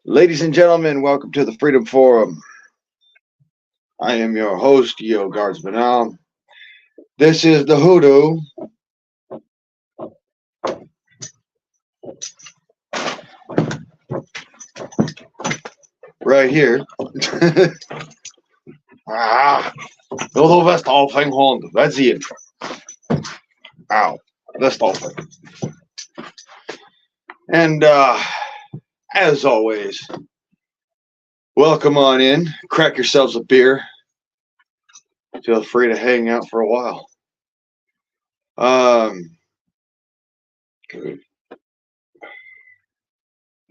Ladies and gentlemen, welcome to the Freedom Forum. I am your host, Yo Guardsmanal. This is the Hoodoo. Right here. Heel Westafhanghond. That's the intro. Ow. Westafhang. And as always, welcome on in. Crack yourselves a beer. Feel free to hang out for a while.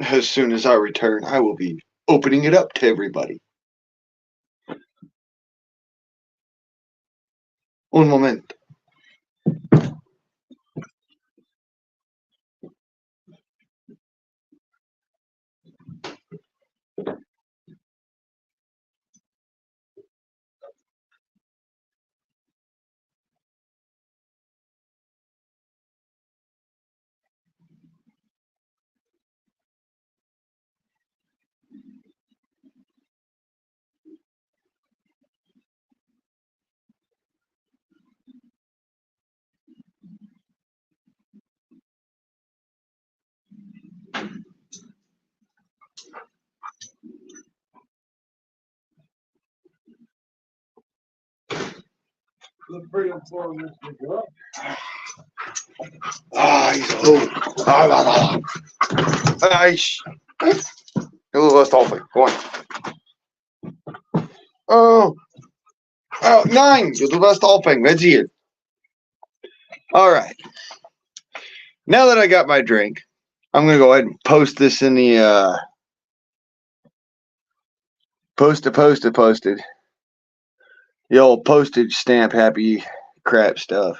As soon as I return, I will be opening it up to everybody. Un momento. The Freedom Forum is good. He's low. Heel Westafhang. Go on. Oh, 9. Heel Westafhang. That's it. All right. Now that I got my drink, I'm going to go ahead and post this in the posted. The old postage stamp happy crap stuff.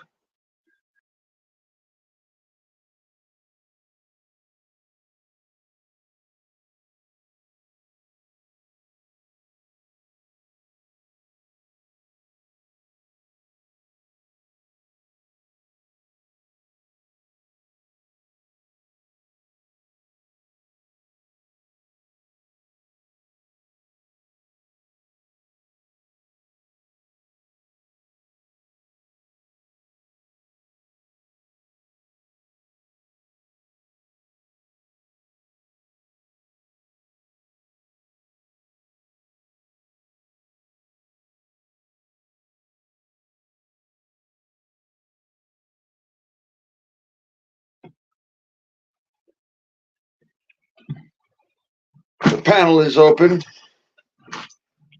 The panel is open,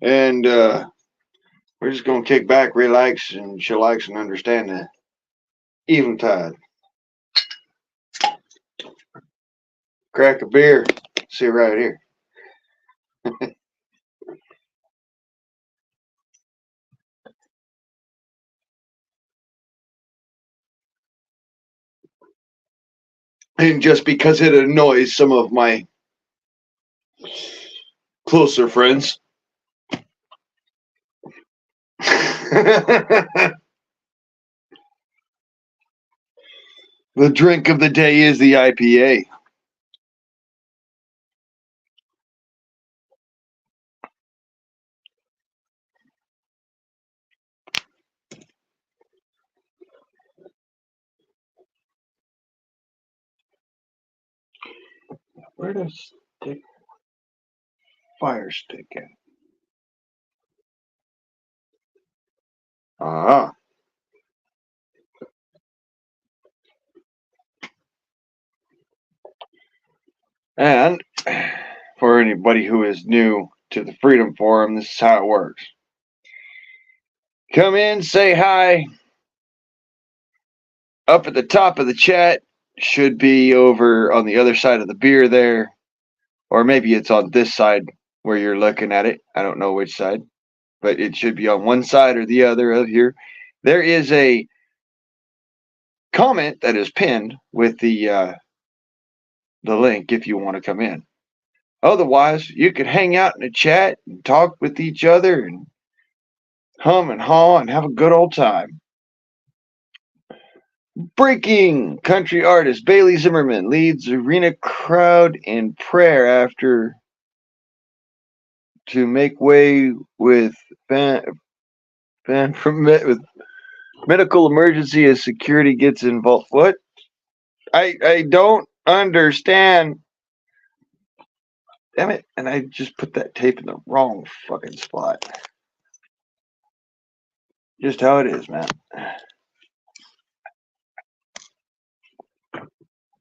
and we're just going to kick back, relax, and chillax and understand the eventide. Crack a beer. See right here. And just because it annoys some of my closer friends. The drink of the day is the IPA. Where does fire stick at? Ah. And for anybody who is new to the Freedom Forum, this is how it works. Come in, say hi. Up at the top of the chat should be over on the other side of the beer there. Or maybe it's on this side where you're looking at it. I don't know which side. But it should be on one side or the other of here. There is a comment that is pinned with the link if you want to come in. Otherwise, you could hang out in the chat and talk with each other and hum and haw and have a good old time. Breaking! Country artist Bailey Zimmerman leads arena crowd in prayer after to make way with with medical emergency as security gets involved. What? I don't understand. Damn it! And I just put that tape in the wrong fucking spot. Just how it is, man.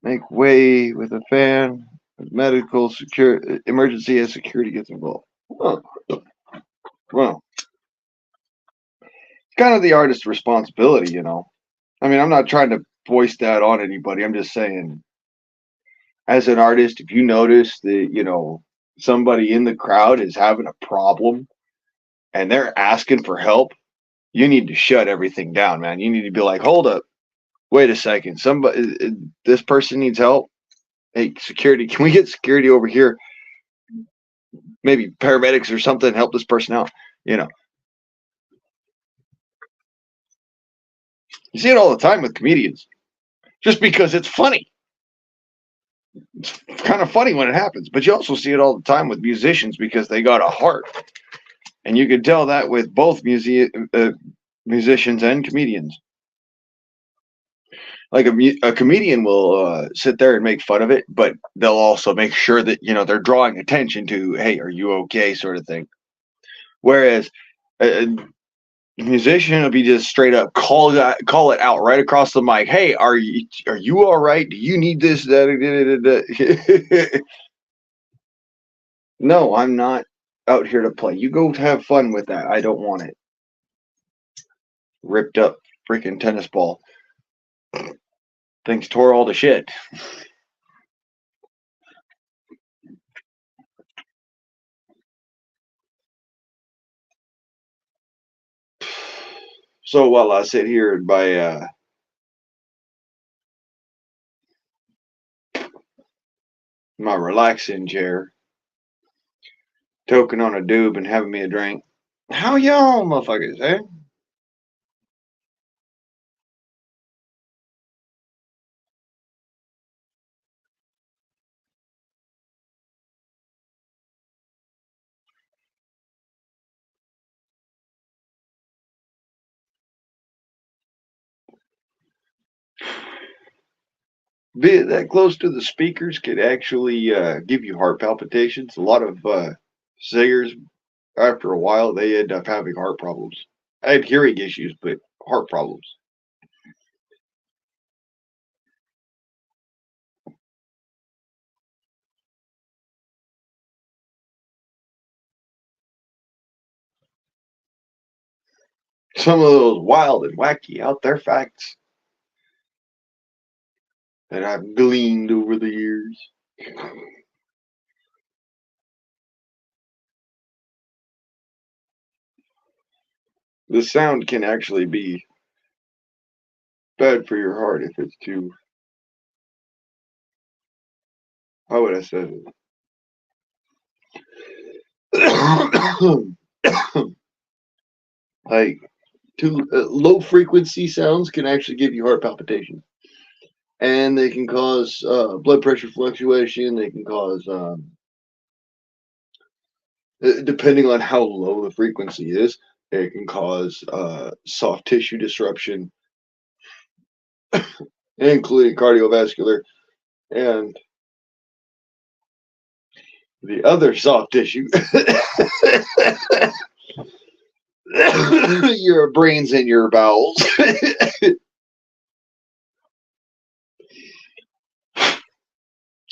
Make way with a fan. Medical security emergency as security gets involved. Oh, well, it's kind of the artist's responsibility, you know. I mean, I'm not trying to voice that on anybody. I'm just saying, as an artist, if you notice that, you know, somebody in the crowd is having a problem and they're asking for help, you need to shut everything down, man. You need to be like, hold up, wait a second, somebody, this person needs help. Hey, security, can we get security over here? Maybe paramedics or something, help this person out. You know, you see it all the time with comedians, just because it's funny. It's kind of funny when it happens, but you also see it all the time with musicians because they got a heart, and you can tell that with both musicians and comedians. Like a comedian will sit there and make fun of it, but they'll also make sure that, you know, they're drawing attention to, hey, are you okay, sort of thing. Whereas a musician will be just straight up call it out right across the mic. Hey, are you all right? Do you need this? No, I'm not out here to play. You go have fun with that. I don't want it. Ripped up freaking tennis ball. Things tore all to shit. So while I sit here in my relaxing chair, toking on a doob and having me a drink, how y'all motherfuckers, eh? Being that close to the speakers could actually give you heart palpitations. A lot of singers, after a while, they end up having heart problems. I had hearing issues, but heart problems. Some of those wild and wacky out there facts that I've gleaned over the years. The sound can actually be bad for your heart if it's too. How would I say it? Like too low frequency sounds can actually give you heart palpitations, and they can cause blood pressure fluctuation. They can cause, depending on how low the frequency is, it can cause soft tissue disruption, including cardiovascular and the other soft tissue. Your brains and your bowels.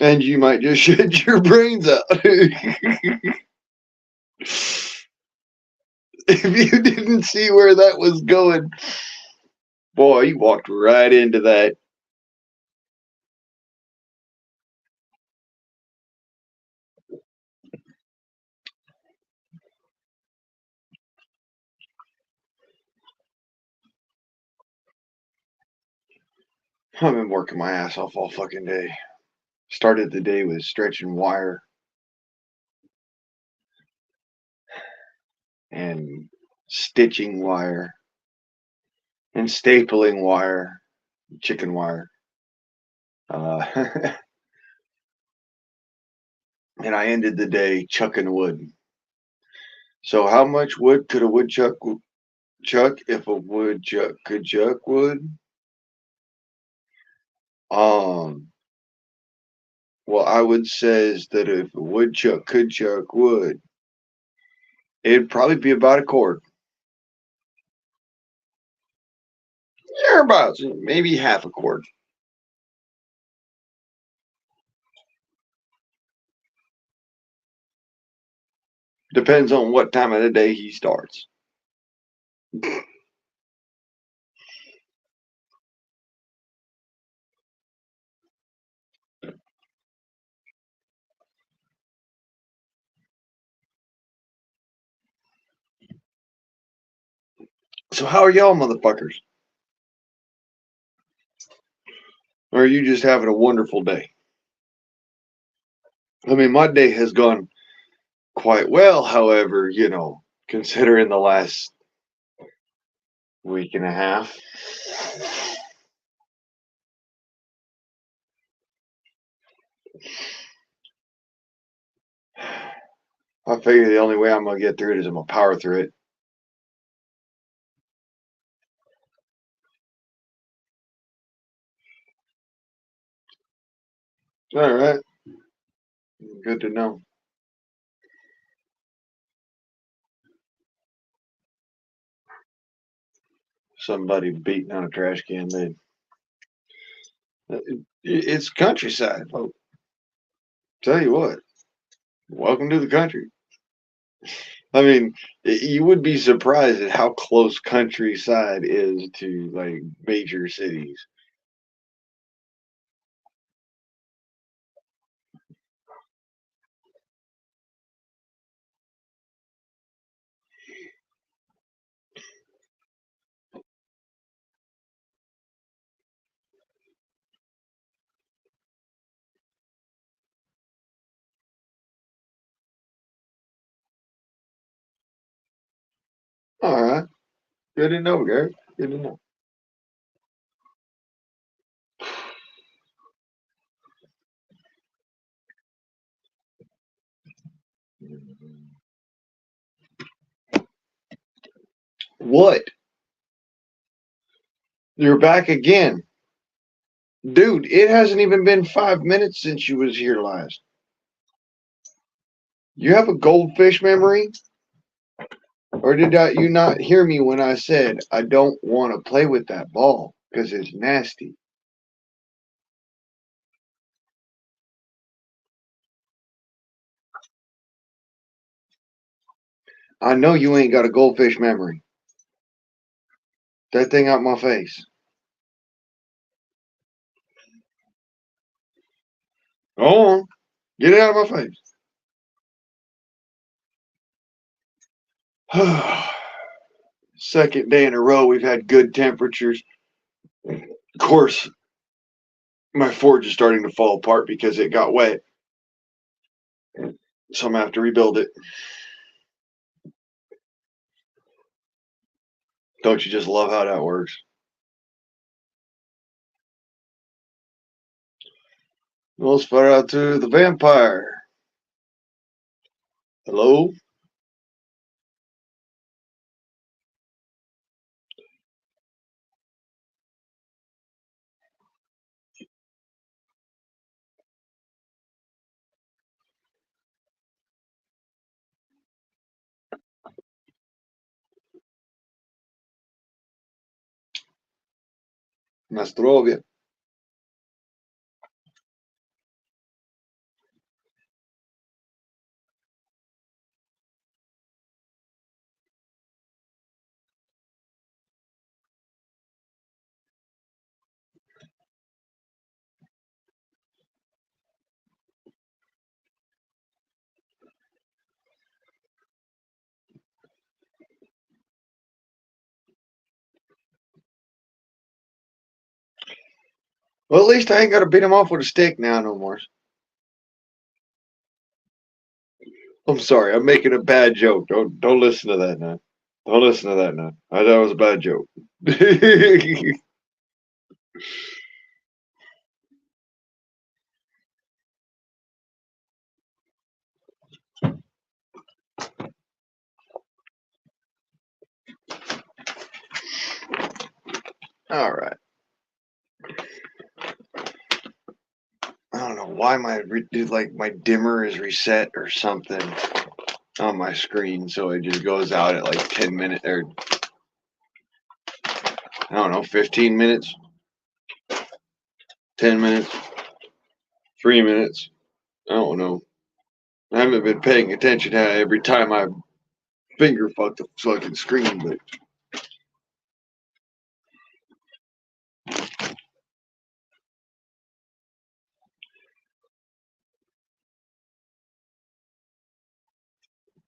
And you might just shit your brains out. If you didn't see where that was going, boy, you walked right into that. I've been working my ass off all fucking day. Started the day with stretching wire and stitching wire and stapling wire chicken wire. Uh, and I ended the day chucking wood. So how much wood could a woodchuck chuck if a woodchuck could chuck wood? Um, well, I would says that if a woodchuck could chuck wood, it'd probably be about a cord. Thereabouts, maybe half a cord. Depends on what time of the day he starts. So how are y'all motherfuckers? Or are you just having a wonderful day? I mean, my day has gone quite well, however, considering the last week and a half. I figure the only way I'm gonna get through it is I'm gonna power through it. All right, good to know. Somebody beating on a trash can lid. It's countryside, folks. Tell you what, welcome to the country. I mean, you would be surprised at how close countryside is to like major cities. All right, good to know, Gary. Good to know. What? You're back again. Dude, it hasn't even been 5 minutes since you was here last. You have a goldfish memory? Or did you not hear me when I said I don't want to play with that ball because it's nasty? I know you ain't got a goldfish memory. That thing out my face. Go on. Get it out of my face. Second day in a row we've had good temperatures. Of course, my forge is starting to fall apart because it got wet. So I'm gonna have to rebuild it. Don't you just love how that works? Let's fire out to the vampire. Hello? Nastrovia. Well, at least I ain't got to beat him off with a stick now no more. I'm sorry, I'm making a bad joke. Don't listen to that now. Don't listen to that now. That was a bad joke. All right. I don't know why my dimmer is reset or something on my screen, so it just goes out at like 10 minutes or I don't know, 15 minutes, 10 minutes, 3 minutes. I don't know. I haven't been paying attention to every time I finger fuck the fucking screen, but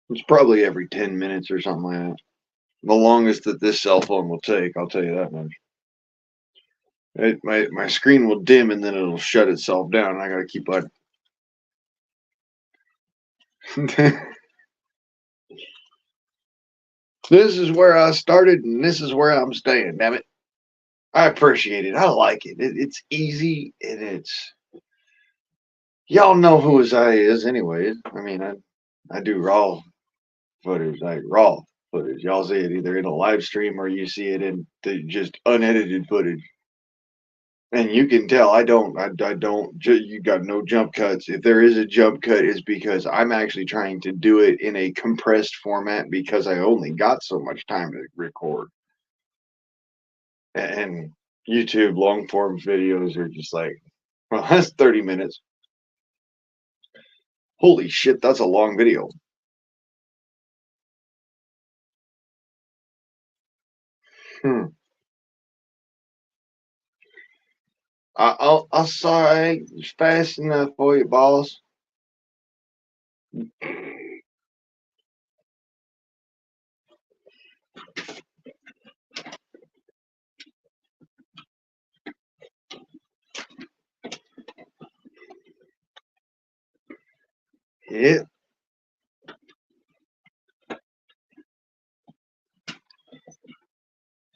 it's probably every 10 minutes or something like that. The longest that this cell phone will take, I'll tell you that much. My screen will dim and then it'll shut itself down. I gotta keep on. This is where I started and this is where I'm staying, damn it. I appreciate it. I like it. It's easy and it's y'all know who his eye is anyways. I mean I do raw footage, like raw footage. Y'all see it either in a live stream or you see it in the just unedited footage. And you can tell I don't. You got no jump cuts. If there is a jump cut, it's because I'm actually trying to do it in a compressed format because I only got so much time to record. And YouTube long form videos are just like, well, that's 30 minutes. Holy shit, that's a long video. I'll sorry, it's fast enough for you, boss. Yeah.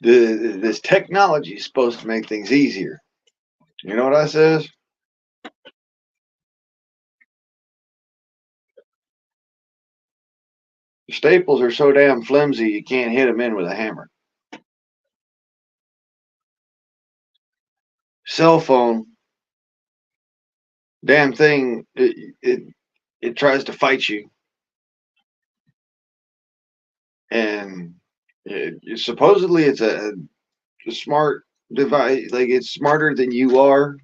This technology is supposed to make things easier. You know what I says? The staples are so damn flimsy you can't hit them in with a hammer. Cell phone, damn thing, it tries to fight you, and supposedly it's a smart device, like it's smarter than you are.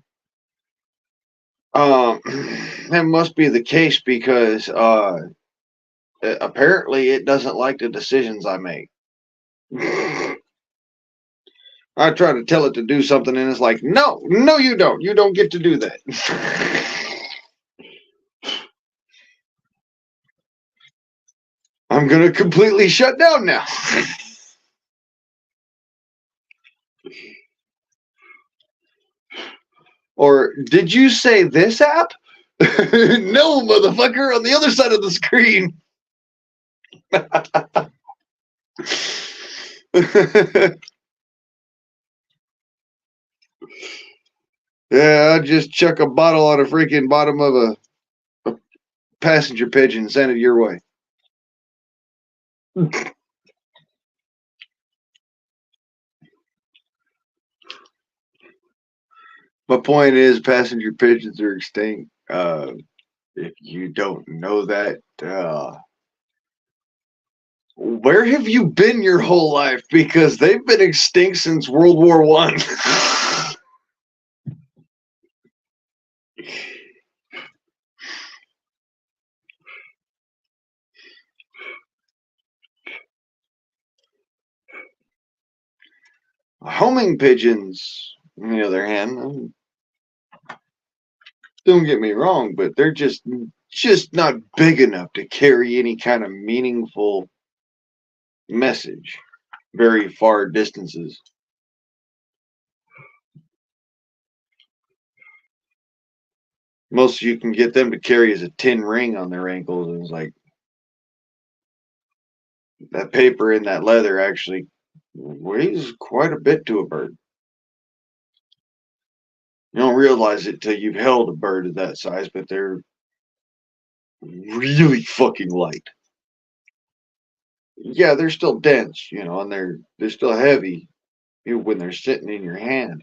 That must be the case because apparently it doesn't like the decisions I make. I try to tell it to do something, and it's like, no, no, you don't. You don't get to do that. I'm gonna completely shut down now. Or did you say this app? No, motherfucker, on the other side of the screen. Yeah, I just chuck a bottle on a freaking bottom of a passenger pigeon and send it your way. My point is, passenger pigeons are extinct. If you don't know that, where have you been your whole life? Because they've been extinct since World War One. Homing pigeons, on the other hand, don't get me wrong, but they're just not big enough to carry any kind of meaningful message very far distances. Most you can get them to carry is a tin ring on their ankles, and it's like that paper and that leather actually weighs quite a bit to a bird. You don't realize it till you've held a bird of that size, but they're really fucking light. Yeah, they're still dense, and they're still heavy when they're sitting in your hand.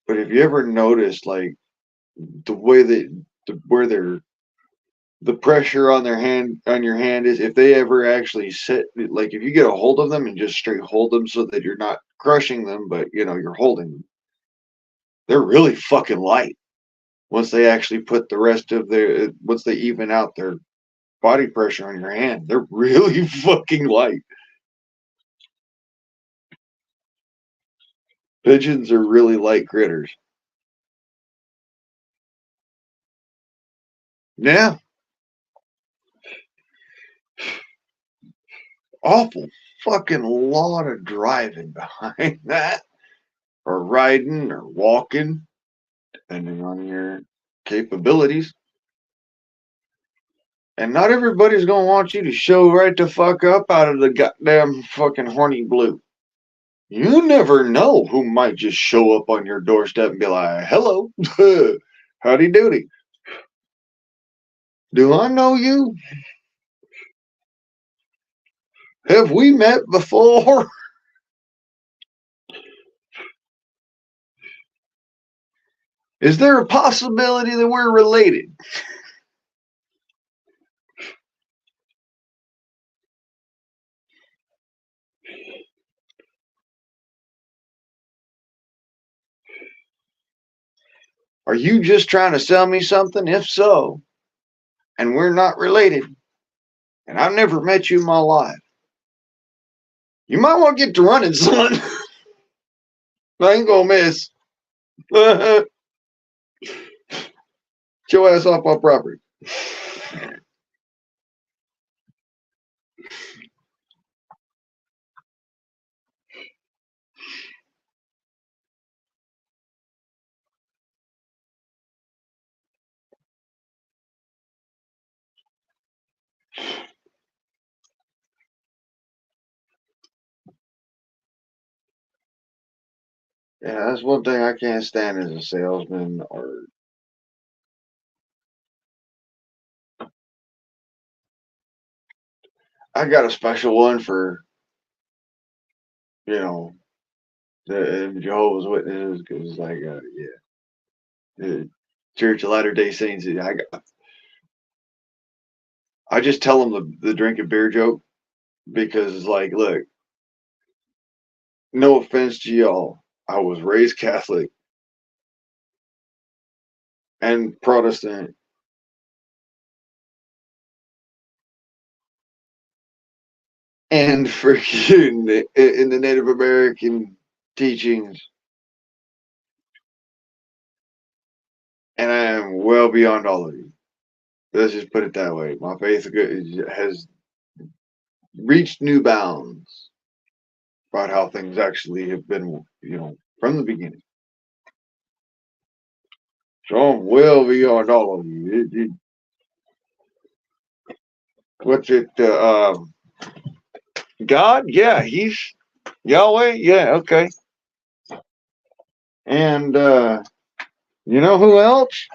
But have you ever noticed like the way that where the pressure on your hand is, if they ever actually sit, like if you get a hold of them and just straight hold them so that you're not crushing them, but you're holding them, they're really fucking light. Once they actually put the rest of once they even out their body pressure on your hand, they're really fucking light. Pigeons are really light critters. Yeah, awful fucking lot of driving behind that, or riding or walking, depending on your capabilities. And not everybody's gonna want you to show right the fuck up out of the goddamn fucking horny blue. You never know who might just show up on your doorstep and be like, hello, howdy doody. Do I know you? Have we met before? Is there a possibility that we're related? Are you just trying to sell me something? If so, and we're not related, and I've never met you in my life, you might want to get to running, son. I ain't gonna miss. Get your ass off my property. Yeah, that's one thing I can't stand as a salesman. Or I got a special one for you know the Jehovah's Witnesses, because like yeah, the Church of Latter Day Saints. I just tell them the drinking beer joke, because it's like, look, no offense to y'all, I was raised Catholic and Protestant, and freaking in the Native American teachings, and I am well beyond all of you. Let's just put it that way. My faith has reached new bounds about how things actually have been, from the beginning. So I'm well beyond all of you. What's it? God? Yeah, he's Yahweh. Yeah, okay. And you know who else?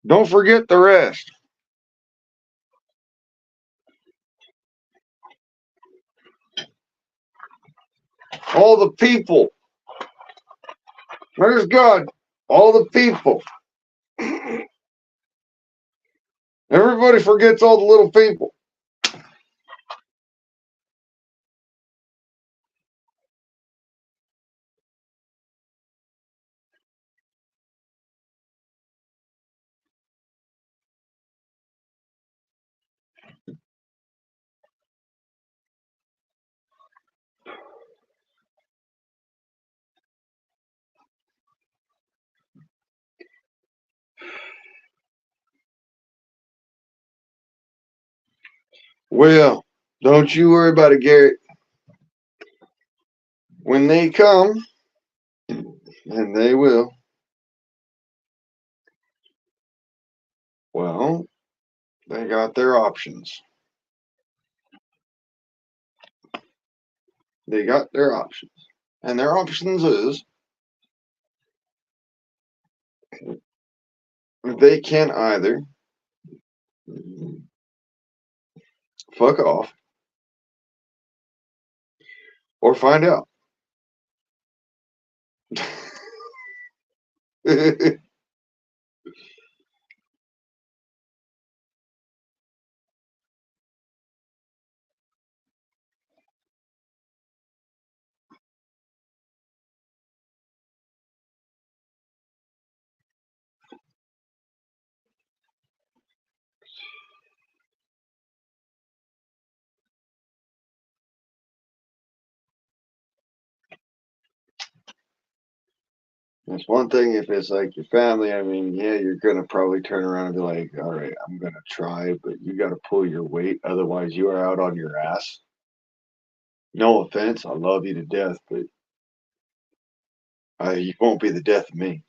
Don't forget the rest. All the people. Where's God? All the people. Everybody forgets all the little people. Well, don't you worry about it, Garrett. When they come, and they will, well, they got their options. They got their options. And their options is they can either fuck off or find out. It's one thing if it's like your family. I mean, yeah, you're gonna probably turn around and be like, "All right, I'm gonna try," but you got to pull your weight, otherwise you are out on your ass. No offense, I love you to death, but you won't be the death of me.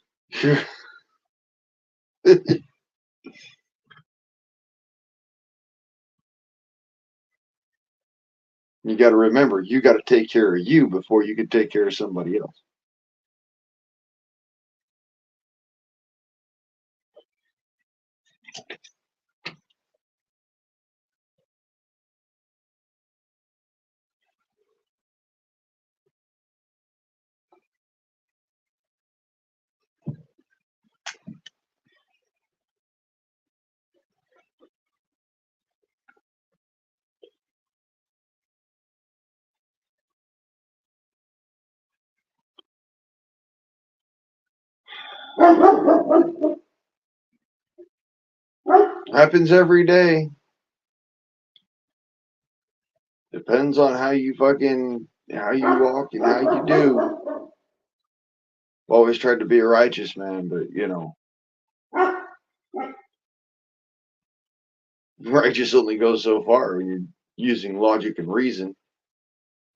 You got to remember, you got to take care of you before you can take care of somebody else. Happens every day. Depends on how you walk and how you do. Always tried to be a righteous man, but righteous only goes so far when you're using logic and reason,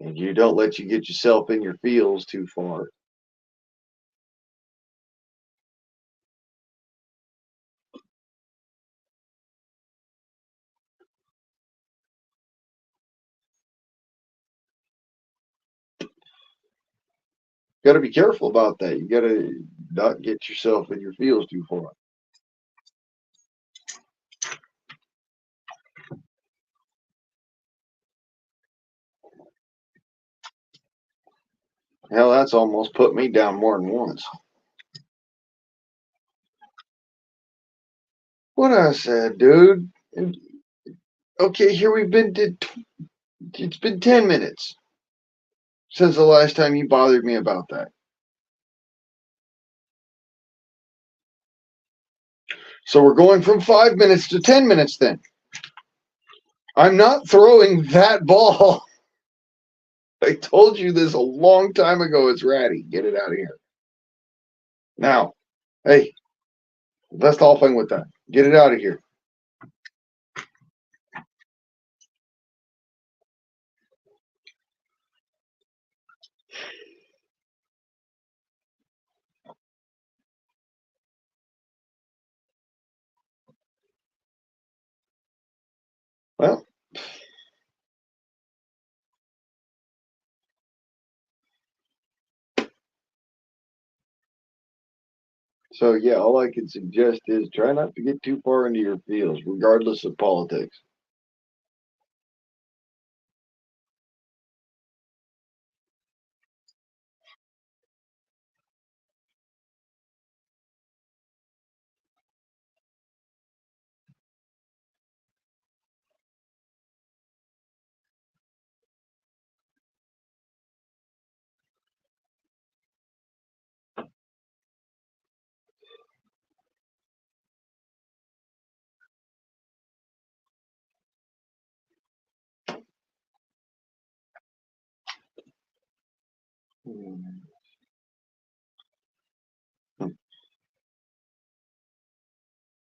and you don't let you get yourself in your feels too far. Got to be careful about that. You got to not get yourself in your feels too far. Hell, that's almost put me down more than once. What I said, dude. Okay, here we've been. It's been 10 minutes since the last time you bothered me about that. So we're going from 5 minutes to 10 minutes then. I'm not throwing that ball. I told you this a long time ago. It's ratty. Get it out of here. Now, hey, let's all thing with that. Get it out of here. Well, so yeah, all I can suggest is try not to get too far into your feels, regardless of politics.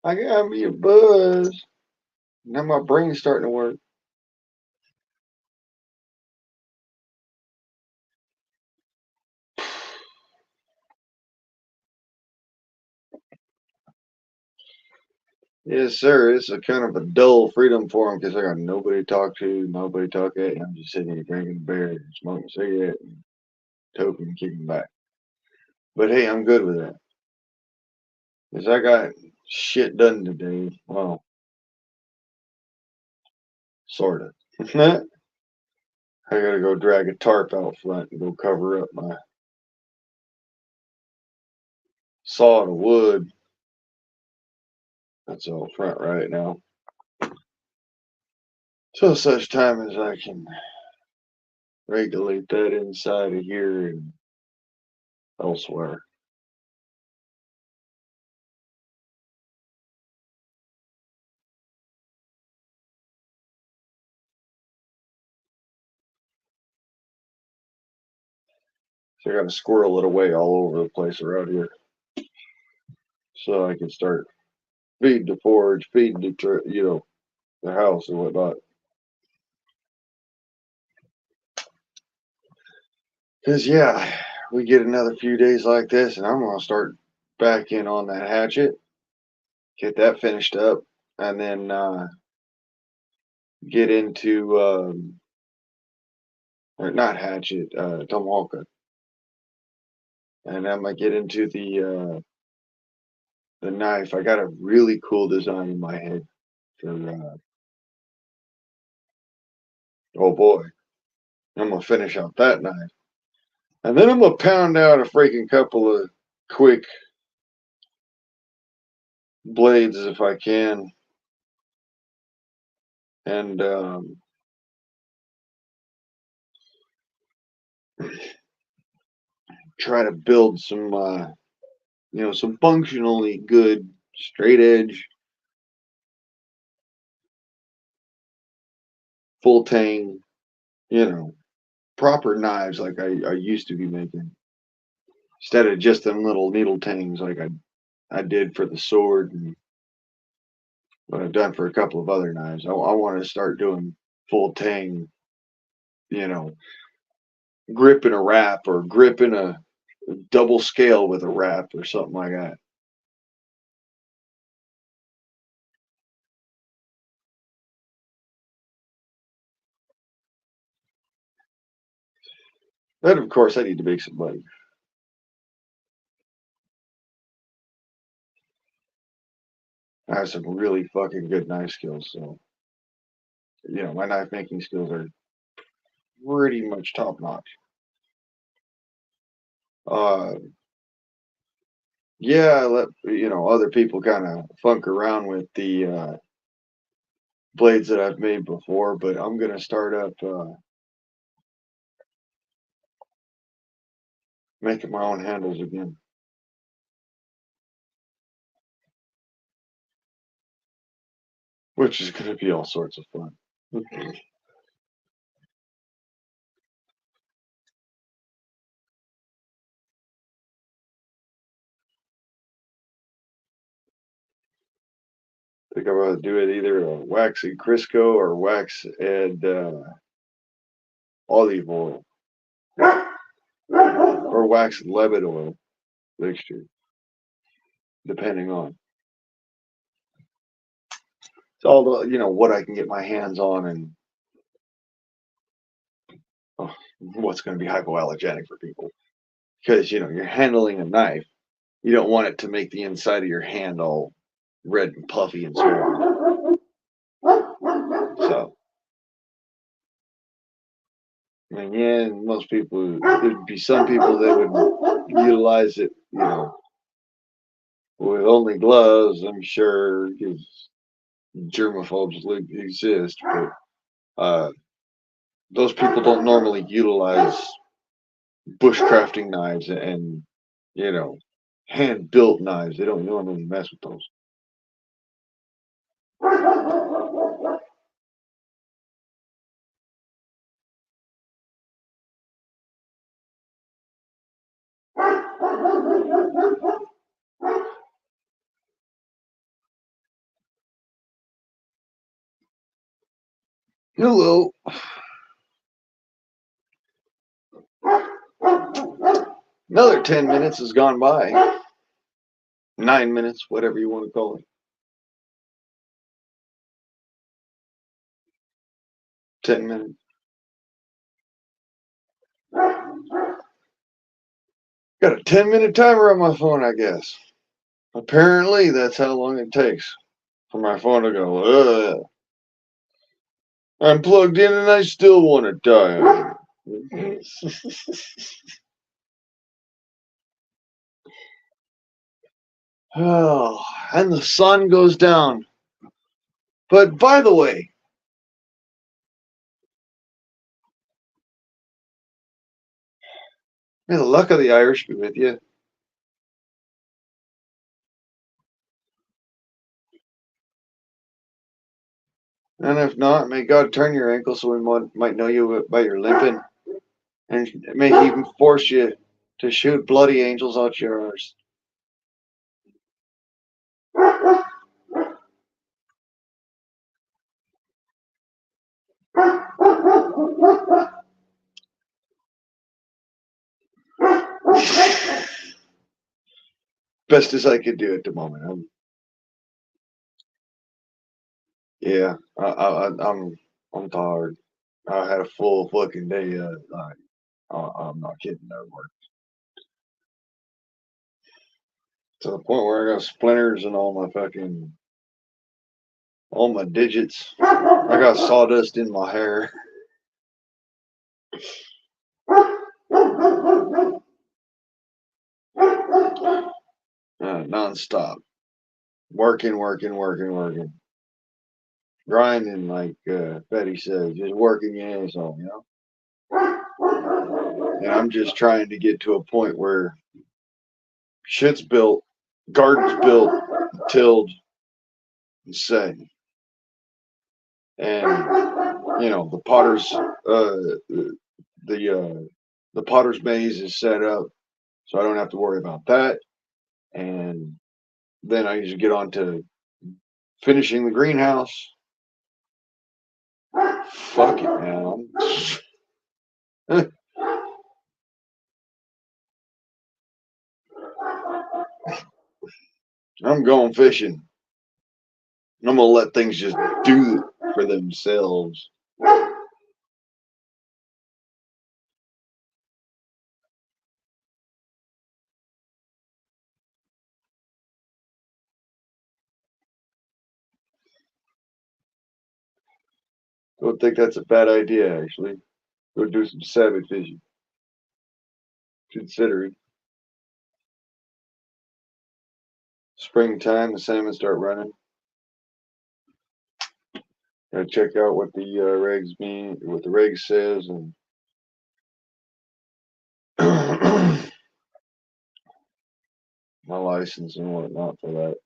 I got me a buzz. Now my brain's starting to work. Yes, sir. It's a kind of a dull freedom for him because I got nobody to talk to, nobody to talk at. I'm just sitting here drinking a beer and smoking a cigarette and toking and kicking back. But hey, I'm good with that because I got shit done today. Well, sort of. I gotta go drag a tarp out front and go cover up my saw of wood that's out front right now. So such time as I can regulate that inside of here and elsewhere. So I gotta squirrel it away all over the place around here so I can start feeding the forage, feeding the house and whatnot. Cause yeah, we get another few days like this, and I'm gonna start back in on that hatchet, get that finished up, and then get into or not hatchet, tomahawk, and I'm gonna get into the knife. I got a really cool design in my head for oh boy, I'm gonna finish out that knife, and then I'm gonna pound out a freaking couple of quick blades if I can, and try to build some some functionally good straight edge, full tang, proper knives like I used to be making instead of just them little needle tangs like I did for the sword and what I've done for a couple of other knives. I want to start doing full tang, you know, grip in a wrap or grip in a double scale with a wrap or something like that. Then of course I need to make some money. I have some really fucking good knife skills, so my knife making skills are pretty much top notch. Uh, yeah, I let other people kind of funk around with the blades that I've made before, but I'm gonna start up making my own handles again, which is gonna be all sorts of fun. I think I'm gonna do it either a wax and Crisco or wax and olive oil or wax and lemon oil mixture, depending on it's all the what I can get my hands on and what's going to be hypoallergenic for people because you're handling a knife. You don't want it to make the inside of your hand all red and puffy and swollen. So, I mean, yeah, most people, there'd be some people that would utilize it, with only gloves, I'm sure, because germaphobes exist, but those people don't normally utilize bushcrafting knives and, you know, hand built knives. They don't normally mess with those. Hello. Another 10 minutes has gone by. 9 minutes, whatever you want to call it. 10 minutes. Got a 10-minute timer on my phone, I guess. Apparently, that's how long it takes for my phone to go, ugh. I'm plugged in and I still want to die. Oh, and the sun goes down. But by the way, may the luck of the Irish be with you. And if not, may God turn your ankle so we might know you by your limping. And may He force you to shoot bloody angels out your arse. Best as I could do at the moment. I'm tired. I had a full fucking day. I'm not kidding. That work to the point where I got splinters in all my digits. I got sawdust in my hair. Non-stop. Working. Grinding, like Betty says, just working your ass off, And I'm just trying to get to a point where shit's built, gardens built, tilled, and set. And the potter's maze is set up, so I don't have to worry about that. And then I usually get on to finishing the greenhouse. Fuck it, man. I'm going fishing. I'm gonna let things just do it for themselves. Don't think that's a bad idea, actually. Go do some salmon fishing. Consider it. Springtime, the salmon start running. Gotta check out what the regs mean, what the regs says, and my license and whatnot for that.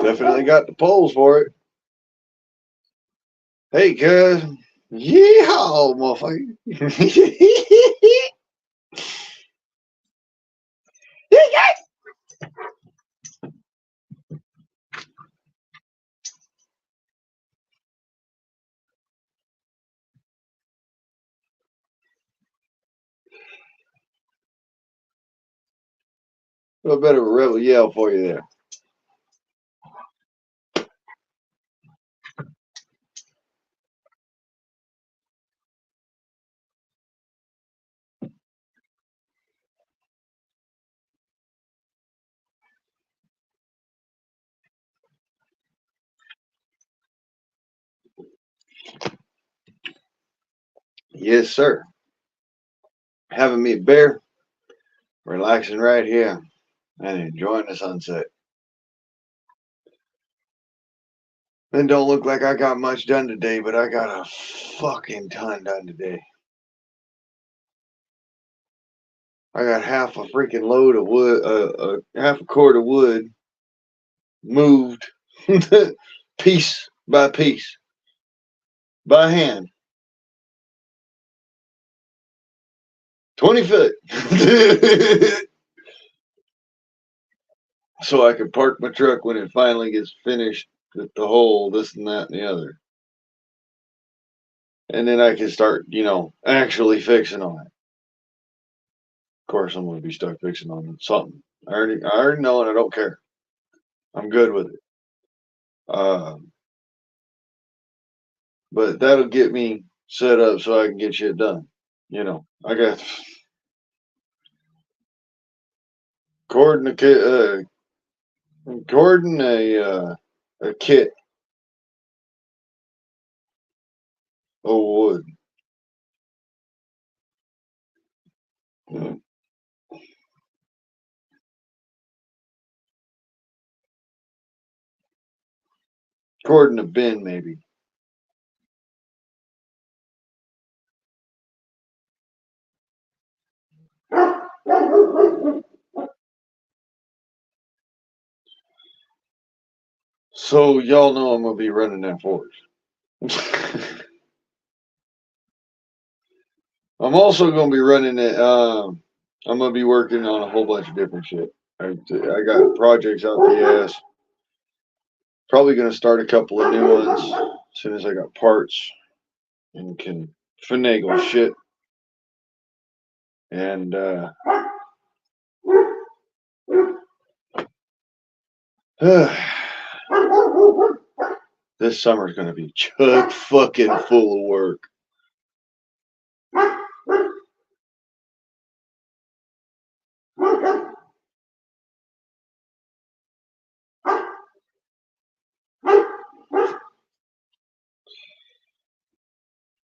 Definitely got the poles for it. Hey, cuz. Yeehaw, motherfucker. A little bit of a rebel yell for you there. Yes, sir. Having me a beer, relaxing right here, and enjoying the sunset. It don't look like I got much done today, but I got a fucking ton done today. I got half a freaking load of wood, half a cord of wood moved piece by piece by hand. 20 foot. So I can park my truck when it finally gets finished with the hole, this and that and the other. and then I can start, actually fixing on it. Of course, I'm going to be stuck fixing on something. I already know, and I don't care. I'm good with it. But that'll get me set up so I can get shit done. I got Gordon a kit, Gordon a kit of wood. Gordon a bin, maybe. So y'all know I'm gonna be running that forge. I'm also gonna be running it. I'm gonna be working on a whole bunch of different shit. I got projects out the ass. Probably gonna start a couple of new ones as soon as I got parts and can finagle shit. And this summer's gonna be chock fucking full of work.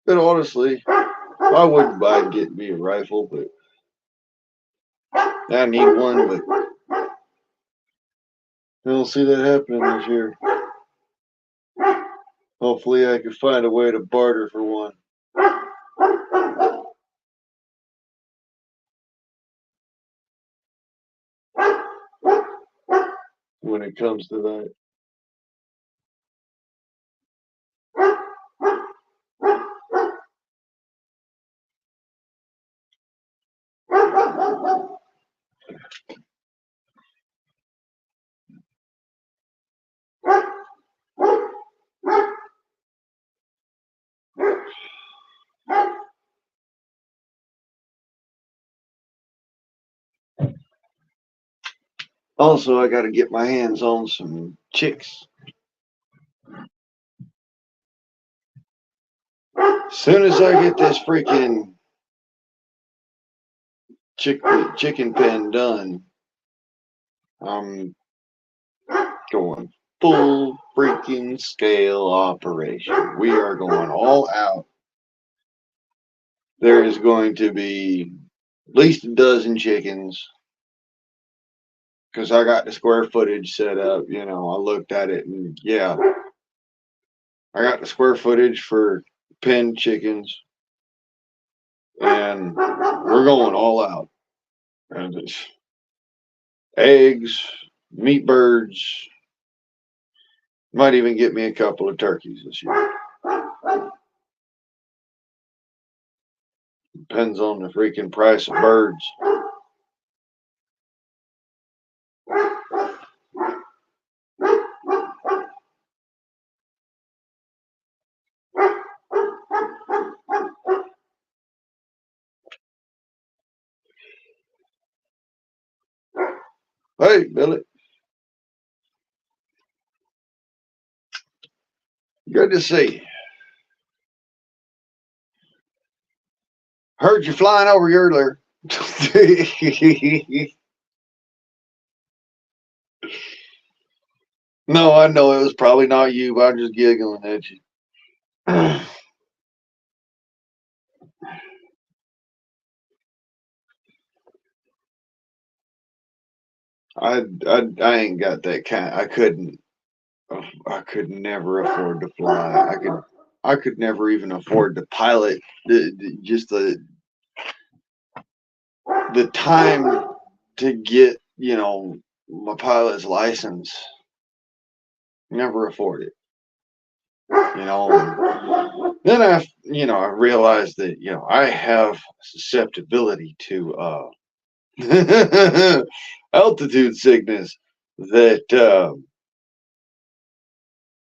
But honestly, I wouldn't mind getting me a rifle, but I need one, but I don't see that happening this year. Hopefully I can find a way to barter for one. When it comes to that. Also, I got to get my hands on some chicks. As soon as I get this freaking chicken pen done, I'm going full freaking scale operation. We are going all out. There is going to be at least a dozen chickens because I got the square footage set up. I looked at it and yeah, I got the square footage for pen chickens, and we're going all out. And it's eggs, meat birds, might even get me a couple of turkeys this year. Depends on the freaking price of birds. Hey, Billy. Good to see you. Heard you flying over earlier. No, I know it was probably not you, but I'm just giggling at you. I ain't got that kind. I could never afford to fly. I could never even afford to pilot. Just the time to get my pilot's license. Never afford it. Then I realized that I have susceptibility to altitude sickness that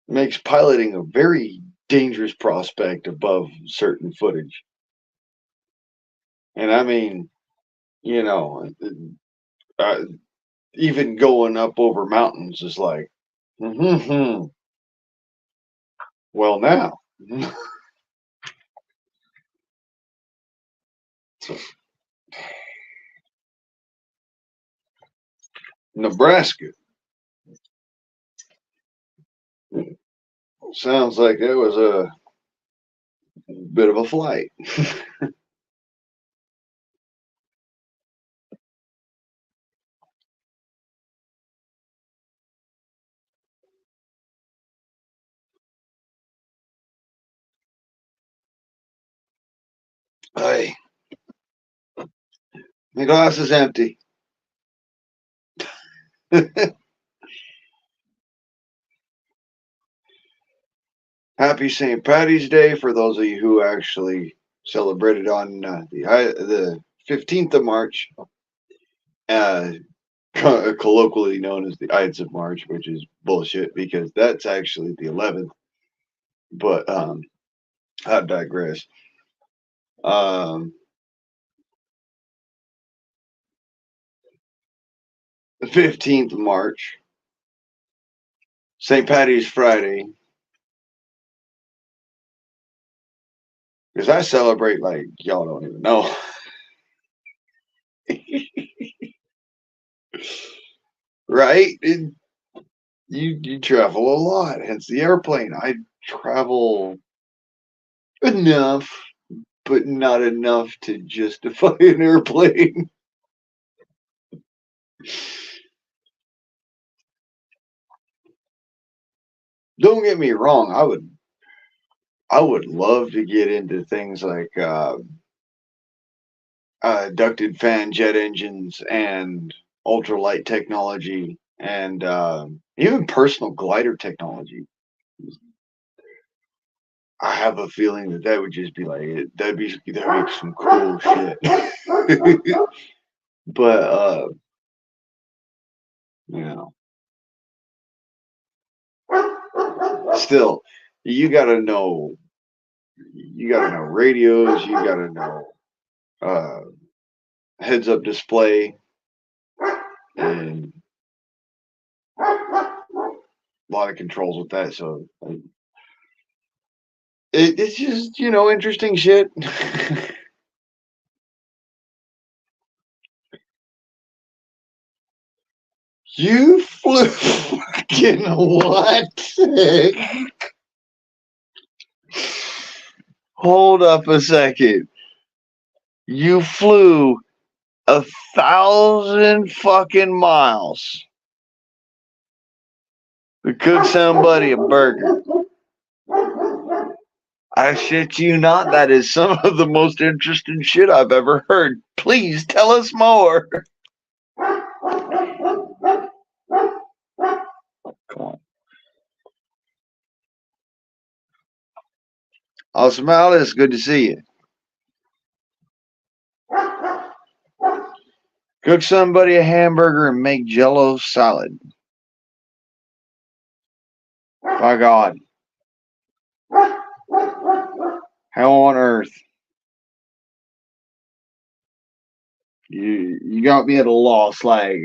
makes piloting a very dangerous prospect above certain footage. And I mean, you know, uh, even going up over mountains is like, mm-hmm, well, now. So, Nebraska. Sounds like it was a bit of a flight. Hey, my glass is empty. Happy St. Patty's Day for those of you who actually celebrated on the 15th of March, uh, colloquially known as the Ides of March, which is bullshit because that's actually the 11th. But I digress. The 15th of March, St. Patty's Friday, because I celebrate like y'all don't even know. Right? You travel a lot, hence the airplane. I travel enough, but not enough to justify an airplane. Don't get me wrong, I would love to get into things like ducted fan jet engines and ultralight technology and even personal glider technology. I have a feeling that would just be like that'd be some cool shit. But you know, still, you gotta know. You gotta know radios. You gotta know uh, heads-up display and a lot of controls with that. So it's just interesting shit. You flew fucking what? Hold up a second. You flew 1,000 fucking miles to cook somebody a burger. I shit you not, that is some of the most interesting shit I've ever heard. Please tell us more. Come on. Awesome, Alice. Good to see you. Cook somebody a hamburger and make jello salad. By God. How on earth? You got me at a loss. Like,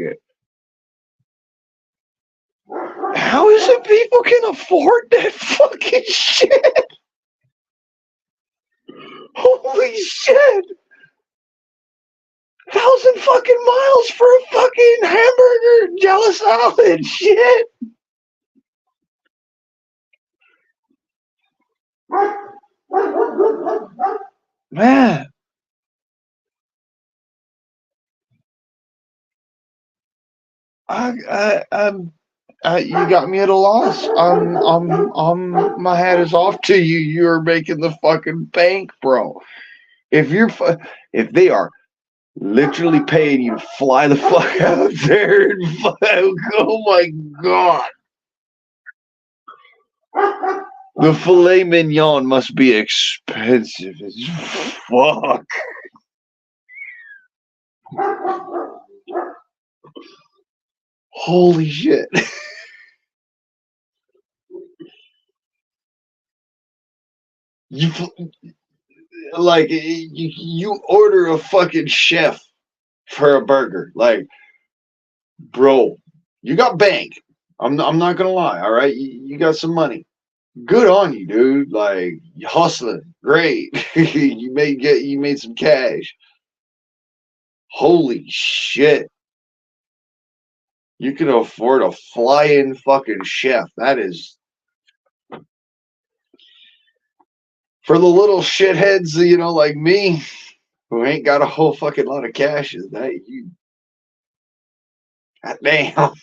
how is it people can afford that fucking shit? Holy shit! 1,000 fucking miles for a fucking hamburger jello salad. Shit. Man. You got me at a loss. My hat is off to you. You're making the fucking bank, bro. If they are literally paying you to fly the fuck out there and oh my God. The filet mignon must be expensive as fuck. Holy shit. You like you order a fucking chef for a burger. Like, bro, you got bank. I'm not gonna lie. All right, you got some money. Good on you, dude. Like, you hustling, great. You made some cash. Holy shit. You can afford a fly-in fucking chef. That is for the little shitheads, like me, who ain't got a whole fucking lot of cash. Is that you? God damn.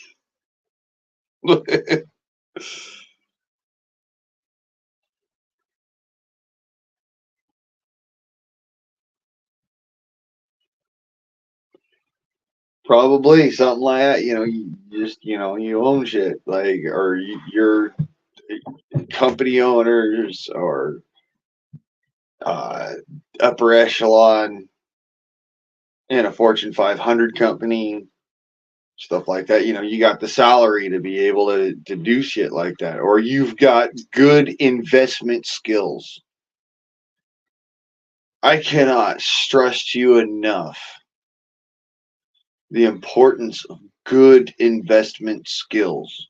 Probably something like that. You just, you own shit, like, or you're company owners or uh, upper echelon in a Fortune 500 company, stuff like that. You got the salary to be able to do shit like that, or you've got good investment skills. I cannot stress to you enough the importance of good investment skills.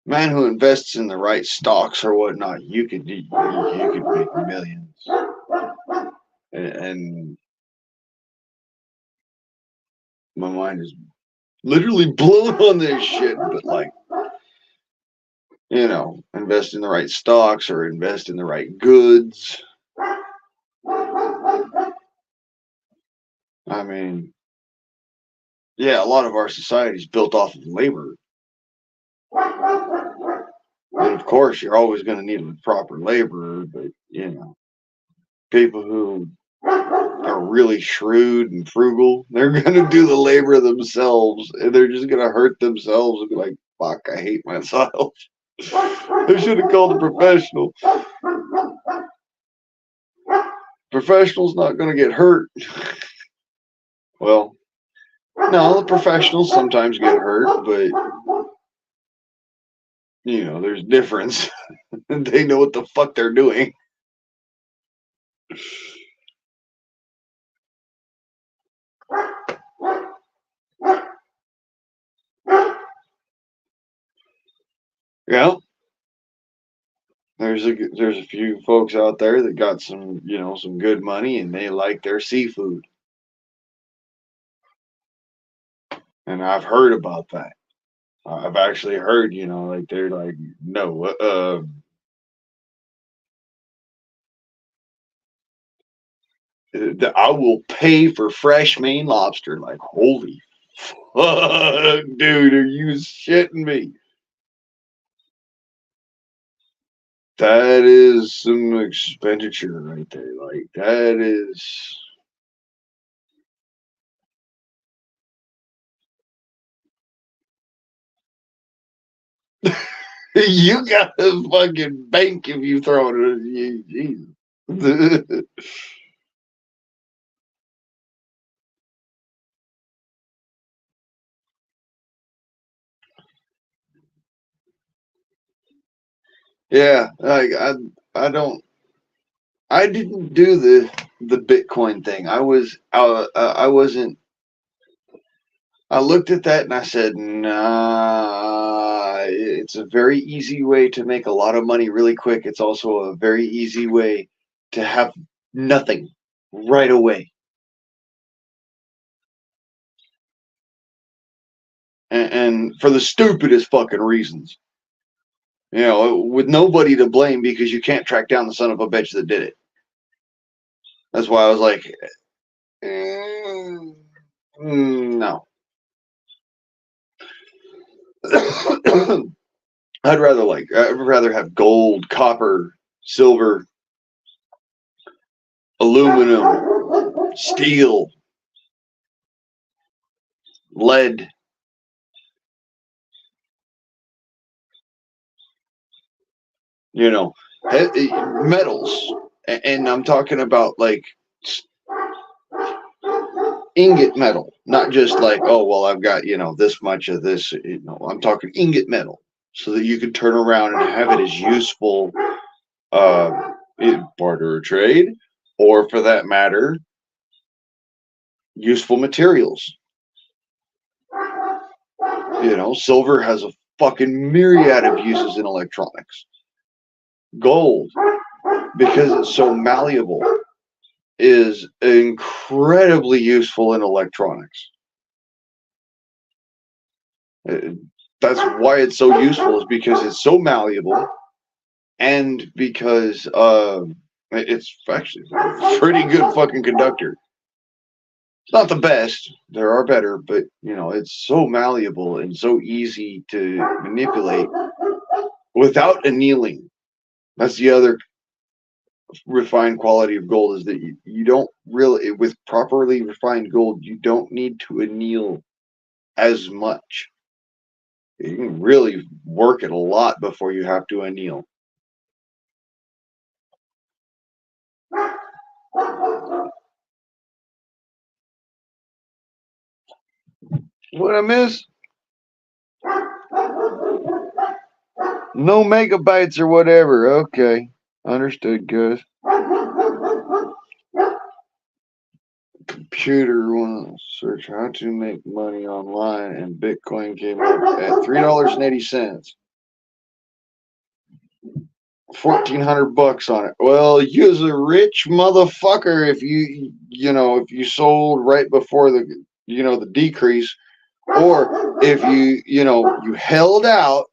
Man who invests in the right stocks or whatnot, you could make millions. And my mind is literally blown on this shit. But like, invest in the right stocks or invest in the right goods. I mean, yeah, a lot of our society is built off of labor. And of course, you're always going to need a proper laborer, but, people who are really shrewd and frugal, they're going to do the labor themselves, and they're just going to hurt themselves and be like, fuck, I hate myself. I should have called a professional. Professional's not going to get hurt. Well, no, the professionals sometimes get hurt, but, there's difference. They know what the fuck they're doing. Yeah. There's a few folks out there that got some some good money and they like their seafood, and I've heard about that. I've actually heard like they're like, no, I will pay for fresh Maine lobster. Like, holy fuck, dude, are you shitting me? That is some expenditure right there. Like, that is. You got a fucking bank if you throw it. Jesus. Yeah, like I didn't do the Bitcoin thing. I wasn't. I looked at that and I said, nah, it's a very easy way to make a lot of money really quick. It's also a very easy way to have nothing right away. And for the stupidest fucking reasons. With nobody to blame because you can't track down the son of a bitch that did it. That's why I was like, no. I'd rather have gold, copper, silver, aluminum, steel, lead. Metals And I'm talking about like ingot metal, not just like, oh, well, I've got, this much of this. I'm talking ingot metal so that you can turn around and have it as useful in barter or trade, or for that matter, useful materials. Silver has a fucking myriad of uses in electronics. Gold, because it's so malleable, is incredibly useful in electronics. That's why it's so useful, is because it's so malleable, and because it's actually a pretty good fucking conductor. It's not the best. There are better, but it's so malleable and so easy to manipulate without annealing. That's the other refined quality of gold, is that you don't really, with properly refined gold, you don't need to anneal as much. You can really work it a lot before you have to anneal. What I miss? No megabytes or whatever. Okay. Understood, guys. Computer want to search how to make money online, and Bitcoin came up at $3.80. 1,400 bucks on it. Well, you's a rich motherfucker if you sold right before the decrease, or if you held out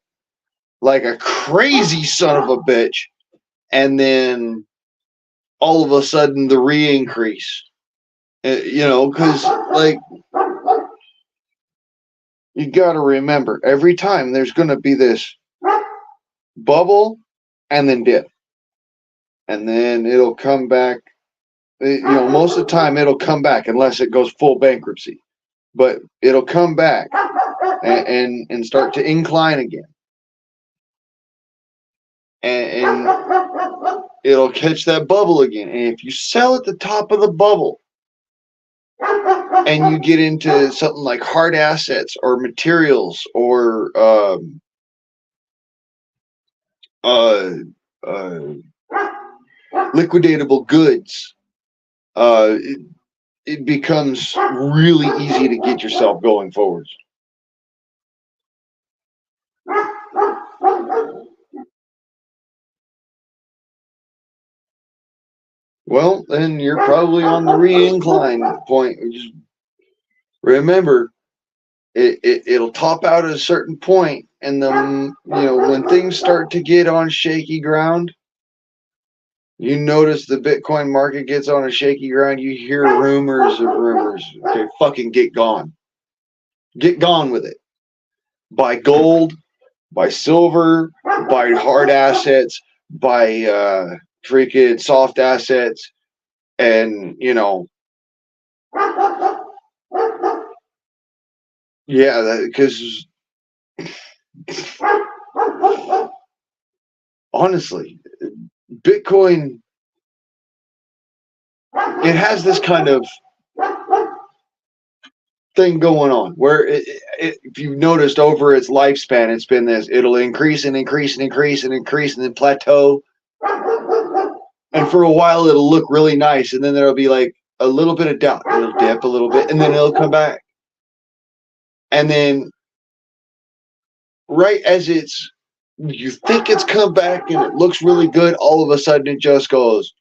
like a crazy son of a bitch, and then all of a sudden the re-increase. Because like, you got to remember, every time there's going to be this bubble and then dip, and then it'll come back. Most of the time it'll come back unless it goes full bankruptcy, but it'll come back and start to incline again, and it'll catch that bubble again. And if you sell at the top of the bubble and you get into something like hard assets or materials or liquidatable goods, it becomes really easy to get yourself going forwards. Well, then you're probably on the re-incline point. Just remember, it'll top out at a certain point, and then when things start to get on shaky ground, you notice the Bitcoin market gets on a shaky ground. You hear rumors of rumors. Okay, fucking get gone. Get gone with it. Buy gold, buy silver, buy hard assets, buy freaking soft assets, and yeah, because honestly, Bitcoin, it has this kind of thing going on where if you've noticed over its lifespan, it's been this, it'll increase and increase and increase and increase and then plateau. And for a while, it'll look really nice. And then there'll be like a little bit of doubt. It'll dip a little bit and then it'll come back. And then right as you think it's come back and it looks really good, all of a sudden it just goes.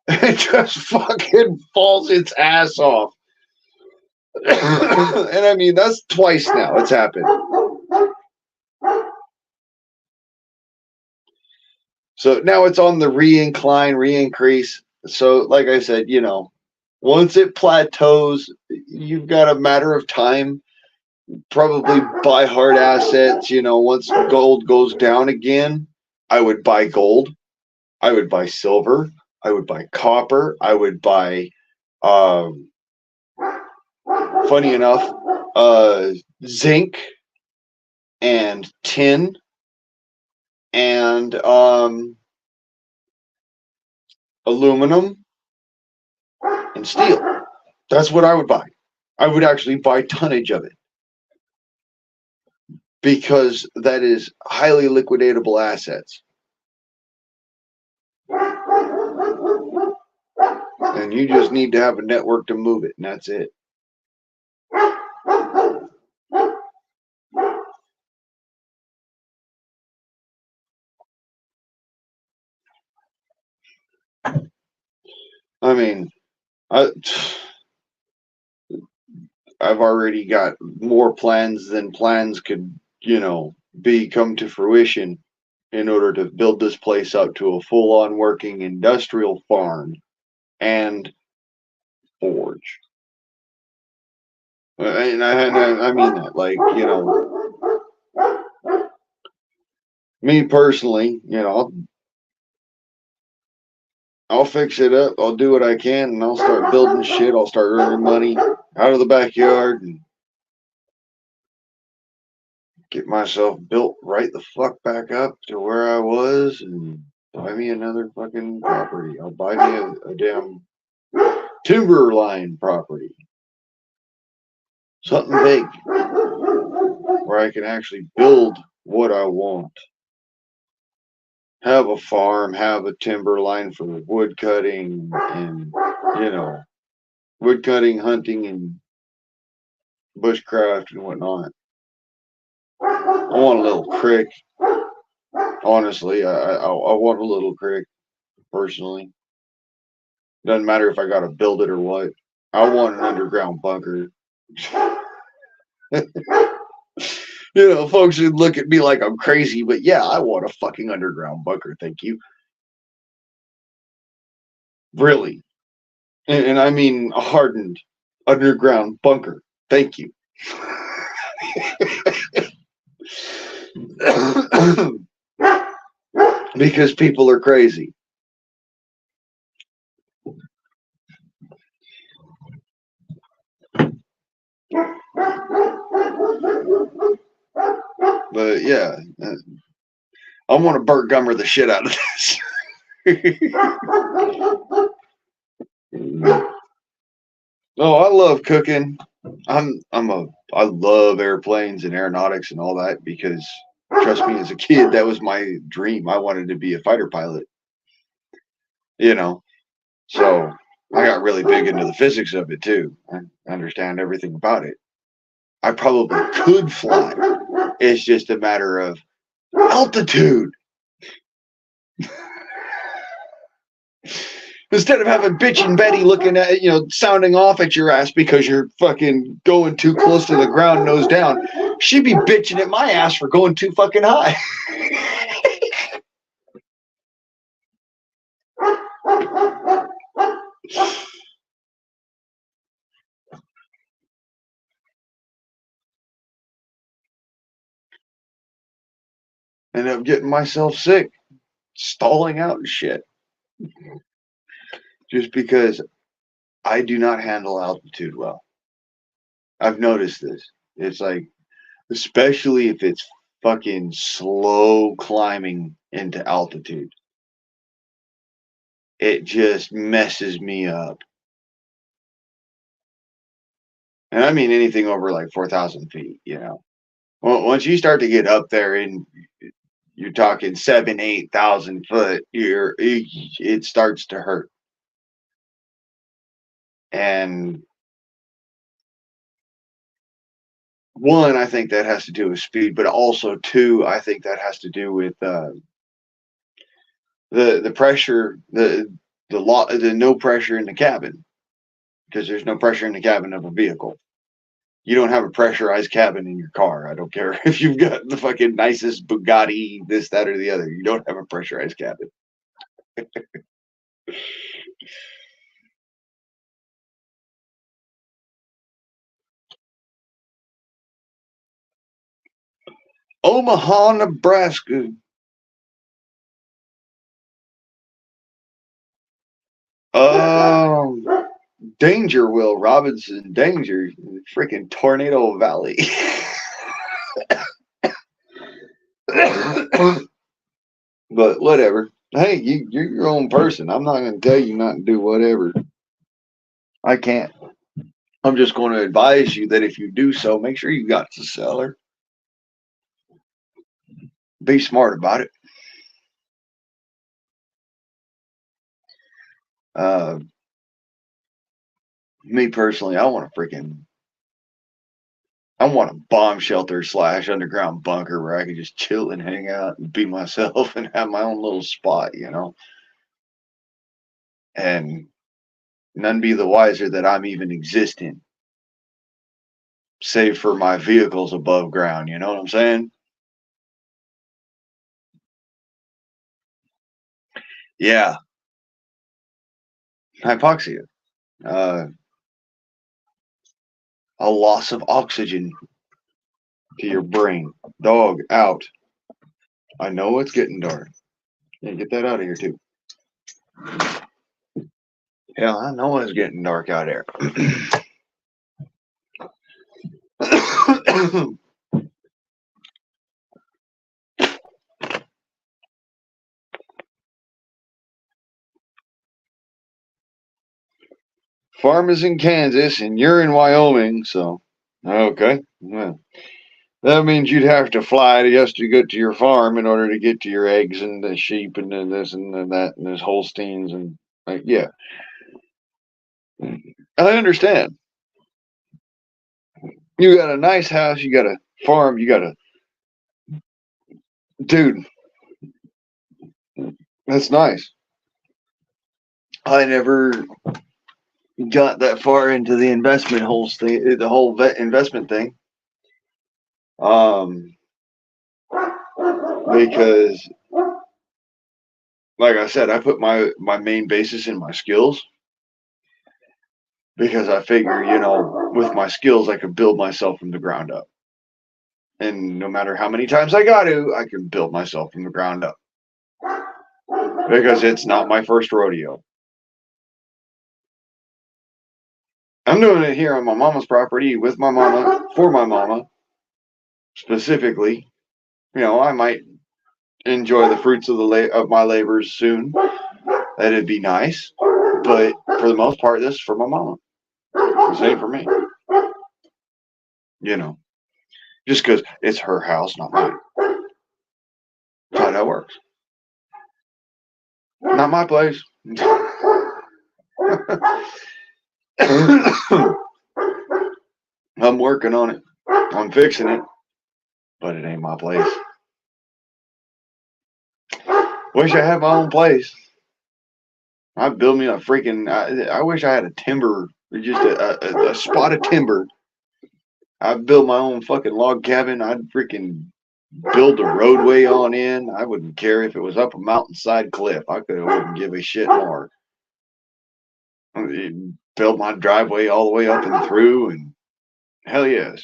It just fucking falls its ass off. And I mean, that's twice now it's happened. So now it's on the re-incline, re-increase. So like I said, once it plateaus, you've got a matter of time. Probably buy hard assets. Once gold goes down again, I would buy gold. I would buy silver. I would buy copper. I would buy, funny enough, zinc and tin. and aluminum and steel. That's what I would buy. I would actually buy tonnage of it because that is highly liquidatable assets. And you just need to have a network to move it, and that's it. I mean, I've already got more plans than plans could, be come to fruition in order to build this place up to a full-on working industrial farm and forge. And I mean that, like, me personally, I'll fix it up. I'll do what I can, and I'll start building shit. I'll start earning money out of the backyard and get myself built right the fuck back up to where I was and buy me another fucking property. I'll buy me a damn timberline property. Something big where I can actually build what I want. Have a farm, have a timberline for wood cutting and, wood cutting, hunting, and bushcraft and whatnot. I want a little creek. Honestly, I want a little creek, personally. Doesn't matter if I gotta build it or what. I want an underground bunker. Folks would look at me like I'm crazy, but yeah, I want a fucking underground bunker, thank you. Really. And I mean a hardened underground bunker. Thank you. Because people are crazy. But yeah, I want to Burt Gummer the shit out of this. No, I love cooking. I love airplanes and aeronautics and all that because trust me, as a kid, that was my dream. I wanted to be a fighter pilot. So I got really big into the physics of it too. I understand everything about it. I probably could fly. It's just a matter of altitude. Instead of having bitchin' Betty looking at, sounding off at your ass because you're fucking going too close to the ground, nose down, she'd be bitching at my ass for going too fucking high. And I'm getting myself sick, stalling out and shit. Just because I do not handle altitude well. I've noticed this. It's like, especially if it's fucking slow climbing into altitude, it just messes me up. And I mean anything over like 4,000 feet, Well, once you start to get up there and you're talking 7,000, 8,000 foot, it starts to hurt. And one, I think that has to do with speed, but also two, I think that has to do with the pressure, the no pressure in the cabin, because there's no pressure in the cabin of a vehicle. You don't have a pressurized cabin in your car. I don't care if you've got the fucking nicest Bugatti, this, that, or the other. You don't have a pressurized cabin. Omaha, Nebraska. Danger, Will Robinson. Danger. Freaking Tornado Valley. But whatever. Hey, you're your own person. I'm not going to tell you not to do whatever. I can't. I'm just going to advise you that if you do so, make sure you got the cellar. Be smart about it. Uh, Me personally, I want a bomb shelter / underground bunker where I can just chill and hang out and be myself and have my own little spot, and none be the wiser that I'm even existing, save for my vehicles above ground. You know what I'm saying? Yeah, hypoxia, uh, a loss of oxygen to your brain. Dog, out. I know it's getting dark. Yeah, get that out of here too. Yeah, I know it's getting dark out there. Farm is in Kansas and you're in Wyoming, so okay. Yeah. That means you'd have to fly just to get to your farm in order to get to your eggs and the sheep and then this and then that and this Holsteins and yeah. I understand. You got a nice house, you got a farm, you got a dude. That's nice. I never got that far into the investment whole thing, the whole investment thing. Um, because like I said, I put my main basis in my skills because I figure, with my skills, I could build myself from the ground up. And no matter how many times I got to, I can build myself from the ground up because it's not my first rodeo. I'm doing it here on my mama's property with my mama for my mama specifically. I might enjoy the fruits of of my labors soon. That'd be nice, but for the most part, this is for my mama. This ain't for me. Just because it's her house, not mine. That's how that works. Not my place. I'm working on it. I'm fixing it, but it ain't my place. Wish I had my own place. I'd build me a freaking. I wish I had a timber, just a spot of timber. I'd build my own fucking log cabin. I'd freaking build a roadway on in. I wouldn't care if it was up a mountainside cliff. Wouldn't give a shit more. I'd build my driveway all the way up and through, and hell yes.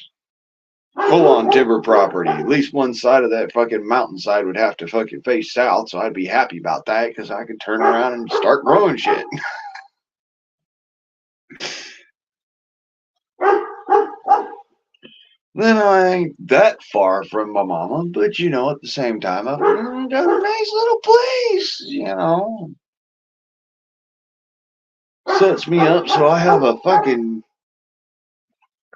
Full on timber property. At least one side of that fucking mountainside would have to fucking face south, so I'd be happy about that because I could turn around and start growing shit. Then I ain't that far from my mama, but at the same time, I've got a nice little place, Sets me up so I have a fucking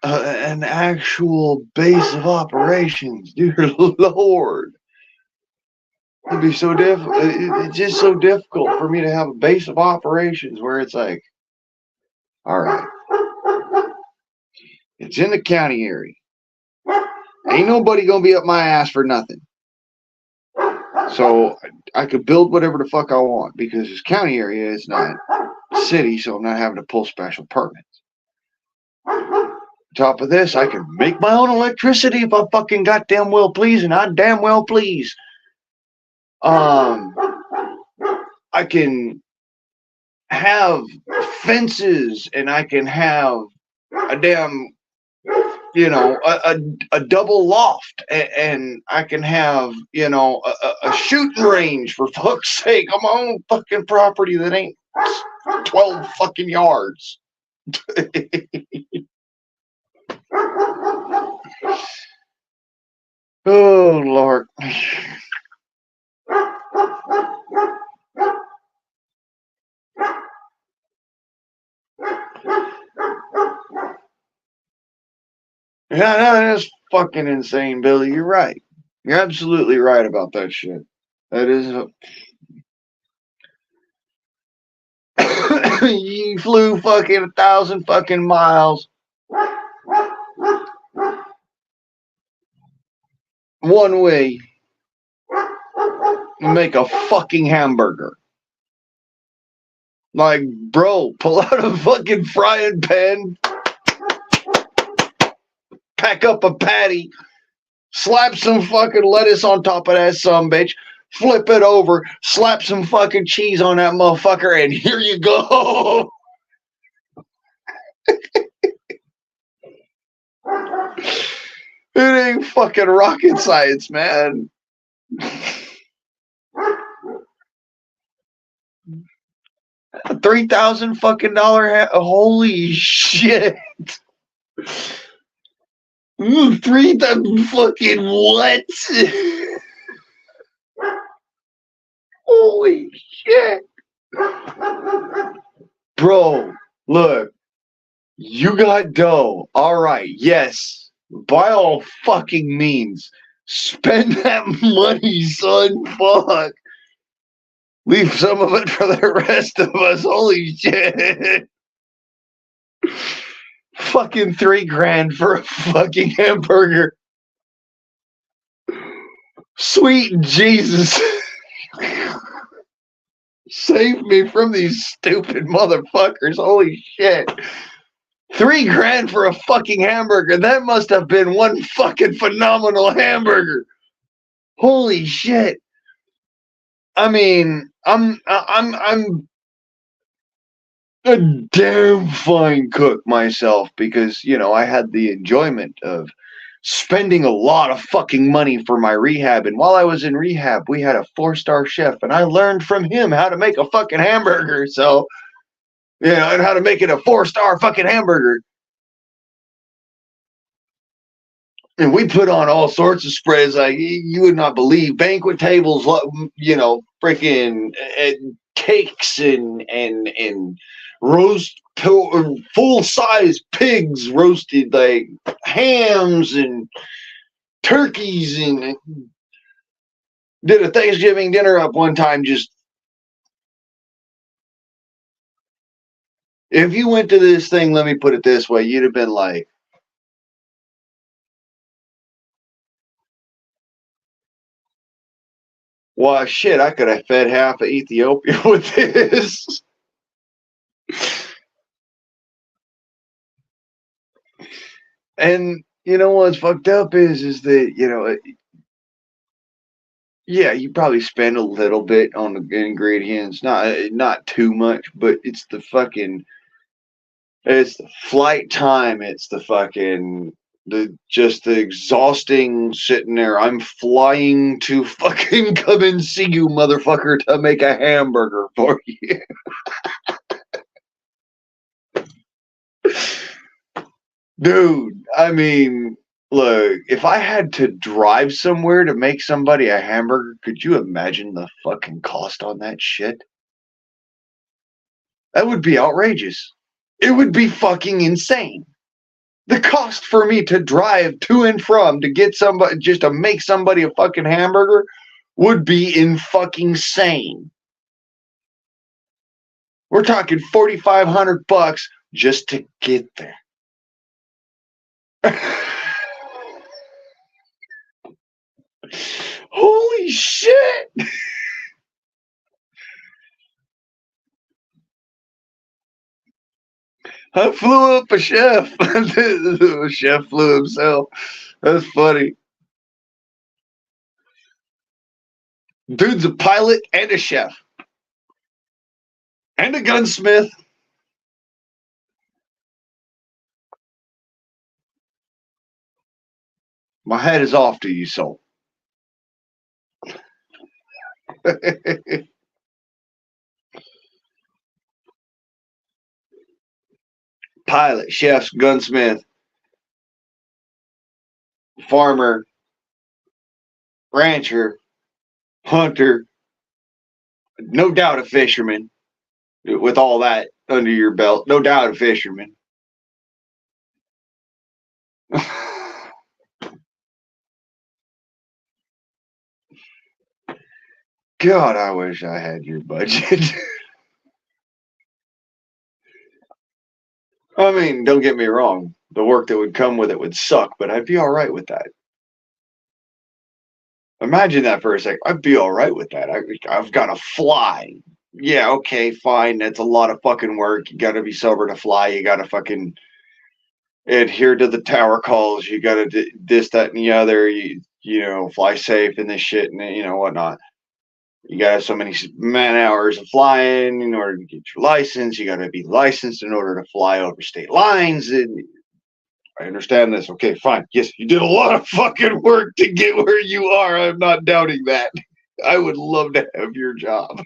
an actual base of operations. Dear Lord, it'd be so difficult. It's just so difficult for me to have a base of operations where it's like, all right, it's in the county area. Ain't nobody gonna be up my ass for nothing. So I could build whatever the fuck I want because this county area is not city, so I'm not having to pull special permits. On top of this, I can make my own electricity if I fucking goddamn well please, and I damn well please. I can have fences, and I can have a damn, a double loft, and I can have, a shooting range for fuck's sake on my own fucking property that ain't 12 fucking yards. Oh, Lord. Yeah, that is fucking insane, Billy. You're right. You're absolutely right about that shit. That is. You flew fucking 1,000 fucking miles one way to make a fucking hamburger. Like, bro, pull out a fucking frying pan, pack up a patty, slap some fucking lettuce on top of that sumbitch, flip it over, slap some fucking cheese on that motherfucker, and here you go. It ain't fucking rocket science, man. $3,000 fucking dollar. Holy shit. Ooh, 3,000 fucking what? Holy shit. Bro, look. You got dough. All right. Yes. By all fucking means. Spend that money, son. Fuck. Leave some of it for the rest of us. Holy shit. Fucking $3,000 for a fucking hamburger. Sweet Jesus. Save me from these stupid motherfuckers. Holy shit. $3,000 for a fucking hamburger. That must have been one fucking phenomenal hamburger. Holy shit. I mean, I'm a damn fine cook myself because, you know, I had the enjoyment of spending a lot of fucking money for my rehab. And while I was in rehab, we had a 4-star chef and I learned from him how to make a fucking hamburger. So, you know, and how to make it a 4-star fucking hamburger. And we put on all sorts of spreads like you would not believe. Banquet tables, you know, freaking cakes and roast full size pigs roasted, like hams and turkeys, and did a Thanksgiving dinner up one time. Just if you went to this thing, let me put it this way, you'd have been like, well, shit, I could have fed half of Ethiopia with this. And you know what's fucked up is that, you know, yeah, you probably spend a little bit on the ingredients, not too much, but it's the flight time, it's the fucking the exhausting sitting there. I'm flying to fucking come and see you, motherfucker, to make a hamburger for you. Dude, I mean, look, if I had to drive somewhere to make somebody a hamburger, could you imagine the fucking cost on that shit? That would be outrageous. It would be fucking insane. The cost for me to drive to and from to get somebody, just to make somebody a fucking hamburger, would be in fucking sane. We're talking $4,500 just to get there. Holy shit! I flew up a chef. The chef flew himself. That's funny. Dude's a pilot and a chef. And a gunsmith. My hat is off to you, soul. Pilot, chef, gunsmith, farmer, rancher, hunter, no doubt a fisherman. With all that under your belt, no doubt a fisherman. God, I wish I had your budget. I mean, don't get me wrong. The work that would come with it would suck, but I'd be all right with that. Imagine that for a second. I'd be all right with that. I've got to fly. Yeah, okay, fine. That's a lot of fucking work. You got to be sober to fly. You got to fucking adhere to the tower calls. You got to this, that, and the other. You know, fly safe and this shit and whatnot. You got to have so many man hours of flying in order to get your license. You got to be licensed in order to fly over state lines. And I understand this. Okay, fine. Yes, you did a lot of fucking work to get where you are. I'm not doubting that. I would love to have your job.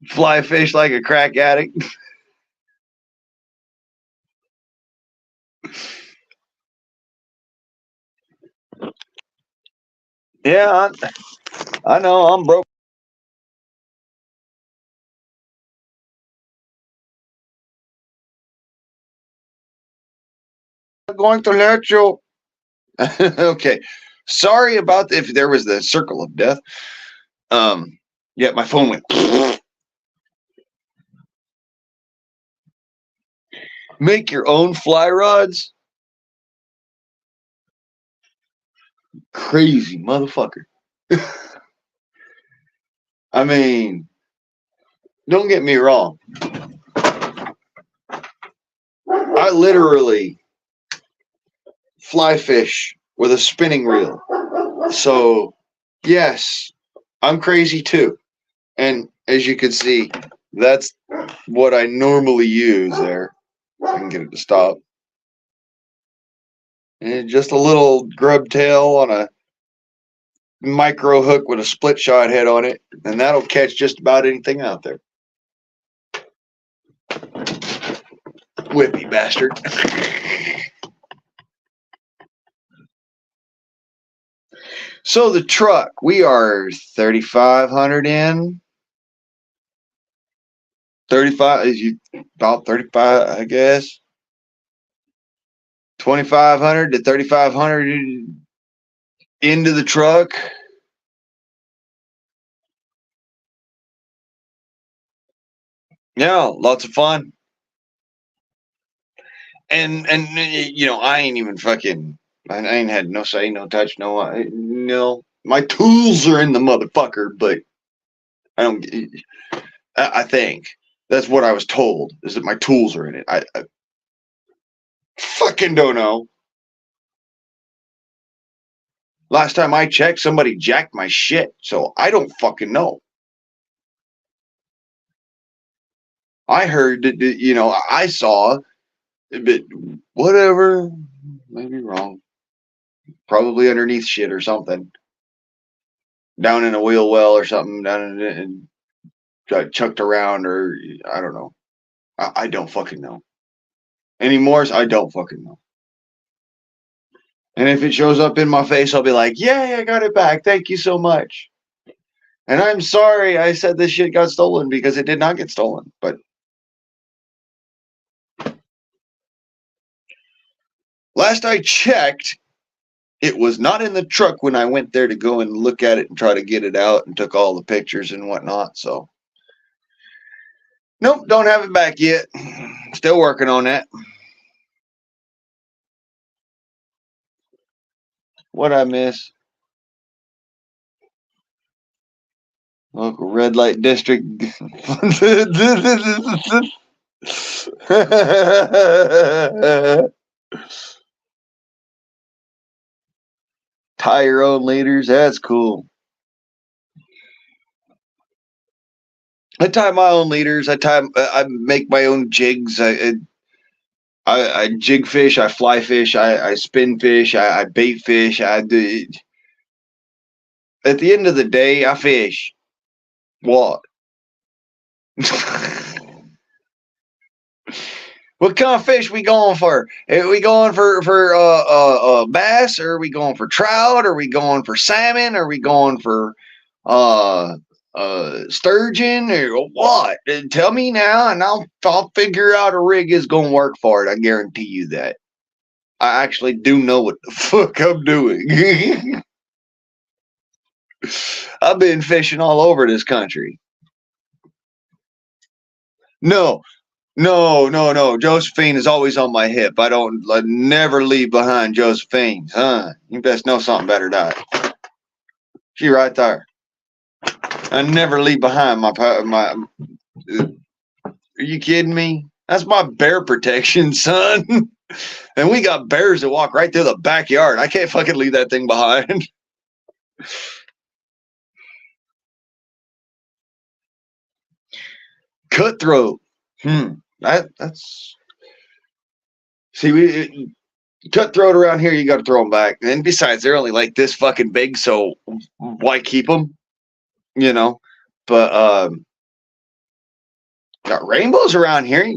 Fly fish like a crack addict. Yeah, I know. I'm broke. I'm going to let you. Okay. Sorry about if there was the circle of death. Yeah, my phone went. Make your own fly rods? Crazy motherfucker. I mean, don't get me wrong. I literally fly fish with a spinning reel. So, yes, I'm crazy too. And as you can see, that's what I normally use there. I can get it to stop. And just a little grub tail on a micro hook with a split shot head on it, and that'll catch just about anything out there. Whippy bastard. So the truck, we are 3,500 in. 35 is you about 35, I guess. 2,500 to 3,500 into the truck. Yeah, lots of fun. And I ain't even fucking. I ain't had no say, no touch, no. My tools are in the motherfucker, but I don't. I think that's what I was told is that my tools are in it. I fucking don't know. Last time I checked, somebody jacked my shit, so I don't fucking know. I heard that, I saw, but whatever, maybe wrong. Probably underneath shit or something. Down in a wheel well or something, down in it, and got chucked around, or I don't know. I don't fucking know. Anymore, I don't fucking know. And if it shows up in my face, I'll be like, yay, I got it back. Thank you so much. And I'm sorry I said this shit got stolen because it did not get stolen. But last I checked, it was not in the truck when I went there to go and look at it and try to get it out and took all the pictures and whatnot. So, nope, don't have it back yet. Still working on that. What I miss? Local red light district. Tie your own leaders. That's cool. I tie my own leaders. I make my own jigs. I jig fish. I fly fish. I spin fish. I bait fish. I do. At the end of the day, I fish. What? What kind of fish we going for? Are we going for bass? Or are we going for trout? Are we going for salmon? Are we going for sturgeon or what? Tell me now, and I'll figure out a rig is going to work for it. I guarantee you that. I actually do know what the fuck I'm doing. I've been fishing all over this country. No, no. Josephine is always on my hip. I never leave behind Josephine. Huh? You best know something better, Dot. She right there. I never leave behind my. Are you kidding me? That's my bear protection, son. And we got bears that walk right through the backyard. I can't fucking leave that thing behind. Cutthroat. That's see cutthroat around here. You got to throw them back. And besides, they're only like this fucking big, so why keep them? You know. But got rainbows around here.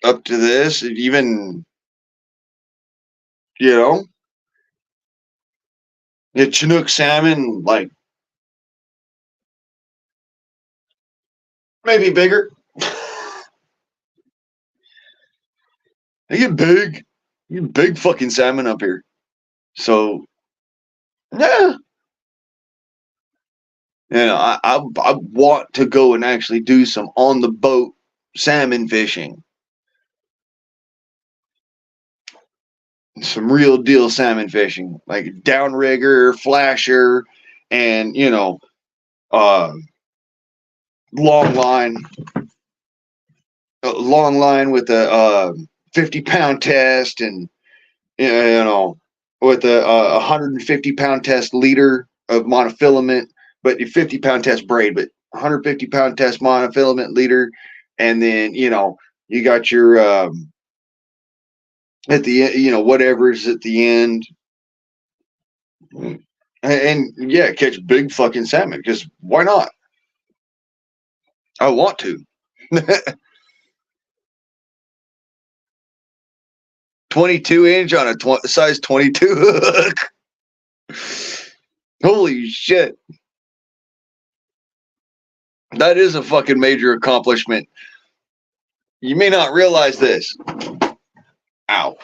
Up to this, even you know, the Chinook salmon, like maybe bigger. They get big. You get big fucking salmon up here. So yeah. I want to go and actually do some on the boat salmon fishing. Some real deal salmon fishing. Like downrigger, flasher, and long line. Long line with a 50-pound test and with a 150-pound test leader of monofilament, but your 50-pound test braid, but 150-pound test monofilament leader, and then you got your at the whatever's at the end, and yeah, catch big fucking salmon because why not? I want to. 22-inch on a size 22 hook. Holy shit. That is a fucking major accomplishment. You may not realize this. Ow.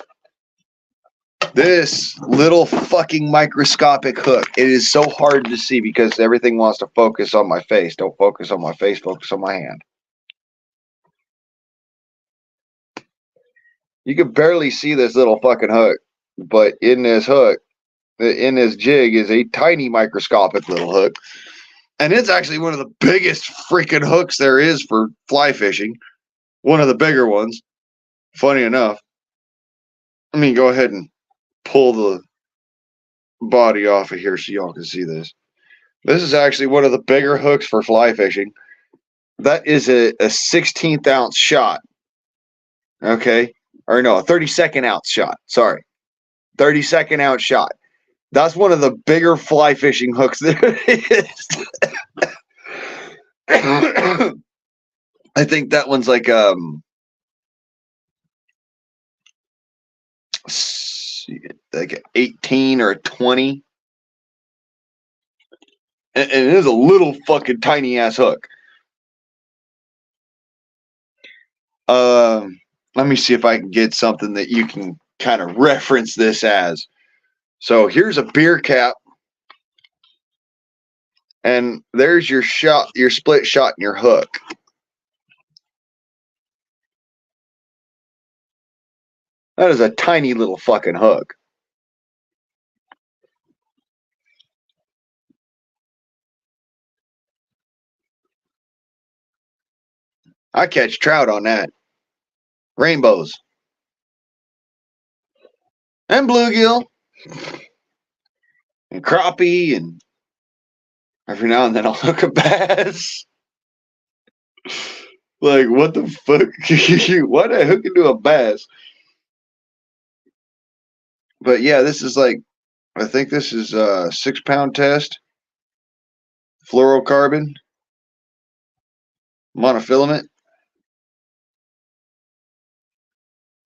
This little fucking microscopic hook. It is so hard to see because everything wants to focus on my face. Don't focus on my face, focus on my hand. You can barely see this little fucking hook. But in this hook, in this jig is a tiny microscopic little hook. And it's actually one of the biggest freaking hooks there is for fly fishing. One of the bigger ones. Funny enough. Let me go ahead and pull the body off of here so y'all can see this. This is actually one of the bigger hooks for fly fishing. That is a 16th ounce shot. Okay. Or no, a 32nd ounce shot. Sorry. 32nd ounce shot. That's one of the bigger fly fishing hooks there is. I think that one's like an 18 or a 20. And it is a little fucking tiny ass hook. Let me see if I can get something that you can kind of reference this as. So here's a beer cap. And there's your shot, your split shot, and your hook. That is a tiny little fucking hook. I catch trout on that. Rainbows. And bluegill. And crappie. And every now and then I'll hook a bass. Like, what the fuck? Why did I hook into a bass? But yeah, this is like, I think this is a 6-pound test. Fluorocarbon. Monofilament.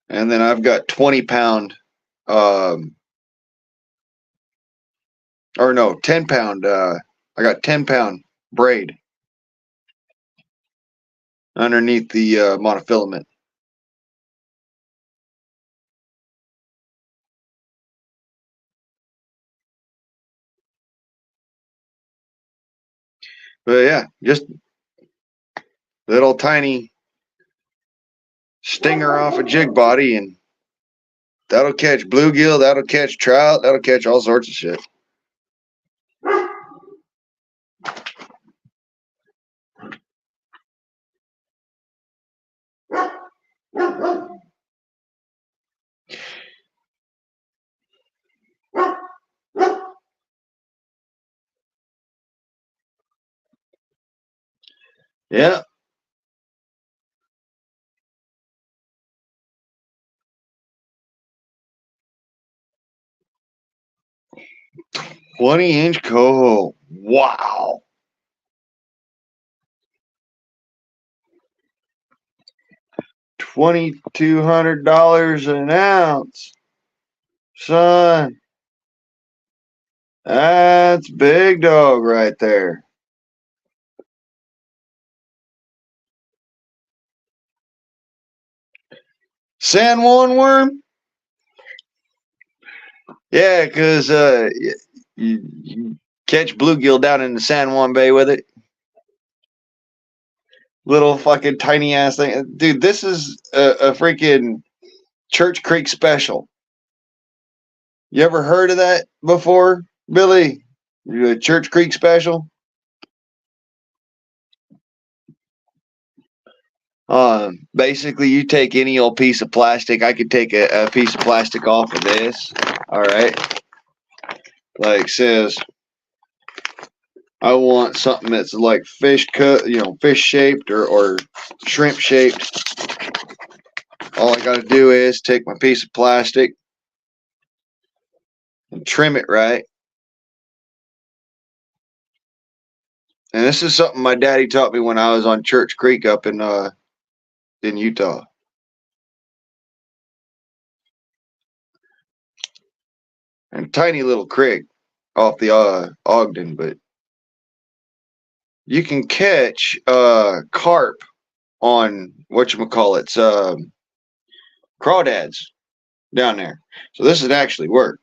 And then I've got 20-pound, or no, 10-pound, I got 10-pound braid underneath the monofilament. But yeah, just little tiny stinger off a jig body, and that'll catch bluegill, that'll catch trout, that'll catch all sorts of shit. Yeah. $20-inch coho. Wow. $2,200 an ounce. Son. That's big dog right there. San Juan worm? Yeah, because you catch bluegill down in the San Juan Bay with it. Little fucking tiny ass thing. Dude, this is a freaking Church Creek special. You ever heard of that before, Billy? A Church Creek special? Basically, you take any old piece of plastic. I could take a piece of plastic off of this. All right. Like says, I want something that's like fish cut, fish shaped or shrimp shaped. All I got to do is take my piece of plastic and trim it right. And this is something my daddy taught me when I was on Church Creek up in Utah. And tiny little creek off the Ogden, but you can catch carp on whatchamacallits, crawdads down there. So this would actually work.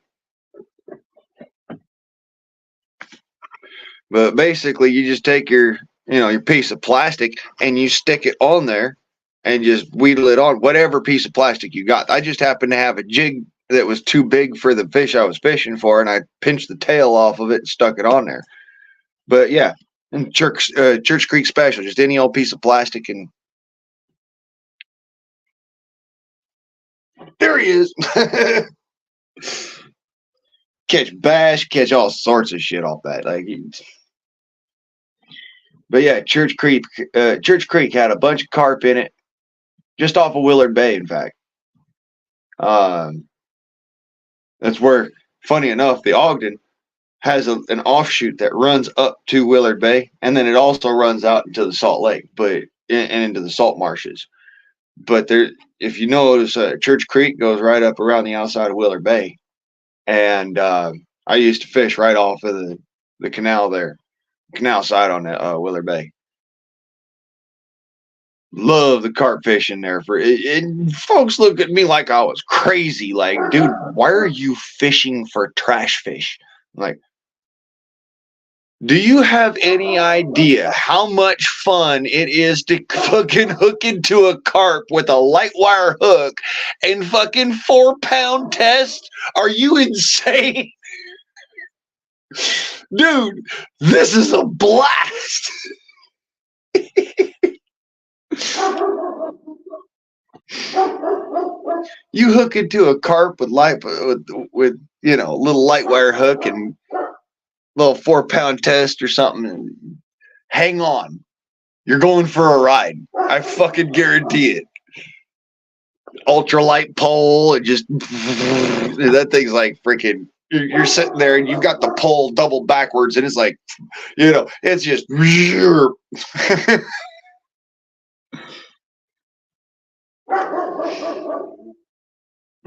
But basically, you just take your piece of plastic and you stick it on there and just wheedle it on whatever piece of plastic you got. I just happened to have a jig that was too big for the fish I was fishing for, and I pinched the tail off of it and stuck it on there. But yeah, and Church Creek special, just any old piece of plastic, and there he is. Catch bass, catch all sorts of shit off that. But yeah, Church Creek had a bunch of carp in it, just off of Willard Bay, in fact. That's where, funny enough, the Ogden has an offshoot that runs up to Willard Bay, and then it also runs out into the Salt Lake, and into the salt marshes. But there, if you notice, Church Creek goes right up around the outside of Willard Bay, and I used to fish right off of the canal there, canal side on Willard Bay. Love the carp fishing there. Folks look at me like I was crazy. Like, dude, why are you fishing for trash fish? Like, do you have any idea how much fun it is to fucking hook into a carp with a light wire hook and fucking 4-pound test? Are you insane? Dude, this is a blast. You hook into a carp with little light wire hook and little 4-pound test or something, and hang on. You're going for a ride. I fucking guarantee it. Ultralight pole, and just that thing's like freaking. You're sitting there and you've got the pole double backwards, and it's like, it's just.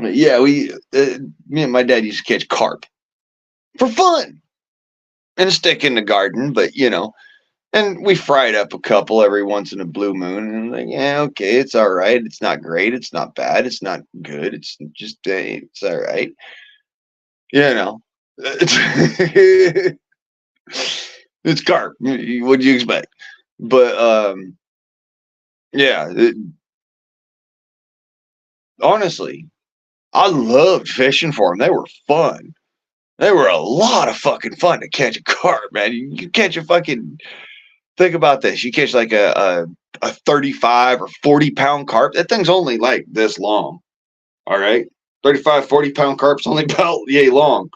Yeah, me and my dad used to catch carp for fun and stick in the garden, but and we fried up a couple every once in a blue moon, and like, yeah, okay, it's all right. It's not great. It's not bad. It's not good. It's just, it's all right. It's carp. What'd you expect? But yeah. Honestly, I loved fishing for them. They were fun. They were a lot of fucking fun to catch a carp, man. You catch a fucking. Think about this. You catch like a 35 or 40 pound carp. That thing's only like this long. All right. 35, 40 pound carp's only about yay long.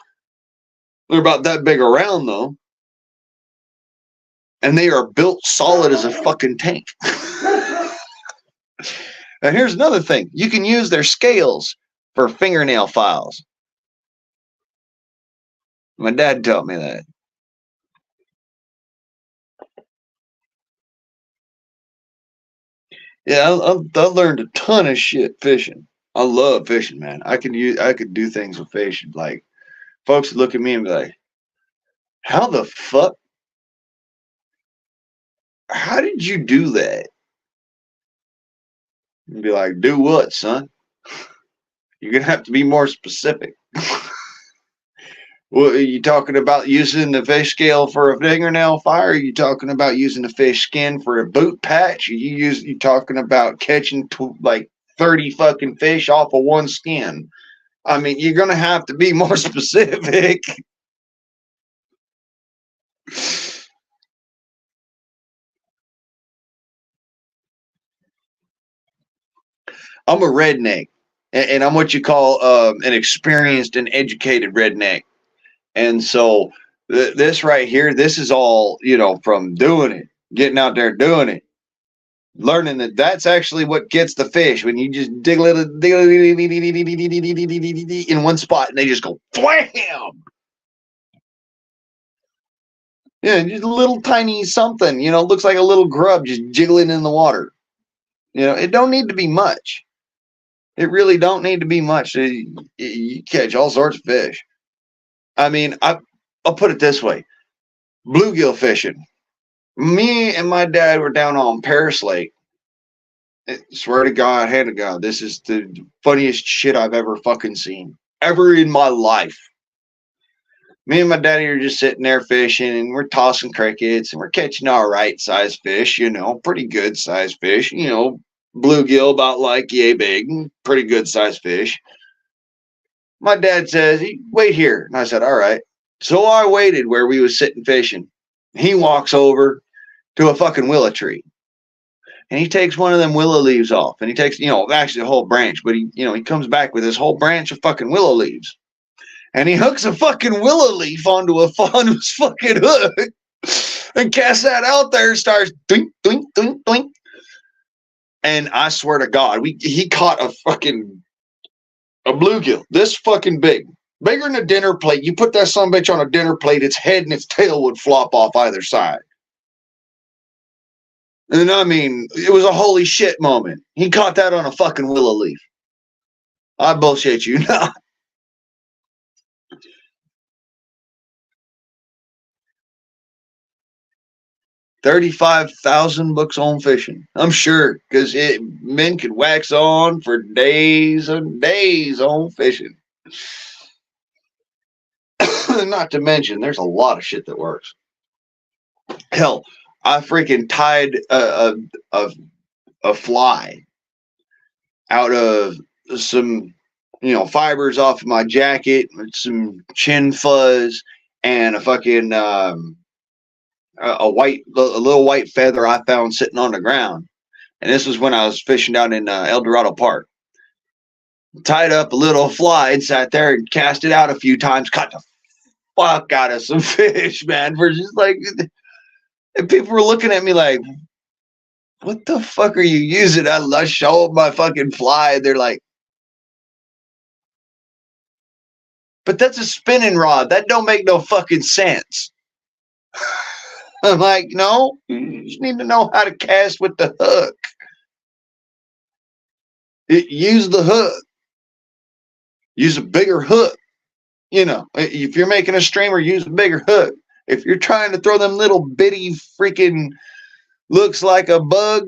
They're about that big around though. And they are built solid as a fucking tank. And here's another thing. You can use their scales for fingernail files. My dad taught me that. Yeah, I learned a ton of shit fishing. I love fishing, man. I could do things with fishing. Like folks would look at me and be like, "How the fuck? How did you do that?" And be like, "Do what, son? You're gonna have to be more specific." Well, are you talking about using the fish scale for a fingernail fire? Are you talking about using the fish skin for a boot patch? You talking about catching like 30 fucking fish off of one skin? I mean, you're gonna have to be more specific. I'm a redneck, and I'm what you call an experienced and educated redneck. And so this right here, this is all, from doing it, getting out there doing it, learning that that's actually what gets the fish when you just dig in one spot and they just go wham. Yeah, just a little tiny something, looks like a little grub just jiggling in the water. It don't need to be much. It really don't need to be much. You catch all sorts of fish. I mean, I'll put it this way. Bluegill fishing. Me and my dad were down on Paris Lake. I swear to God, hand to God, this is the funniest shit I've ever fucking seen. Ever in my life. Me and my daddy are just sitting there fishing and we're tossing crickets and we're catching all right sized fish, pretty good sized fish, bluegill about like yay big, pretty good sized fish. My dad says, "Wait here." And I said, "All right." So I waited where we was sitting fishing. He walks over to a fucking willow tree. And he takes one of them willow leaves off. And he takes, actually a whole branch. But he comes back with this whole branch of fucking willow leaves. And he hooks a fucking willow leaf onto his fucking hook. And casts that out there and starts doink, doink, doink, doink. And I swear to God, he caught a bluegill. This fucking big. Bigger than a dinner plate. You put that sumbitch on a dinner plate, its head and its tail would flop off either side. And I mean, it was a holy shit moment. He caught that on a fucking willow leaf. I bullshit you not. $35,000 on fishing. I'm sure, because men could wax on for days and days on fishing. Not to mention, there's a lot of shit that works. Hell, I freaking tied a fly out of some, fibers off of my jacket, some chin fuzz, and a fucking a little white feather I found sitting on the ground. And this was when I was fishing down in El Dorado Park. Tied up a little fly and sat there and cast it out a few times. Caught the fuck out of some fish, man. For just like, and people were looking at me like, "What the fuck are you using?" I show them my fucking fly, and they're like, "But that's a spinning rod. That don't make no fucking sense." I'm like, "No, you just need to know how to cast with the hook. Use the hook. Use a bigger hook. If you're making a streamer, use a bigger hook. If you're trying to throw them little bitty freaking looks like a bug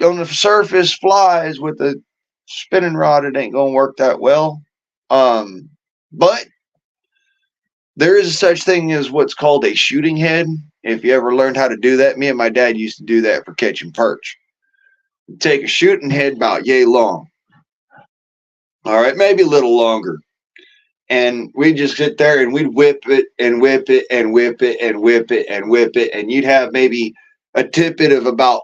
on the surface flies with a spinning rod, it ain't gonna work that well. But there is such thing as what's called a shooting head, if you ever learned how to do that, me and my dad used to do that for catching perch. Take a shooting head about yay long. All right, maybe a little longer. And we'd just sit there and we'd whip it and whip it and whip it and whip it and whip it. And you'd have maybe a tippet of about,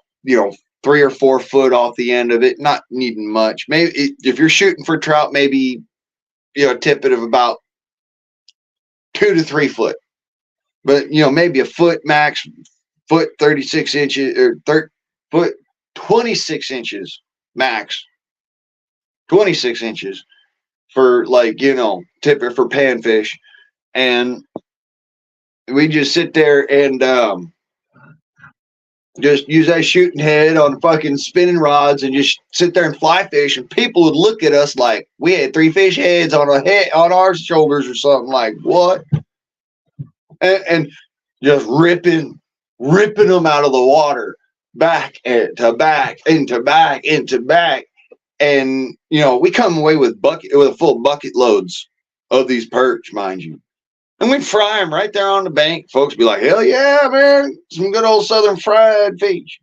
3 or 4 foot off the end of it, not needing much. Maybe if you're shooting for trout, maybe, a tippet of about 2 to 3 foot. But, maybe a foot max, foot 36 inches, or foot 26 inches max. 26 inches for tipper for panfish. And we just sit there and just use that shooting head on fucking spinning rods and just sit there and fly fish, and people would look at us like we had 3 fish heads on on our shoulders or something. Like, what? And just ripping them out of the water, back into back into back into back. And we come away with full bucket loads of these perch, mind you. And we'd fry them right there on the bank. Folks be like, hell yeah, man, some good old southern fried fish.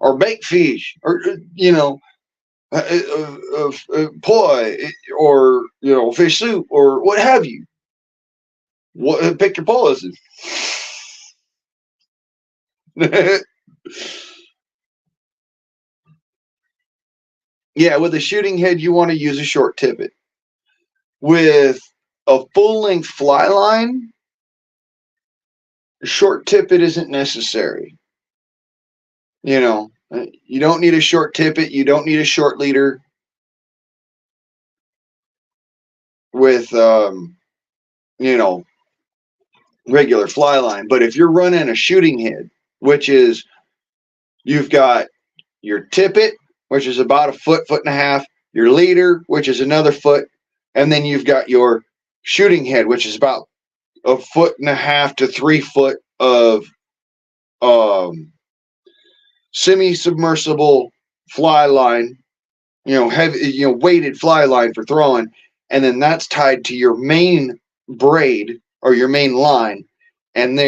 Or baked fish. Or, poi. Or, fish soup. Or what have you. Pick your poison. Yeah, with a shooting head, you want to use a short tippet. With a full-length fly line, a short tippet isn't necessary. You don't need a short tippet. You don't need a short leader with, regular fly line. But if you're running a shooting head, which is, you've got your tippet, which is about a foot, foot and a half, your leader, which is another foot, and then you've got your shooting head, which is about a foot and a half to 3 foot of semi-submersible fly line, heavy, weighted fly line for throwing, and then that's tied to your main braid or your main line, and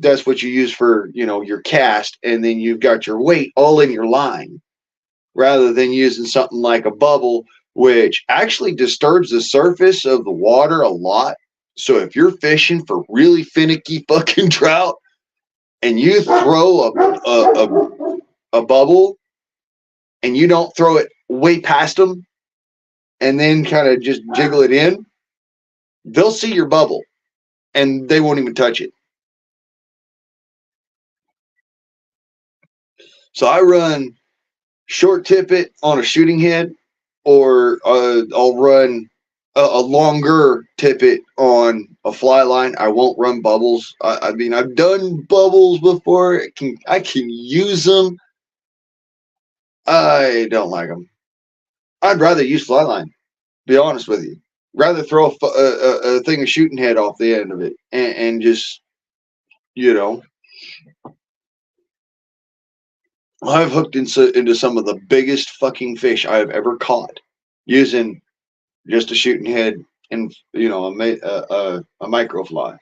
that's what you use for your cast, and then you've got your weight all in your line, rather than using something like a bubble, which actually disturbs the surface of the water a lot. So if you're fishing for really finicky fucking trout and you throw a bubble and you don't throw it way past them and then kind of just jiggle it in, they'll see your bubble and they won't even touch it. So I run short tippet on a shooting head, or I'll run a longer tippet on a fly line. I won't run bubbles. I mean, I've done bubbles before. I can use them. I don't like them. I'd rather use fly line, be honest with you. Rather throw a thing of shooting head off the end of it and just, I've hooked into some of the biggest fucking fish I have ever caught using just a shooting head and a micro fly.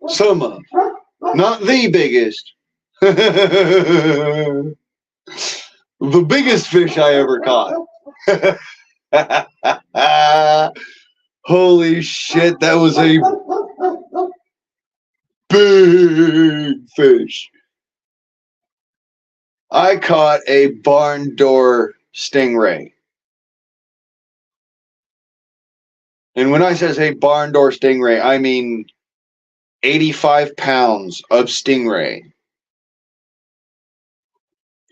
Some of, not the biggest, the biggest fish I ever caught. Holy shit, that was a big fish. I caught a barn door stingray. And when I says, hey, barn door stingray, I mean 85 pounds of stingray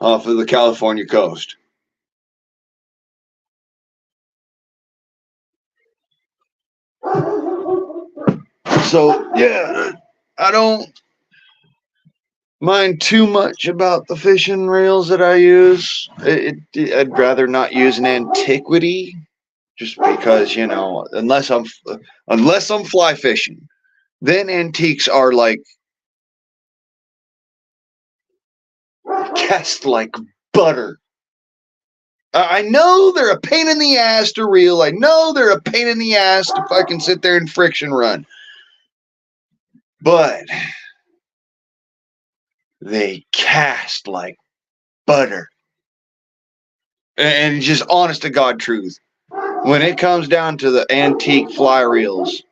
off of the California coast. So, yeah, I don't mind too much about the fishing reels that I use. I'd rather not use an Antiquity, just because, unless I'm fly fishing, then antiques are like cast like butter. I know they're a pain in the ass to reel. I know they're a pain in the ass to fucking sit there and friction run. But they cast like butter. And just honest to God truth. When it comes down to the antique fly reels,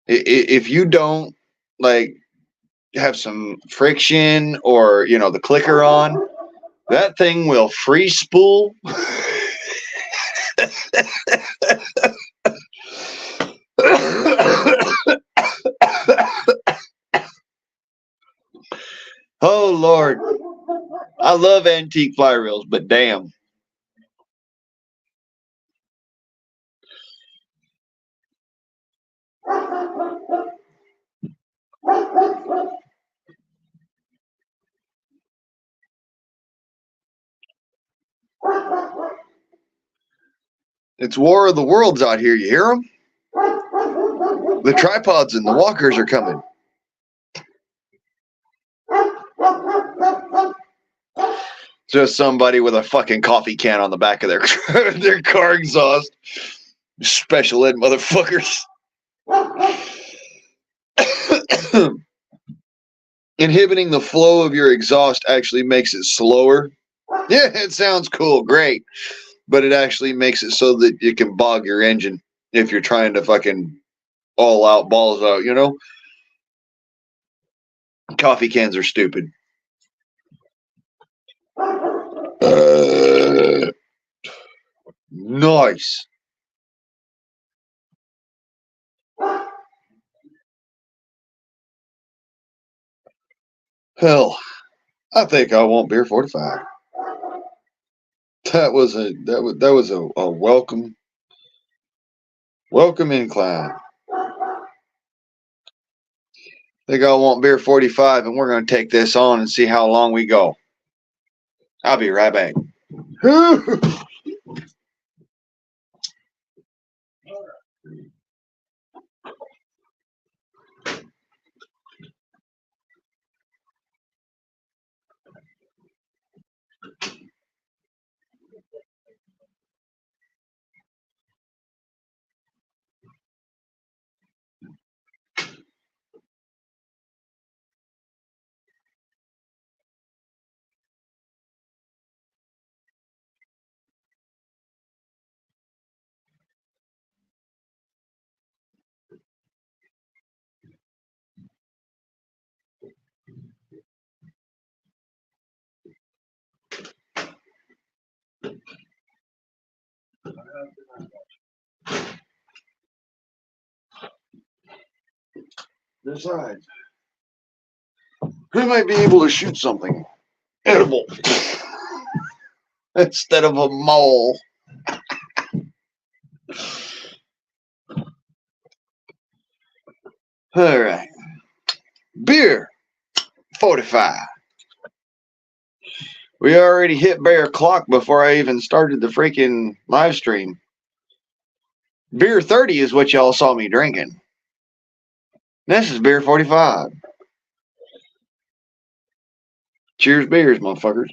if you don't like have some friction or the clicker on, that thing will free spool. Oh Lord, I love antique fly reels, but damn. It's War of the Worlds out here. You hear them? The tripods and the walkers are coming. Just somebody with a fucking coffee can on the back of their car exhaust. Special ed motherfuckers. Inhibiting the flow of your exhaust actually makes it slower. Yeah, it sounds cool, great. But it actually makes it so that you can bog your engine if you're trying to fucking all out, balls out, Coffee cans are stupid. Nice. Hell, I think I want beer 45. That was a welcome incline. I think I want beer 45, and we're going to take this on and see how long we go. I'll be right back. Besides, we might be able to shoot something edible instead of a mole. All right. Beer 45. We already hit bear o'clock before I even started the freaking live stream. Beer 30 is what y'all saw me drinking. This is beer 45. Cheers beers, motherfuckers.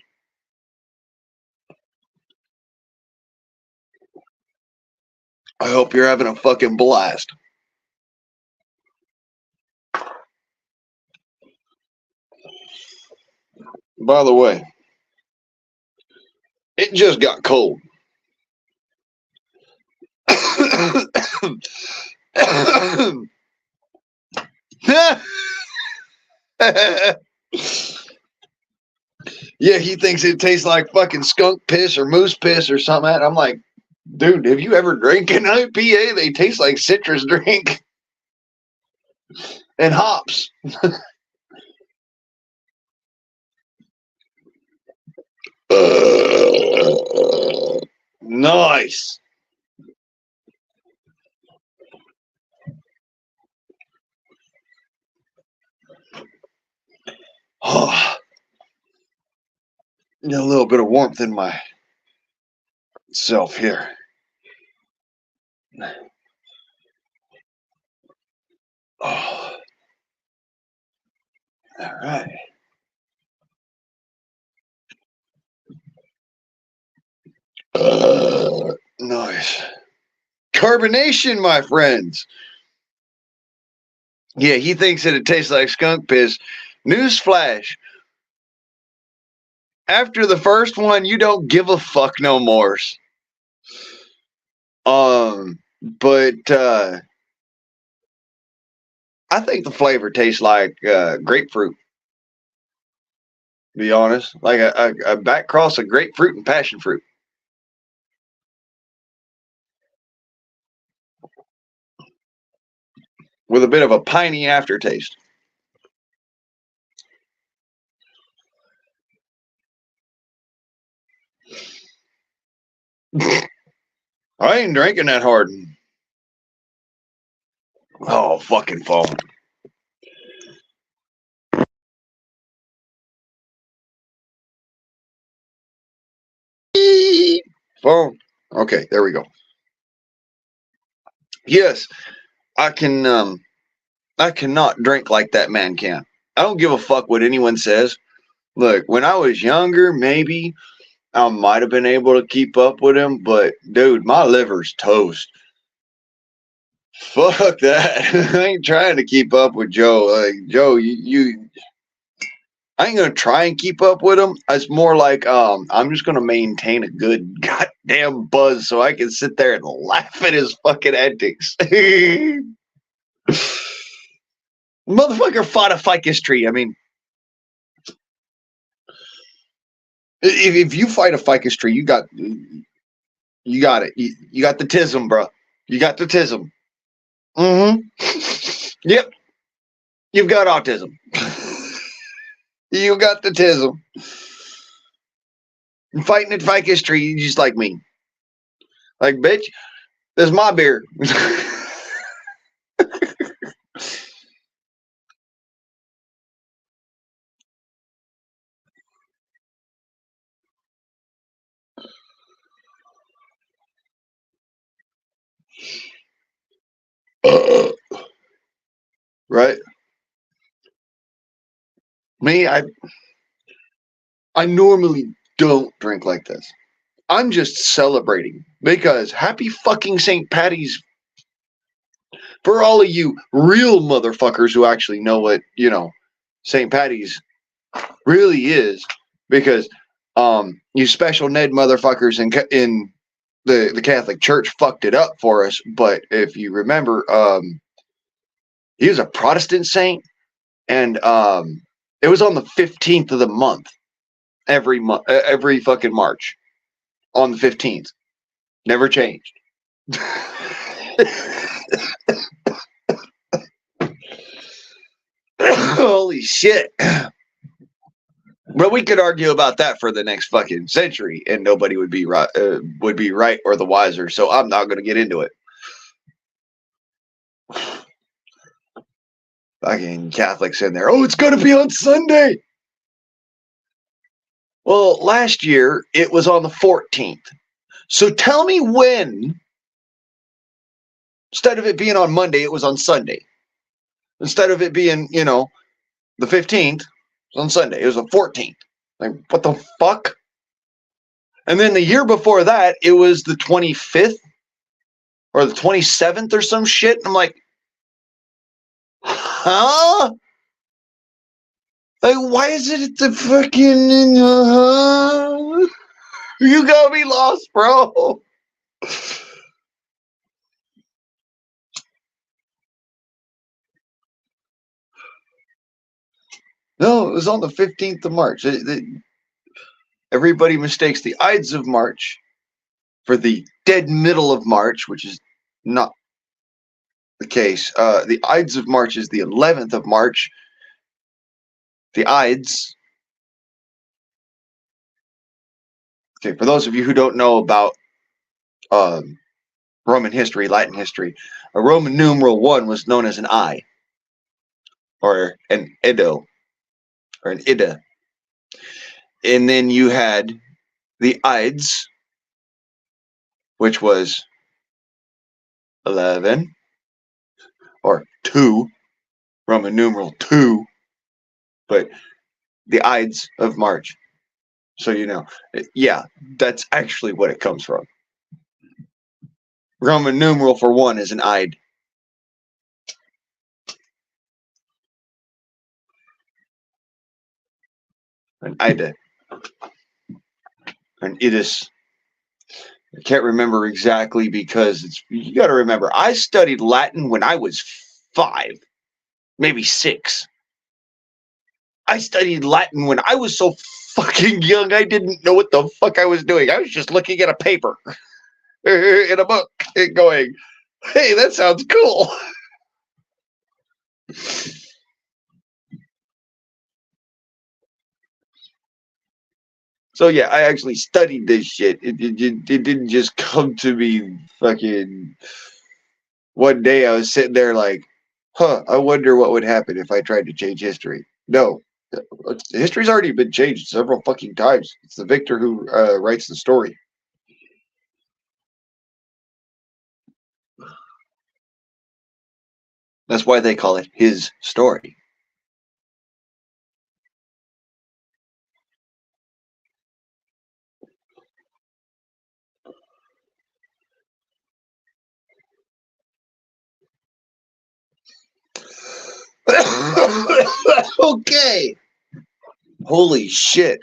I hope you're having a fucking blast. By the way, it just got cold. Yeah, he thinks it tastes like fucking skunk piss or moose piss or something. I'm like, dude, have you ever drank an IPA? They taste like citrus drink and hops. Nice. Oh, got a little bit of warmth in myself here. Oh. All right. Nice. Carbonation, my friends. Yeah, he thinks that it tastes like skunk piss. Newsflash. After the first one, you don't give a fuck no more. But I think the flavor tastes like grapefruit. To be honest, like a back cross of grapefruit and passion fruit. With a bit of a piney aftertaste. I ain't drinking that hard. Oh, fucking phone. Phone. Okay, there we go. Yes, I can. I cannot drink like that man can. I don't give a fuck what anyone says. Look, when I was younger, maybe I might have been able to keep up with him, but dude, my liver's toast. Fuck that. I ain't trying to keep up with Joe. Like Joe, you I ain't gonna try and keep up with him. It's more like I'm just gonna maintain a good goddamn buzz so I can sit there and laugh at his fucking antics. Motherfucker fought a ficus tree. I mean, if you fight a ficus tree, you got it. You got the tism, bro. You got the tism. Mm-hmm. Yep. You've got autism. You got the tism. Fighting at ficus tree, just like me. Like, bitch, this is my beer. Right? Me, I normally don't drink like this. I'm just celebrating because happy fucking St. Patty's for all of you real motherfuckers who actually know what, St. Patty's really is. Because you special Ned motherfuckers in the Catholic Church fucked it up for us. But if you remember, he was a Protestant saint, and it was on the 15th of the month every fucking March on the 15th. Never changed. Holy shit. But we could argue about that for the next fucking century, and nobody would be right or the wiser. So I'm not going to get into it. Fucking Catholics in there. Oh, it's going to be on Sunday. Well, last year it was on the 14th. So tell me when, instead of it being on Monday, it was on Sunday. Instead of it being, the 15th, it was on Sunday. It was the 14th. Like, what the fuck? And then the year before that, it was the 25th or the 27th or some shit. And I'm like, huh? Like, why is it the fucking, you got me lost, bro. No, it was on the 15th of March. Everybody mistakes the Ides of March for the dead middle of March, which is not the case. The Ides of March is the 11th of March. The Ides. Okay, for those of you who don't know about Roman history, Latin history, a Roman numeral 1 was known as an I, or an Ido, or an Ida. And then you had the Ides, which was 11, or 2, Roman numeral 2, but the Ides of March. So, yeah, that's actually what it comes from. Roman numeral for 1 is an Ide. an Ida, an Idis. I can't remember exactly because you got to remember, I studied Latin when I was 5, maybe 6. I studied Latin when I was so fucking young, I didn't know what the fuck I was doing. I was just looking at a paper in a book and going, hey, that sounds cool. So yeah, I actually studied this shit. It didn't just come to me fucking one day. I was sitting there like, I wonder what would happen if I tried to change history. No, history's already been changed several fucking times. It's the victor who writes the story. That's why they call it his story. Okay. Holy shit.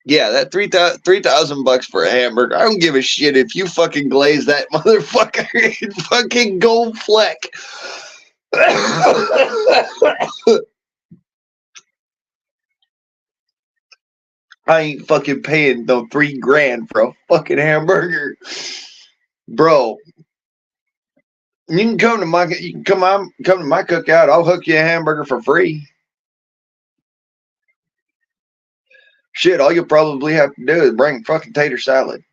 Yeah, that $3,000 for a hamburger. I don't give a shit if you fucking glaze that motherfucker in fucking gold fleck. I ain't fucking paying no $3,000 for a fucking hamburger, bro. You can come to my come to my cookout. I'll hook you a hamburger for free. Shit, all you'll probably have to do is bring fucking tater salad.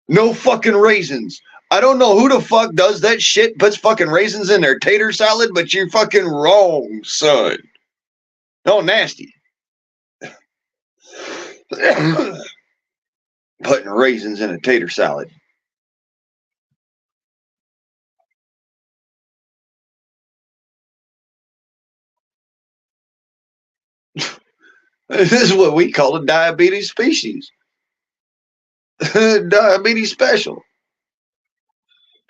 No fucking raisins. I don't know who the fuck does that shit, puts fucking raisins in their tater salad, but you're fucking wrong, son. Oh, nasty. Putting raisins in a tater salad. This is what we call a diabetes species. Diabetes special.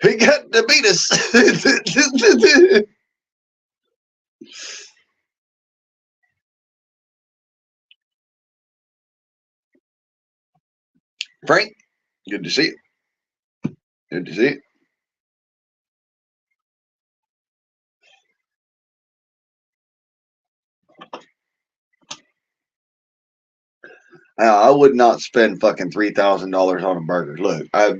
He got diabetes. Frank, good to see you. Good to see you. I would not spend fucking $3,000 on a burger. Look, I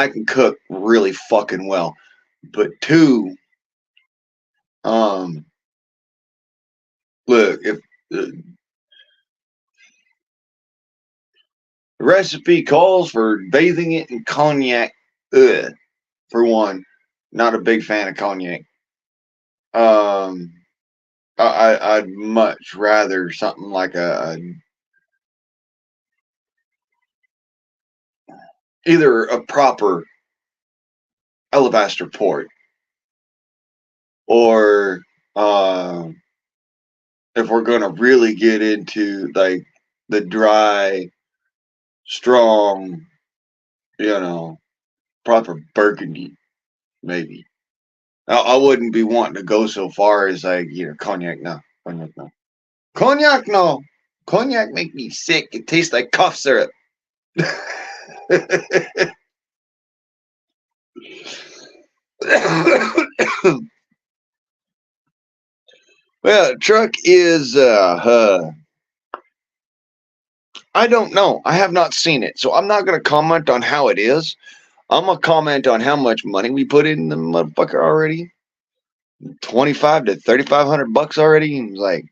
can cook really fucking well, but 2, look, if the recipe calls for bathing it in cognac, for 1, not a big fan of cognac. I'd much rather something like either a proper alabaster port, or if we're gonna really get into like the dry, strong, proper Burgundy, maybe. I wouldn't be wanting to go so far as like, cognac. No, cognac no, cognac no. Cognac make me sick. It tastes like cough syrup. Well, truck is I don't know. I have not seen it, so I'm not going to comment on how it is. I'm gonna comment on how much money we put in the motherfucker already. $2,500 to $3,500 already. And like,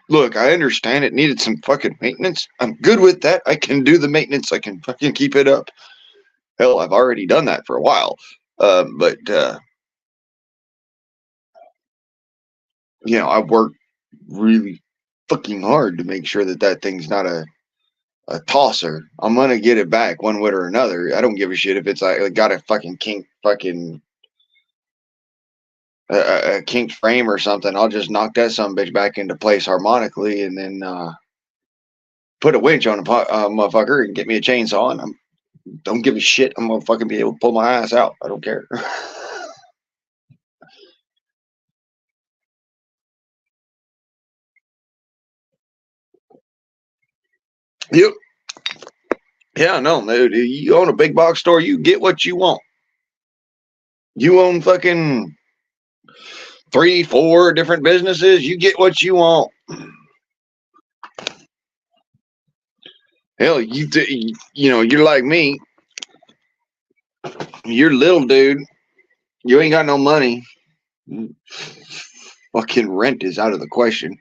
look, I understand it needed some fucking maintenance. I'm good with that. I can do the maintenance. I can fucking keep it up. Hell, I've already done that for a while. But I worked really fucking hard to make sure that thing's not a tosser. I'm gonna get it back one way or another. I don't give a shit if it's like got a fucking kink, fucking a kinked frame or something, I'll just knock that sumbitch back into place harmonically, and then put a winch on a motherfucker and get me a chainsaw, and don't give a shit. I'm gonna fucking be able to pull my ass out. I don't care. Yep. Yeah, no, dude. You own a big box store, you get what you want. You own fucking 3, 4 different businesses, you get what you want. Hell, you're like me. You're little, dude. You ain't got no money. Fucking rent is out of the question.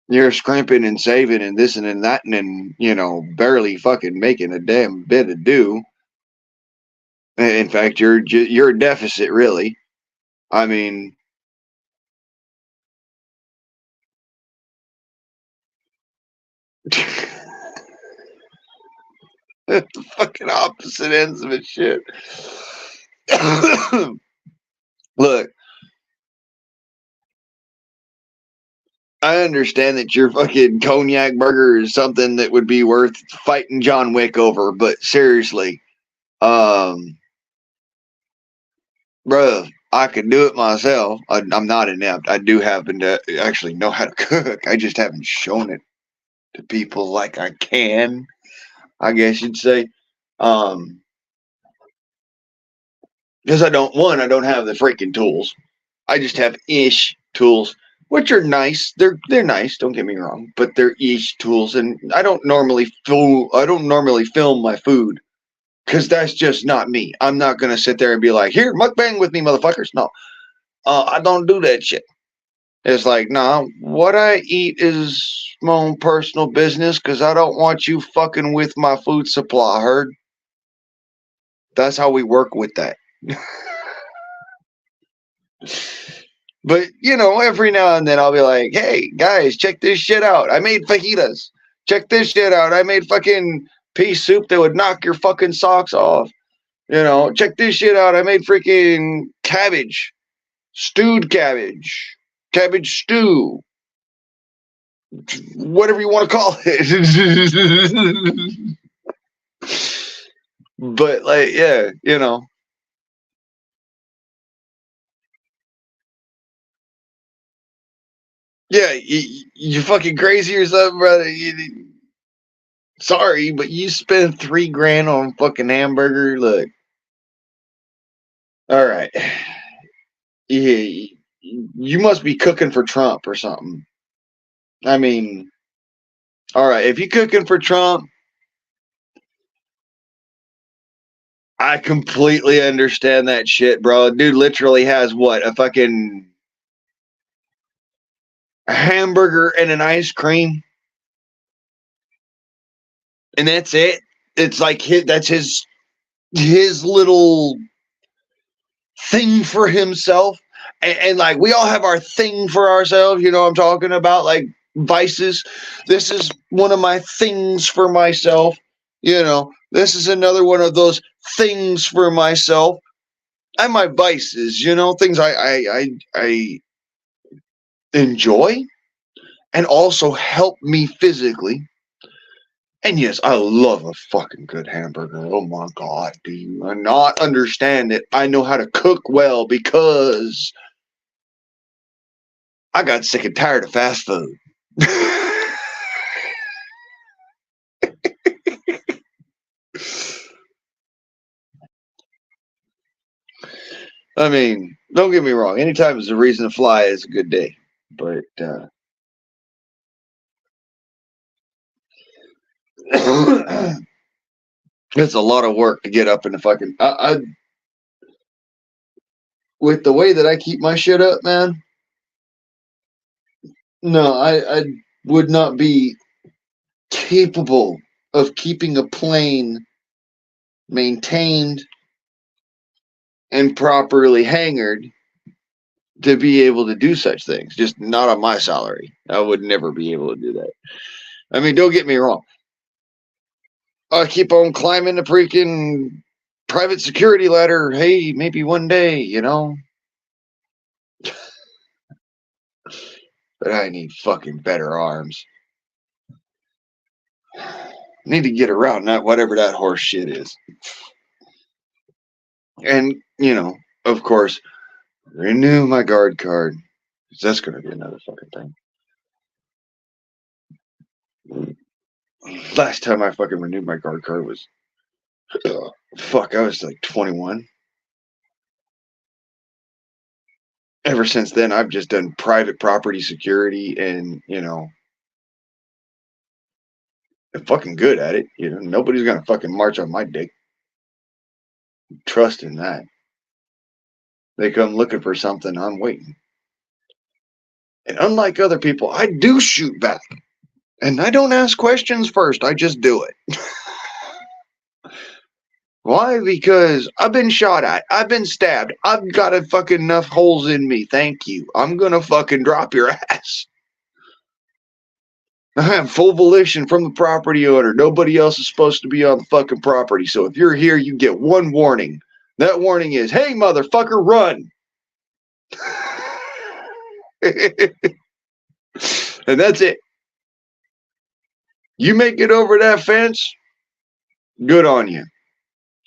You're scrimping and saving and this and that, and barely fucking making a damn bit of do. In fact, you're a deficit, really. I mean, the fucking opposite ends of it, shit. Look, I understand that your fucking cognac burger is something that would be worth fighting John Wick over, but seriously, bro, I could do it myself. I'm not inept. I do happen to actually know how to cook. I just haven't shown it to people like I can, I guess you'd say. Because I don't have the freaking tools. I just have ish tools, which are nice. They're nice. Don't get me wrong, but they're ish tools, and I don't normally film my food because that's just not me. I'm not gonna sit there and be like, "Here, mukbang with me, motherfuckers." No, I don't do that shit. It's like, nah, what I eat is my own personal business because I don't want you fucking with my food supply. Heard? That's how we work with that. But, every now and then I'll be like, hey, guys, check this shit out. I made fajitas. Check this shit out. I made fucking pea soup that would knock your fucking socks off. Check this shit out. I made freaking cabbage. Stewed cabbage. Cabbage stew. Whatever you want to call it. But, like, yeah, Yeah, you fucking crazy or something, brother. Sorry, but you spent $3,000 on fucking hamburger. Look, all right. Yeah, you must be cooking for Trump or something. I mean, all right. If you're cooking for Trump, I completely understand that shit, bro. Dude literally has what, a fucking hamburger and an ice cream, and that's it. It's like that's his little thing for himself. And like, we all have our thing for ourselves. You know what I'm talking about? Like vices. This is one of my things for myself. This is another one of those things for myself. And my vices, things I enjoy and also help me physically. And yes, I love a fucking good hamburger. Oh my God, do you not understand it? I know how to cook well because I got sick and tired of fast food. I mean, don't get me wrong. Anytime there's a reason to fly is a good day. But it's a lot of work to get up in the fucking. With the way that I keep my shit up, man. No, I would not be capable of keeping a plane maintained and properly hangared to be able to do such things. Just not on my salary. I would never be able to do that. I mean, don't get me wrong. I keep on climbing the freaking private security ladder. Hey, maybe one day, you know. But I need fucking better arms. Need to get around that, whatever that horse shit is. And, you know, of course, renew my guard card. That's going to be another fucking thing. Last time I fucking renewed my guard card was, fuck, I was like 21. Ever since then, I've just done private property security and, you know, I'm fucking good at it. You know, nobody's going to fucking march on my dick. Trust in that. They come looking for something, I'm waiting. And unlike other people, I do shoot back. And I don't ask questions first, I just do it. Why? Because I've been shot at. I've been stabbed. I've got a fucking enough holes in me. Thank you. I'm gonna fucking drop your ass. I have full volition from the property owner. Nobody else is supposed to be on the fucking property. So if you're here, you get one warning. That warning is, hey, motherfucker, run. And that's it. You make it over that fence, good on you.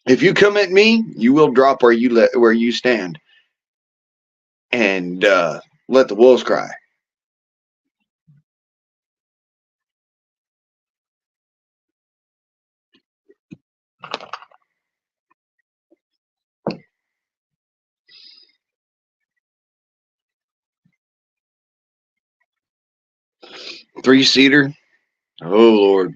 If you come at me, you will drop where you stand and let the wolves cry. Three-seater, oh Lord.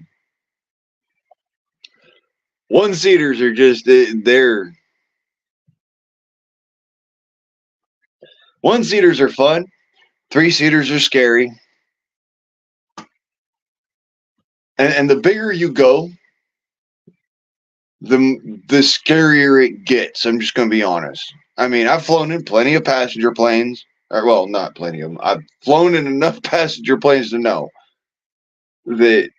One-seaters are just they're. One-seaters are fun. Three-seaters are scary. And the bigger you go, the scarier it gets. I'm just going to be honest. I mean, I've flown in plenty of passenger planes. Or, well, not plenty of them. I've flown in enough passenger planes to know that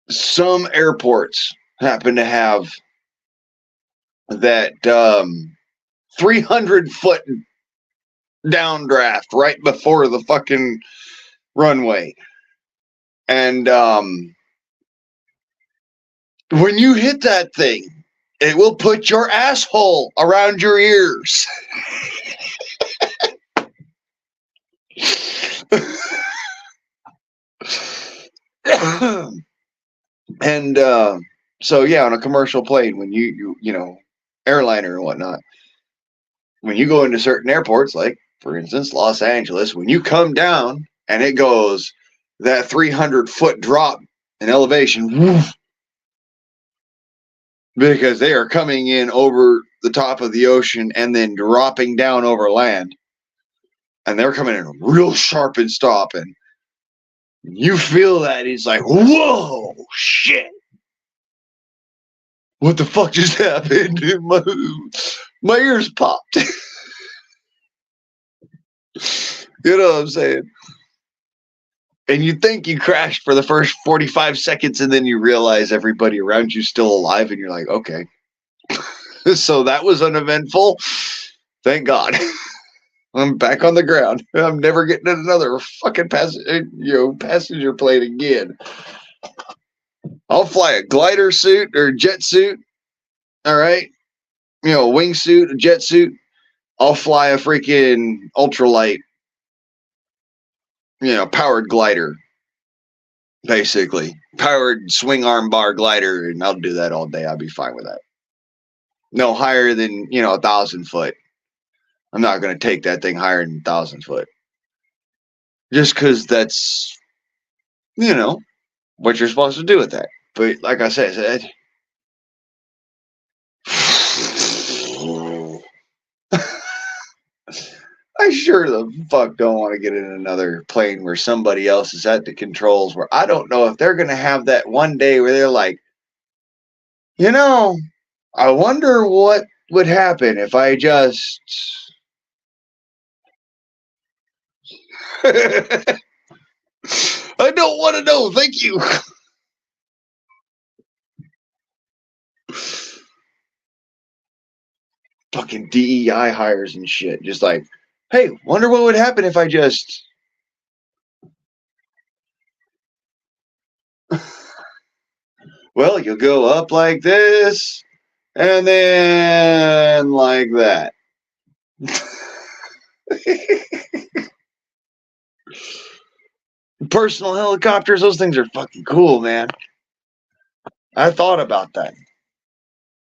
some airports happen to have that 300-foot downdraft right before the fucking runway. And when you hit that thing, it will put your asshole around your ears. And so yeah, on a commercial plane, when you know, airliner and whatnot, when you go into certain airports, like for instance Los Angeles, when you come down and it goes that 300-foot drop in elevation, woof, because they are coming in over the top of the ocean and then dropping down over land, and they're coming in real sharp and stopping. You feel that it's like, whoa, shit. What the fuck just happened? My ears popped. You know what I'm saying? And you think you crashed for the first 45 seconds and then you realize everybody around you's still alive and you're like, okay. So that was uneventful. Thank God. I'm back on the ground. I'm never getting in another fucking passenger plane again. I'll fly a glider suit or a jet suit. All right. You know, a wingsuit, a jet suit. I'll fly a freaking ultralight, you know, powered glider. Basically. Powered swing arm bar glider. And I'll do that all day. I'll be fine with that. No higher than, you know, 1,000 foot. I'm not going to take that thing higher than 1,000 foot. Just because that's, you know, what you're supposed to do with that. But like I said, I sure the fuck don't want to get in another plane where somebody else is at the controls, where I don't know if they're going to have that one day where they're like, you know, I wonder what would happen if I just... I don't want to know. Thank you. fucking DEI hires and shit. Just like, hey, wonder what would happen if I just... Well, you'll go up like this, and then like that. Personal helicopters, those things are fucking cool, man. I thought about that.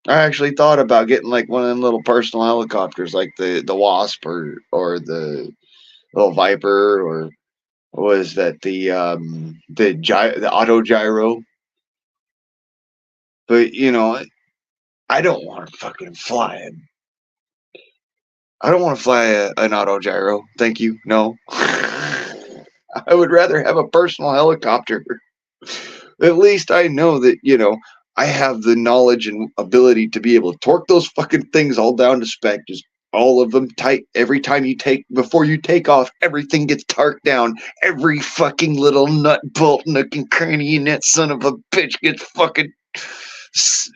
I actually thought about getting like one of them little personal helicopters, like the Wasp or the little Viper, or what was that, the auto gyro. But you know, I don't want to fucking fly it. I don't want to fly an auto gyro. Thank you. No. I would rather have a personal helicopter. At least I know that, you know, I have the knowledge and ability to be able to torque those fucking things all down to spec. Just all of them tight. Every time you before you take off, everything gets torqued down. Every fucking little nut, bolt, nook, and cranny in that son of a bitch gets fucking,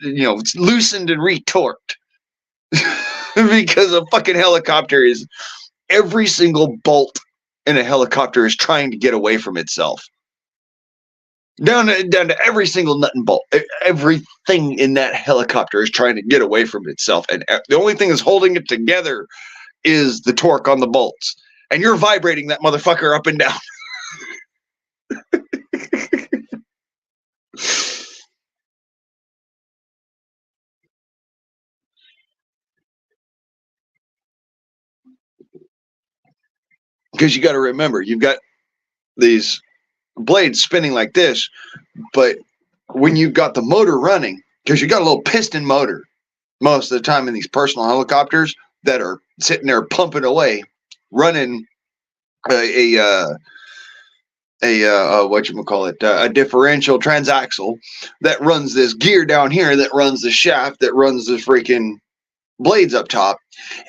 you know, it's loosened and retorqued. Because a fucking helicopter is, every single bolt in a helicopter is trying to get away from itself. Down to every single nut and bolt. Everything in that helicopter is trying to get away from itself. And the only thing that's holding it together is the torque on the bolts. And you're vibrating that motherfucker up and down. Because you got to remember, you've got these blades spinning like this, but when you've got the motor running, because you got a little piston motor most of the time in these personal helicopters that are sitting there pumping away, running a differential transaxle that runs this gear down here, that runs the shaft, that runs the freaking blades up top.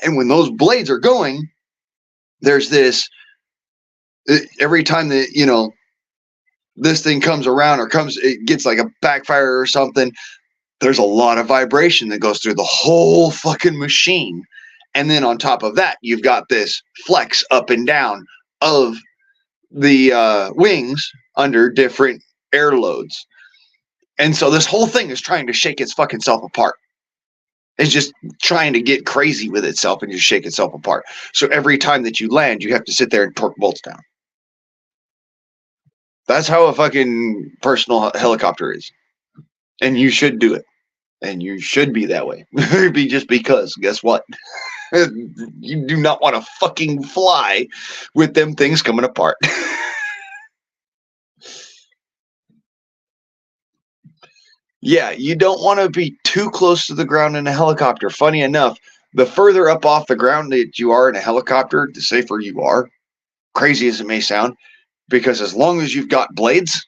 And when those blades are going, there's this, every time that, you know, this thing comes around or it gets like a backfire or something, there's a lot of vibration that goes through the whole fucking machine. And then on top of that, you've got this flex up and down of the wings under different air loads. And so this whole thing is trying to shake its fucking self apart. It's just trying to get crazy with itself and just shake itself apart. So every time that you land, you have to sit there and torque bolts down. That's how a fucking personal helicopter is. And you should do it. And you should be that way. Just because, guess what? You do not want to fucking fly with them things coming apart. Yeah, you don't want to be too close to the ground in a helicopter. Funny enough, the further up off the ground that you are in a helicopter, the safer you are. Crazy as it may sound. Because as long as you've got blades,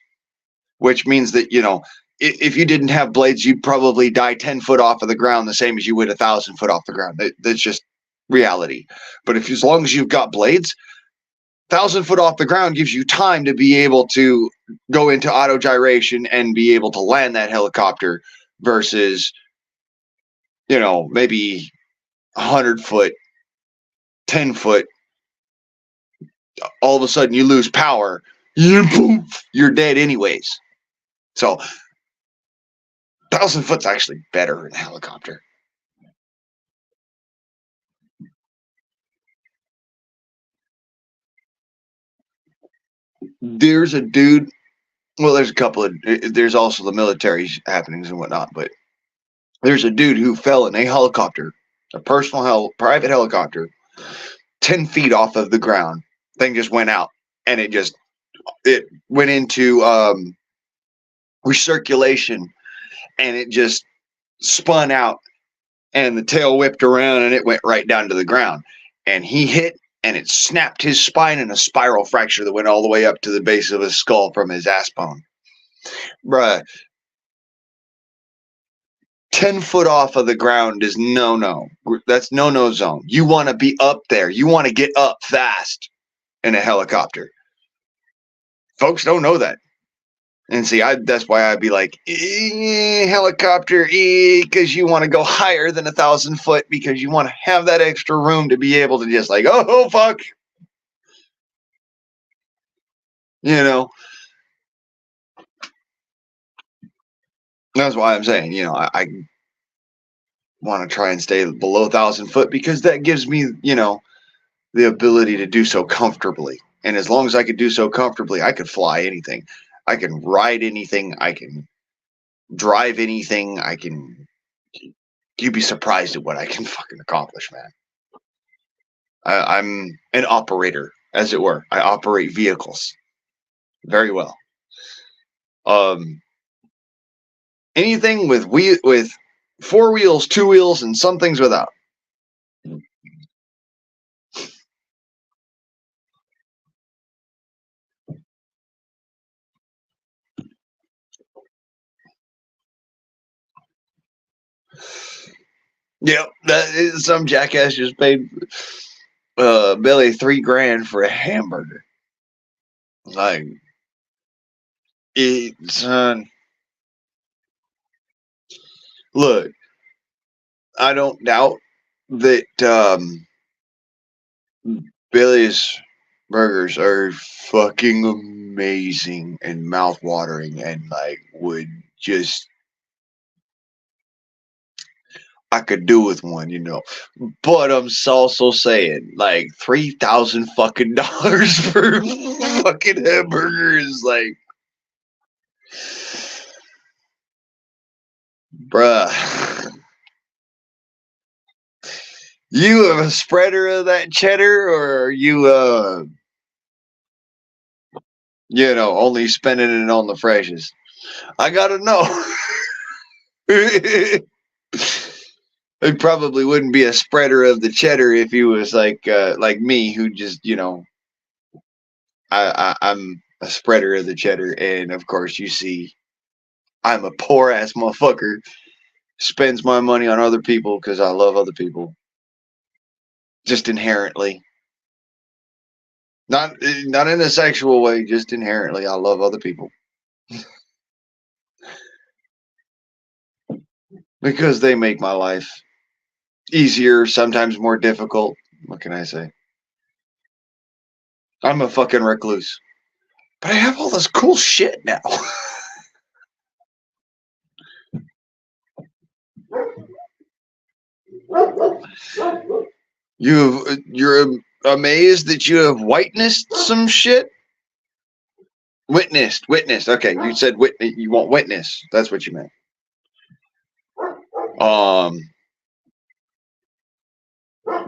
which means that, you know, if you didn't have blades, you'd probably die 10 foot off of the ground, the same as you would 1,000 foot off the ground. That's just reality. But as long as you've got blades, 1,000 foot off the ground gives you time to be able to go into auto gyration and be able to land that helicopter versus, you know, maybe 100 foot, 10 foot. All of a sudden you lose power. You're dead anyways. So 1,000 foot's actually better in a helicopter. There's a dude, well, there's a couple of, there's also the military happenings and whatnot, but there's a dude who fell in a helicopter, a private helicopter, 10 feet off of the ground. Thing just went out, and it went into recirculation, and it just spun out, and the tail whipped around, and it went right down to the ground. And he hit, and it snapped his spine in a spiral fracture that went all the way up to the base of his skull from his ass bone. Bruh, 10 foot off of the ground is no. That's no zone. You want to be up there. You want to get up fast in a helicopter. Folks don't know that. And see, that's why I'd be like, helicopter, because you want to go higher than 1,000 foot because you want to have that extra room to be able to just like, oh, fuck. You know, that's why I'm saying, you know, I want to try and stay below 1,000 foot because that gives me, you know, the ability to do so comfortably. And as long as I could do so comfortably, I could fly anything. I can ride anything. I can drive anything. I can. You'd be surprised at what I can fucking accomplish, man. I'm an operator, as it were. I operate vehicles very well. Anything with with 4 wheels, 2 wheels, and some things without. Yep, that is, some jackass just paid Billy $3,000 for a hamburger. Like, son. Look, I don't doubt that Billy's burgers are fucking amazing and mouth-watering and like would just I could do with one, you know. But I'm also saying like $3,000 fucking dollars for a fucking hamburger is like, bruh. You a spreader of that cheddar, or are you you know, only spending it on the freshest? I gotta know. It probably wouldn't be a spreader of the cheddar if he was like me, who just, you know, I'm a spreader of the cheddar, and of course you see I'm a poor ass motherfucker, spends my money on other people because I love other people, just inherently. Not in a sexual way, just inherently I love other people. Because they make my life easier, sometimes more difficult. What can I say? I'm a fucking recluse. But I have all this cool shit now. You're amazed that you have witnessed some shit? Witnessed. Okay, you said witness. You want witness. That's what you meant.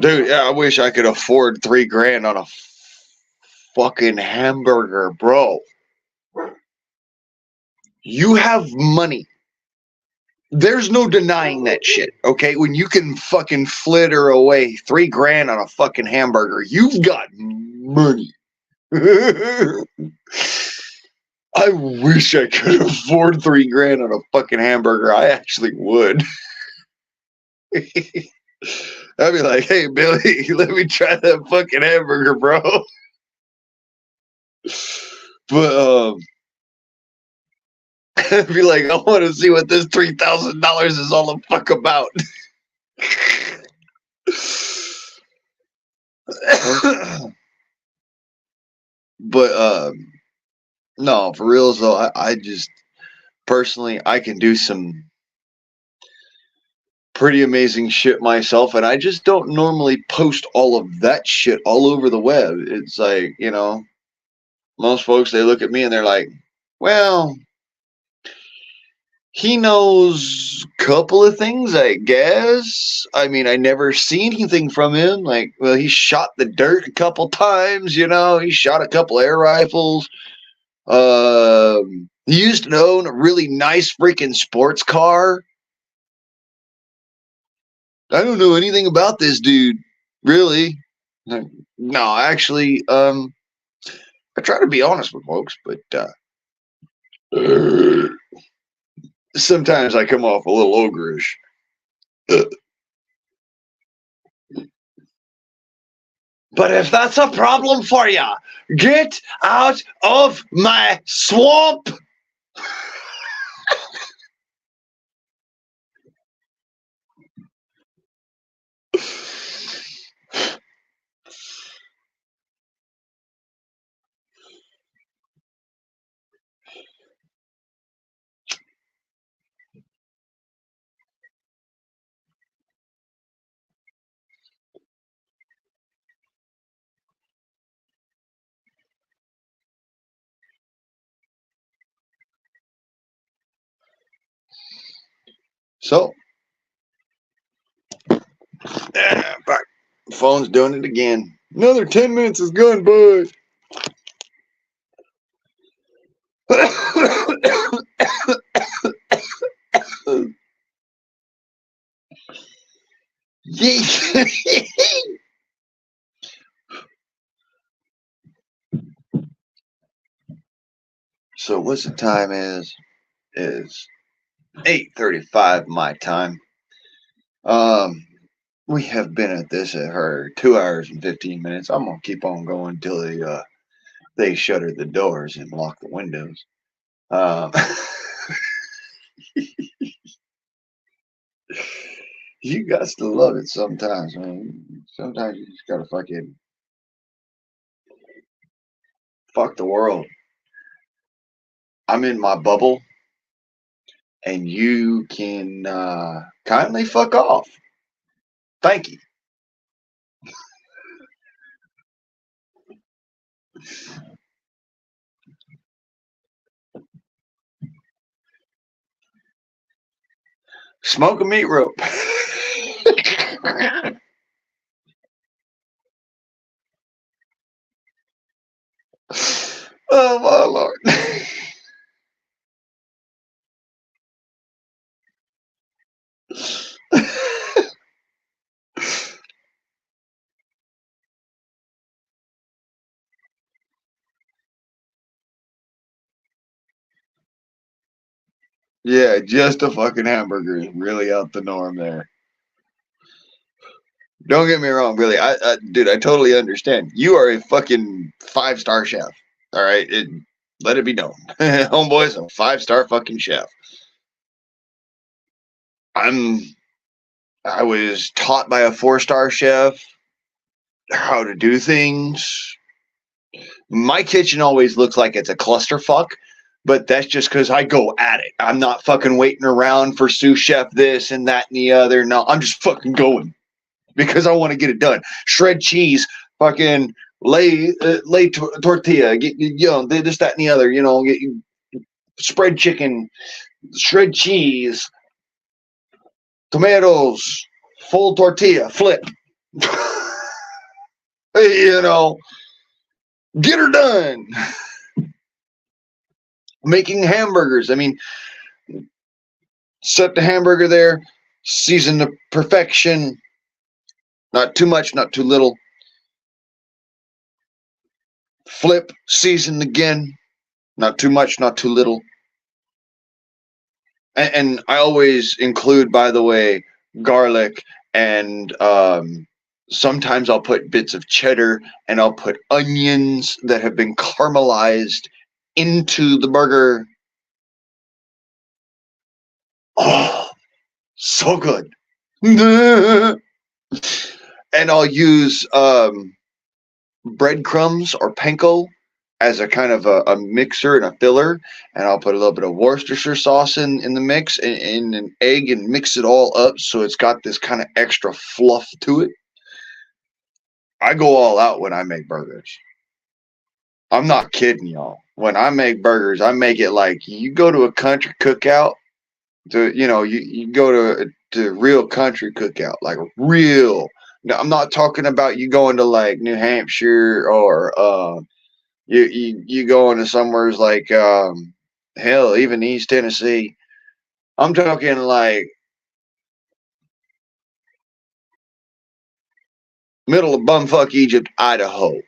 Dude, yeah, I wish I could afford $3,000 on a fucking hamburger, bro. You have money. There's no denying that shit, okay? When you can fucking flitter away $3,000 on a fucking hamburger, you've got money. I wish I could afford $3,000 on a fucking hamburger. I actually would. I'd be like, hey, Billy, let me try that fucking hamburger, bro. But I'd be like, I want to see what this $3,000 is all the fuck about. But no, for real though, I just personally I can do some pretty amazing shit myself, and I just don't normally post all of that shit all over the web. It's like, you know, most folks, they look at me and they're like, well, he knows a couple of things, I guess. I mean, I never see anything from him. Like, well, he shot the dirt a couple times, you know, he shot a couple air rifles. He used to own a really nice freaking sports car. I don't know anything about this dude, really. No, actually, I try to be honest with folks, but sometimes I come off a little ogreish. But if that's a problem for you, get out of my swamp. So, back. Phone's doing it again. Another 10 minutes is gone, bud. So what's the time is 8:35 my time. We have been at this at her 2 hours and 15 minutes. I'm gonna keep on going until they shutter the doors and lock the windows. You got to love it sometimes, man. Sometimes you just gotta fucking fuck the world. I'm in my bubble, and you can kindly fuck off. Thank you. Smoke a meat rope. Oh my lord. Yeah, just a fucking hamburger is really out the norm there. Don't get me wrong, Billy. Dude, I totally understand. You are a fucking 5-star chef. All right, let it be known. Homeboy's a 5-star fucking chef. I was taught by a 4-star chef how to do things. My kitchen always looks like it's a clusterfuck, but that's just because I go at it. I'm not fucking waiting around for sous chef this and that and the other. No, I'm just fucking going because I want to get it done. Shred cheese, fucking lay tortilla, get this, that, and the other. Get spread chicken, shred cheese, tomatoes, full tortilla, flip. Get her done. Making hamburgers. I mean, set the hamburger there, season to perfection. Not too much, not too little. Flip, season again. Not too much, not too little. And I always include, by the way, garlic and sometimes I'll put bits of cheddar and I'll put onions that have been caramelized into the burger. Oh, so good. And I'll use breadcrumbs or panko as a kind of a mixer and a filler, and I'll put a little bit of Worcestershire sauce in the mix and an egg and mix it all up so it's got this kind of extra fluff to it. I go all out when I make burgers. I'm not kidding y'all. When I make burgers, I make it like you go to a country cookout. You go to real country cookout, like real. Now, I'm not talking about you going to like New Hampshire or you going to somewheres like hell, even East Tennessee. I'm talking like middle of bumfuck Egypt, Idaho.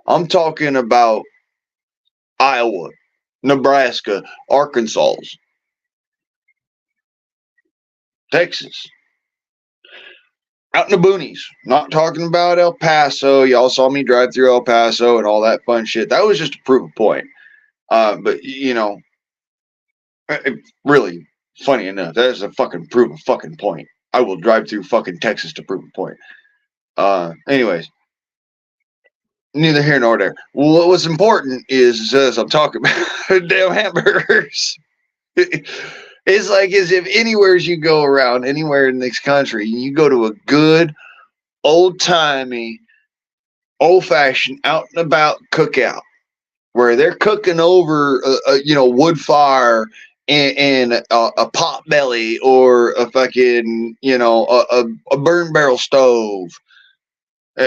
I'm talking about Iowa, Nebraska, Arkansas, Texas. Out in the boonies. Not talking about El Paso. Y'all saw me drive through El Paso and all that fun shit. That was just to prove a point. But Really, funny enough, that is a fucking prove a fucking point. I will drive through fucking Texas to prove a point. Anyways, neither here nor there. What was important is, as I'm talking about damn hamburgers. It's like as if anywhere you go around, anywhere in this country, you go to a good, old timey, old fashioned, out and about cookout where they're cooking over, wood fire and a pot belly or a fucking, a burn barrel stove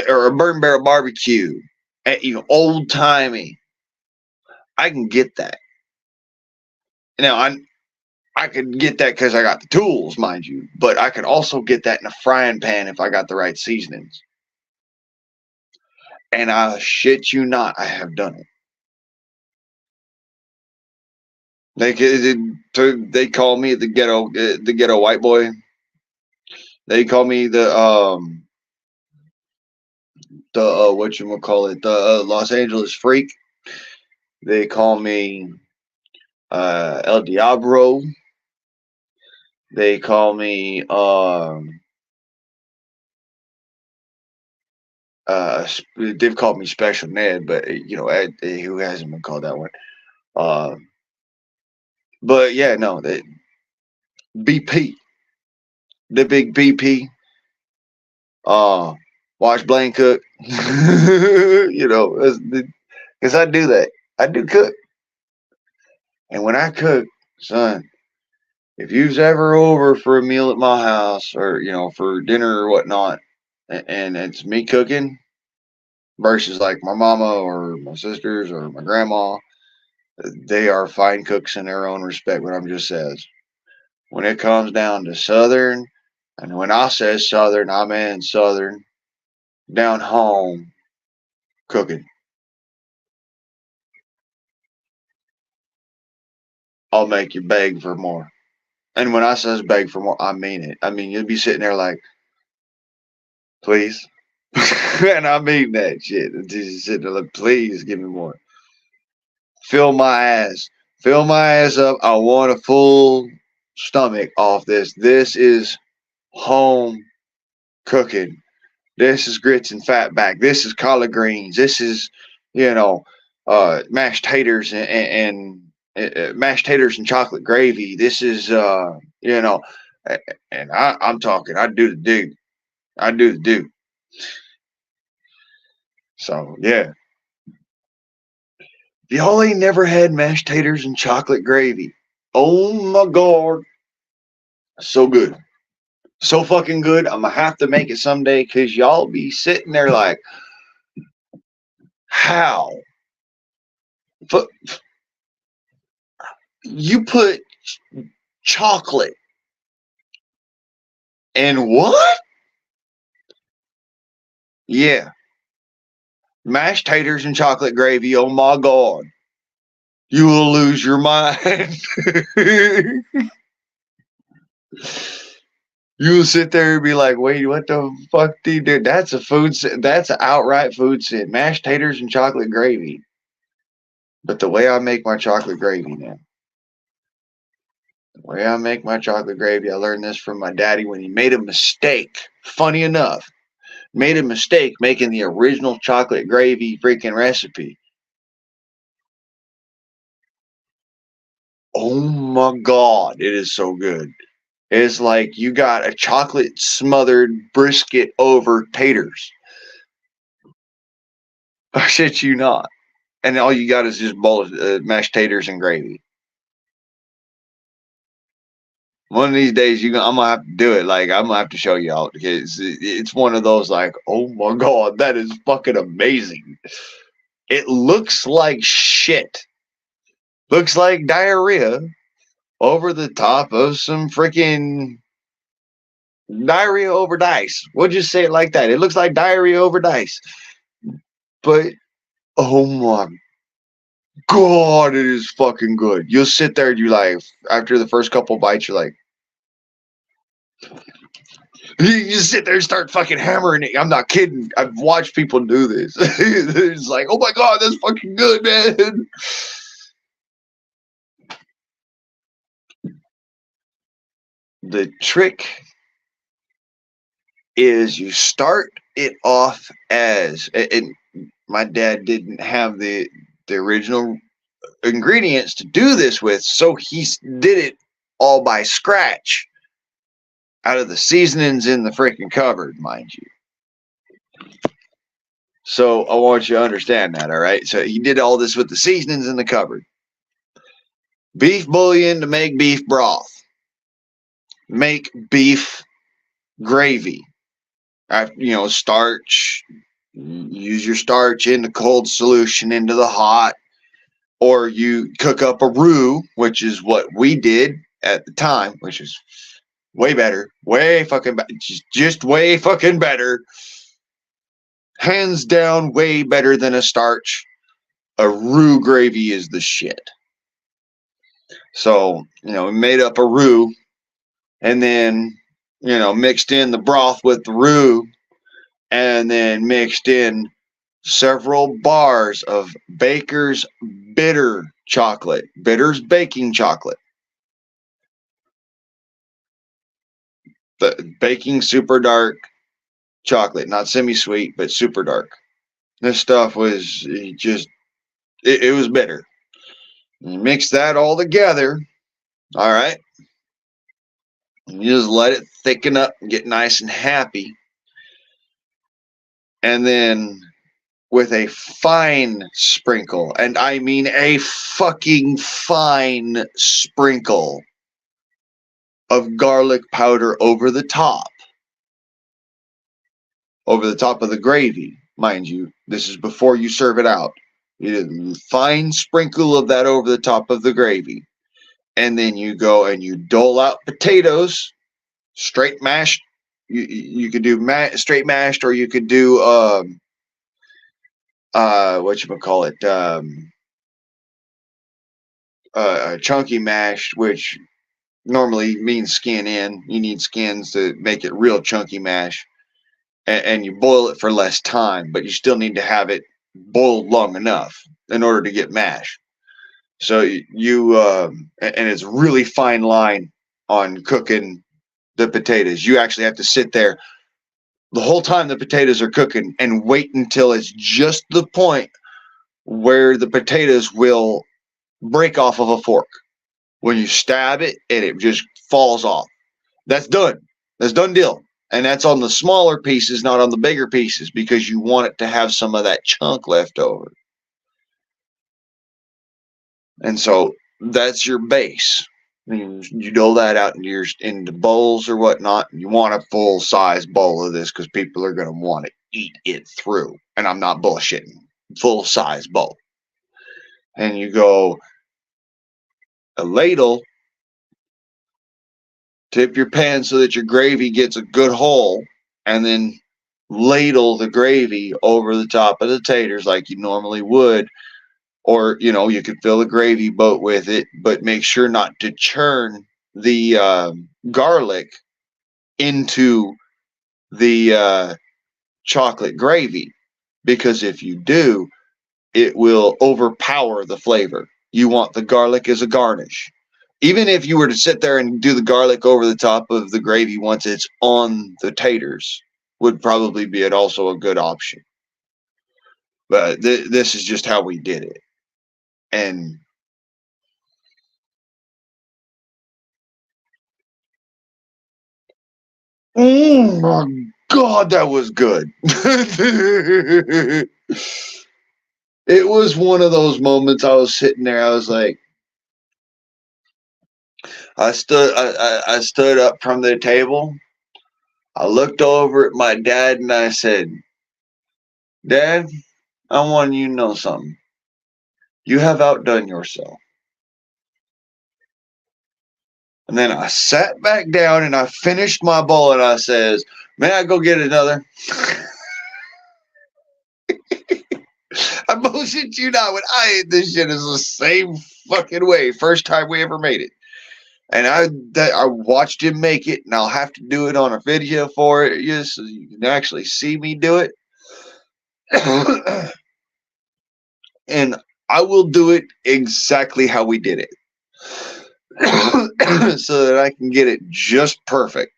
or a burn barrel barbecue, old timey. I can get that. Now I could get that because I got the tools, mind you, but I could also get that in a frying pan if I got the right seasonings. And I shit you not, I have done it. They call me the ghetto white boy. They call me the the Los Angeles freak. They call me El Diablo. They call me they've called me Special Ned, but who hasn't been called that one? But yeah, no, BP, the big BP. Watch Blaine cook. Because I do that. I do cook. And when I cook, son, if you's ever over for a meal at my house or, for dinner or whatnot, and it's me cooking versus like my mama or my sisters or my grandma, they are fine cooks in their own respect, what I'm just says. When it comes down to Southern, and when I say Southern, I mean Southern, down home cooking. I'll make you beg for more. And when I says beg for more, I mean it. I mean, you'll be sitting there like, please. And I mean that shit. Just sitting there like, please give me more. Fill my ass. Fill my ass up. I want a full stomach off this. This is home cooking. This is grits and fatback. This is collard greens. This is, mashed taters and mashed taters and chocolate gravy. This is, and I'm talking. I do the do. I do the do. So yeah. If y'all ain't never had mashed taters and chocolate gravy, oh my god, so good. So fucking good. I'm gonna have to make it someday because y'all be sitting there like, how? You put chocolate and what? Yeah. Mashed taters and chocolate gravy. Oh my god. You will lose your mind. You'll sit there and be like, wait, what the fuck do you do? That's a food sin. That's an outright food sin. Mashed taters and chocolate gravy. But the way I make my chocolate gravy now. The way I make my chocolate gravy, I learned this from my daddy when he made a mistake. Funny enough, made a mistake making the original chocolate gravy freaking recipe. Oh my god, it is so good. It's like you got a chocolate smothered brisket over taters. I shit you not. And all you got is just bowl of mashed taters and gravy. One of these days, I'm gonna have to do it. Like I'm gonna have to show y'all because it's one of those like, oh my god, that is fucking amazing. It looks like shit. Looks like diarrhea over the top of some freaking diarrhea over dice. We'll just say it like that. It looks like diarrhea over dice. But oh my god, it is fucking good. You'll sit there and you like after the first couple bites, you're like, you just sit there and start fucking hammering it. I'm not kidding. I've watched people do this. It's like, oh my god, that's fucking good, man. the trick is you start it off as, and my dad didn't have the original ingredients to do this with, so he did it all by scratch out of the seasonings in the freaking cupboard, mind you. So I want you to understand that, all right? So he did all this with the seasonings in the cupboard. Beef bouillon to make beef broth. Make beef gravy. Starch. Use your starch in the cold solution into the hot. Or you cook up a roux, which is what we did at the time, which is way better. Way fucking just way fucking better. Hands down, way better than a starch. A roux gravy is the shit. So, we made up a roux and then, mixed in the broth with the roux and then mixed in several bars of Baker's bitter chocolate, Bitter's baking chocolate. The baking super dark chocolate, not semi-sweet, but super dark. This stuff was just, it was bitter. You mix that all together, all right? And you just let it thicken up and get nice and happy. And then with a fine sprinkle, and I mean a fucking fine sprinkle of garlic powder over the top of the gravy, mind you. This is before you serve it out. You do a fine sprinkle of that over the top of the gravy. And then you go and you dole out potatoes, straight mashed. You could do straight mashed, or you could do chunky mashed, which normally means skin in. You need skins to make it real chunky mash, and you boil it for less time, but you still need to have it boiled long enough in order to get mash. So and it's a really fine line on cooking the potatoes. You actually have to sit there the whole time the potatoes are cooking and wait until it's just the point where the potatoes will break off of a fork. When you stab it and it just falls off. That's done. That's done deal. And that's on the smaller pieces, not on the bigger pieces, because you want it to have some of that chunk left over. And so that's your base. You dole that out into bowls or whatnot. You want a full size bowl of this because people are going to want to eat it through. And I'm not bullshitting. Full size bowl. And you go a ladle, tip your pan so that your gravy gets a good hole, and then ladle the gravy over the top of the taters like you normally would. Or, you could fill a gravy boat with it, but make sure not to churn the garlic into the chocolate gravy, because if you do, it will overpower the flavor. You want the garlic as a garnish. Even if you were to sit there and do the garlic over the top of the gravy once it's on the taters, would probably be also a good option. But this is just how we did it. And oh my God, that was good. It was one of those moments I was sitting there, I was like, I stood up from the table. I looked over at my dad and I said, Dad, I want you to know something. You have outdone yourself. And then I sat back down and I finished my bowl and I says, may I go get another? I bullshit you not. When I ate this shit, is the same fucking way. First time we ever made it. And I watched him make it, and I'll have to do it on a video for it, so you can actually see me do it. And I will do it exactly how we did it. so that I can get it just perfect.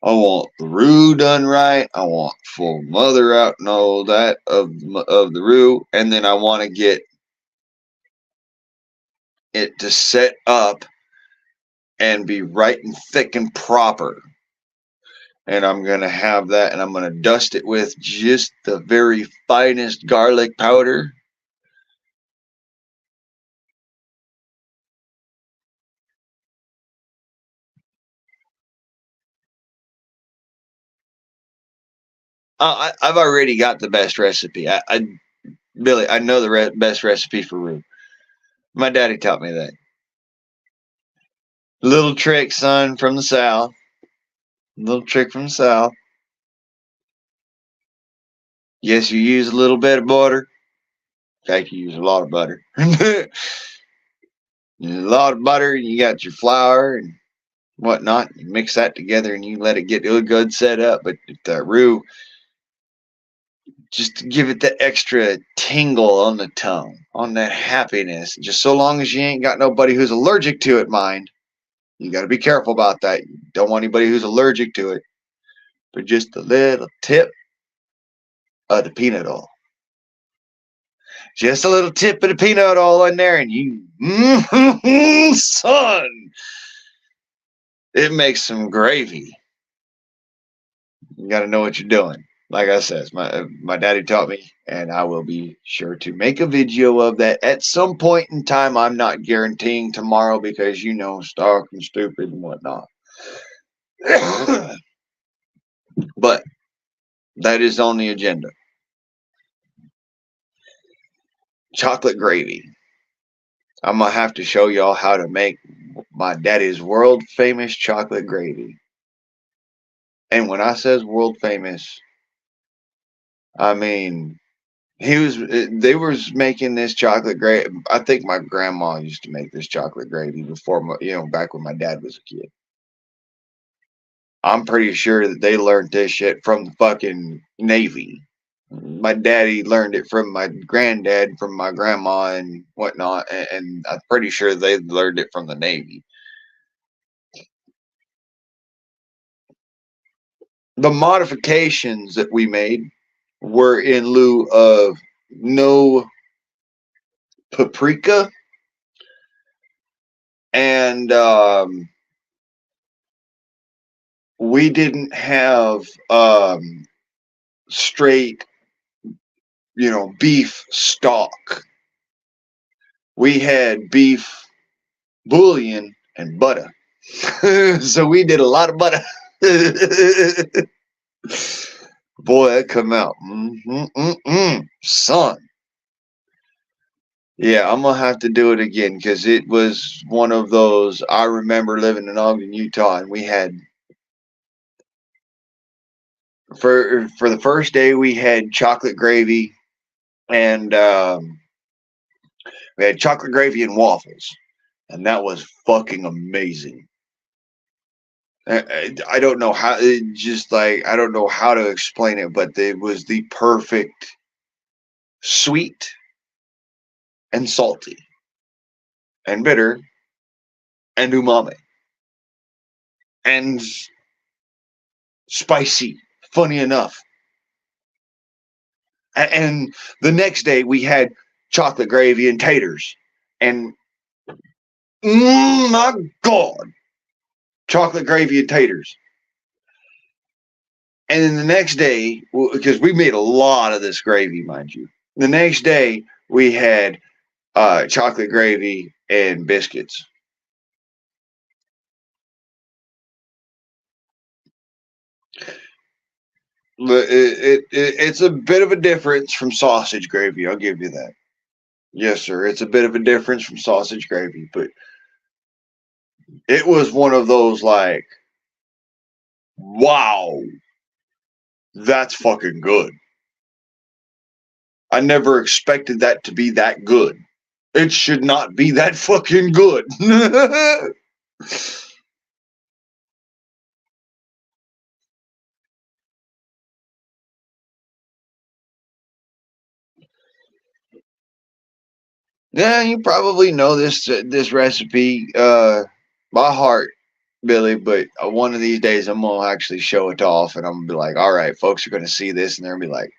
I want the roux done right. I want full mother out and all that of the roux, and then I want to get it to set up and be right and thick and proper. And I'm going to have that, and I'm going to dust it with just the very finest garlic powder. I've already got the best recipe. Billy, I know the best recipe for roux. My daddy taught me that. Little trick, son, from the South. Little trick from the South. Yes, you use a little bit of butter. In fact, you use a lot of butter. A lot of butter, and you got your flour and whatnot. You mix that together, and you let it get good set up. But the roux, just to give it the extra tingle on the tongue, on that happiness. Just so long as you ain't got nobody who's allergic to it, mind. You got to be careful about that. You don't want anybody who's allergic to it. But just a little tip of the peanut oil. Just a little tip of the peanut oil in there, and you, son, it makes some gravy. You got to know what you're doing. Like I said, my daddy taught me, and I will be sure to make a video of that at some point in time. I'm not guaranteeing tomorrow because, you know, stock and stupid and whatnot. But that is on the agenda. Chocolate gravy. I'm going to have to show y'all how to make my daddy's world famous chocolate gravy. And when I says world famous, I mean, they was making this chocolate gravy. I think my grandma used to make this chocolate gravy before, back when my dad was a kid. I'm pretty sure that they learned this shit from the fucking Navy. My daddy learned it from my granddad, from my grandma and whatnot, and I'm pretty sure they learned it from the Navy. The modifications that we made were in lieu of no paprika and we didn't have straight, beef stock. We had beef bouillon and butter. So we did a lot of butter. Boy, that come out. Son. Yeah, I'm gonna have to do it again because it was one of those. I remember living in Ogden, Utah, and we had for the first day we had chocolate gravy and we had chocolate gravy and waffles, and that was fucking amazing. I don't know how, I don't know how to explain it, but it was the perfect sweet and salty and bitter and umami and spicy. Funny enough, and the next day we had chocolate gravy and taters, and my God, chocolate gravy and taters. And then the next day, because we made a lot of this gravy, mind you, the next day we had chocolate gravy and biscuits. It's a bit of a difference from sausage gravy. I'll give you that. Yes, sir. It's a bit of a difference from sausage gravy, but it was one of those like, wow, that's fucking good. I never expected that to be that good. It should not be that fucking good. Yeah, you probably know this recipe by heart, Billy. But one of these days, I'm gonna actually show it off, and I'm gonna be like, "All right, folks are gonna see this," and they're gonna be like,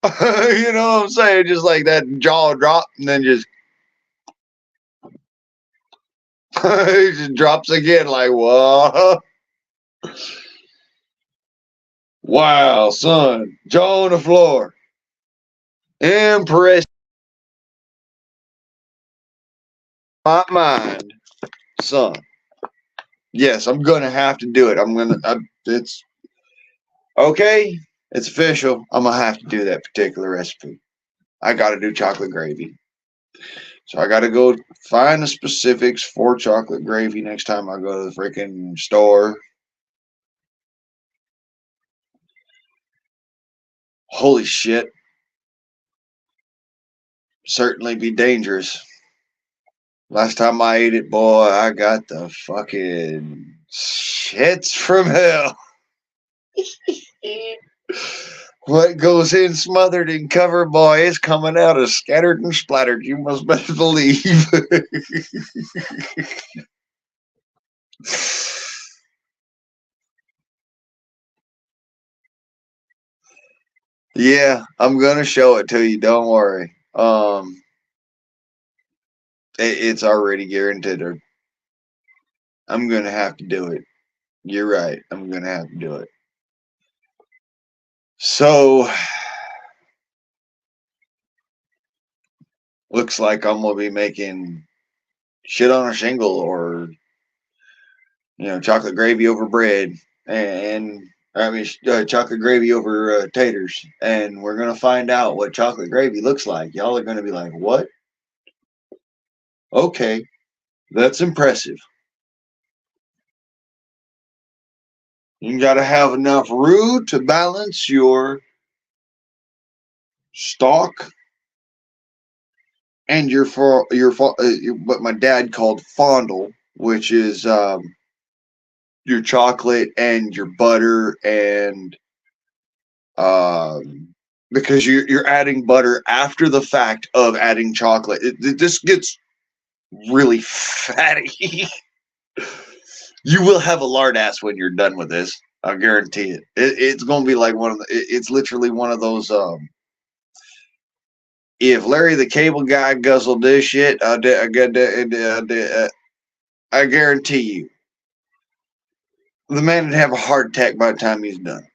"You know what I'm saying?" Just like that jaw drop, and then just it just drops again. Like, whoa, wow, son, jaw on the floor, impressed my mind, son. Yes, I'm gonna have to do it. It's okay. It's official. I'm gonna have to do that particular recipe. I gotta do chocolate gravy. So I gotta go find the specifics for chocolate gravy next time I go to the freaking store. Holy shit. Certainly be dangerous. Last time I ate it, boy, I got the fucking shits from hell. What goes in smothered and covered, boy, is coming out as scattered and splattered. You must better believe. Yeah, I'm gonna show it to you. Don't worry. It's already guaranteed. I'm gonna have to do it. You're right. I'm gonna have to do it. So, looks like I'm gonna be making shit on a shingle, or chocolate gravy over bread, and I mean chocolate gravy over taters, and we're gonna find out what chocolate gravy looks like. Y'all are gonna be like, "What? Okay, that's impressive." You gotta have enough roux to balance your stock and what my dad called fondle, which is your chocolate and your butter, and because you're adding butter after the fact of adding chocolate. This gets really fatty. You will have a lard ass when you're done with this. I guarantee it. It's gonna be like it's literally one of those. If Larry the Cable Guy guzzled this shit, I guarantee you, the man would have a heart attack by the time he's done.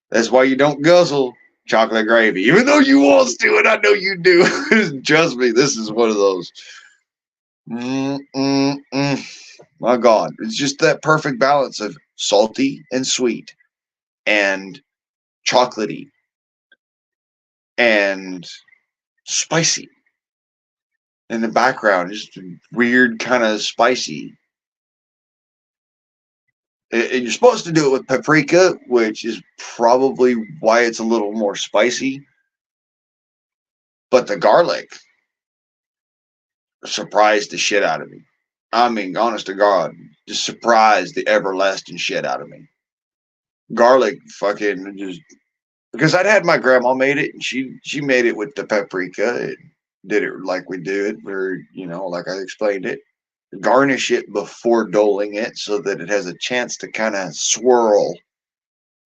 That's why you don't guzzle chocolate gravy, even though you want to, and I know you do. Trust me, this is one of those. My God, it's just that perfect balance of salty and sweet, and chocolatey, and spicy. In the background, just weird kind of spicy. And you're supposed to do it with paprika, which is probably why it's a little more spicy. But the garlic surprised the shit out of me. I mean, honest to God, just surprised the everlasting shit out of me. Garlic fucking just because I'd had my grandma made it, and she made it with the paprika and did it like we do it, where like I explained it, garnish it before doling it so that it has a chance to kind of swirl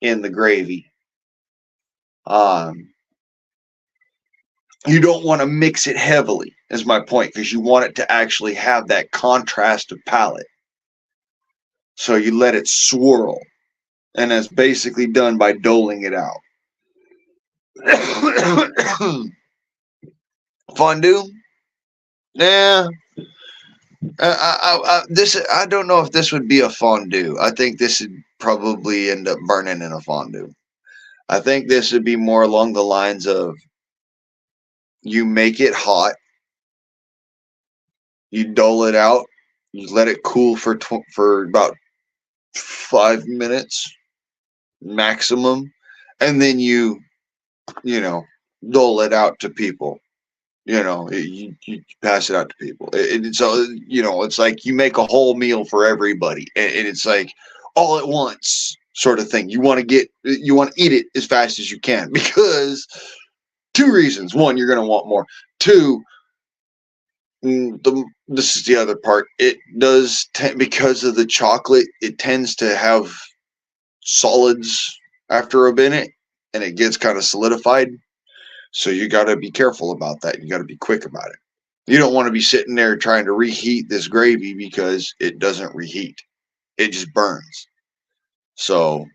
in the gravy. Um, you don't want to mix it heavily, is my point, because you want it to actually have that contrast of palate. So you let it swirl, and that's basically done by doling it out. Fondue, yeah. I don't know if this would be a fondue. I think this would probably end up burning in a fondue. I think this would be more along the lines of you make it hot, you dole it out, you let it cool for about 5 minutes maximum, and then you know dole it out to people. You pass it out to people. So it's like you make a whole meal for everybody, and it's like all at once. sort of thing. You want to eat it as fast as you can because two reasons. One, you're going to want more. Two, this is the other part. It does because of the chocolate. It tends to have solids after a minute, and it gets kind of solidified. So you got to be careful about that. You got to be quick about it. You don't want to be sitting there trying to reheat this gravy because it doesn't reheat. It just burns. So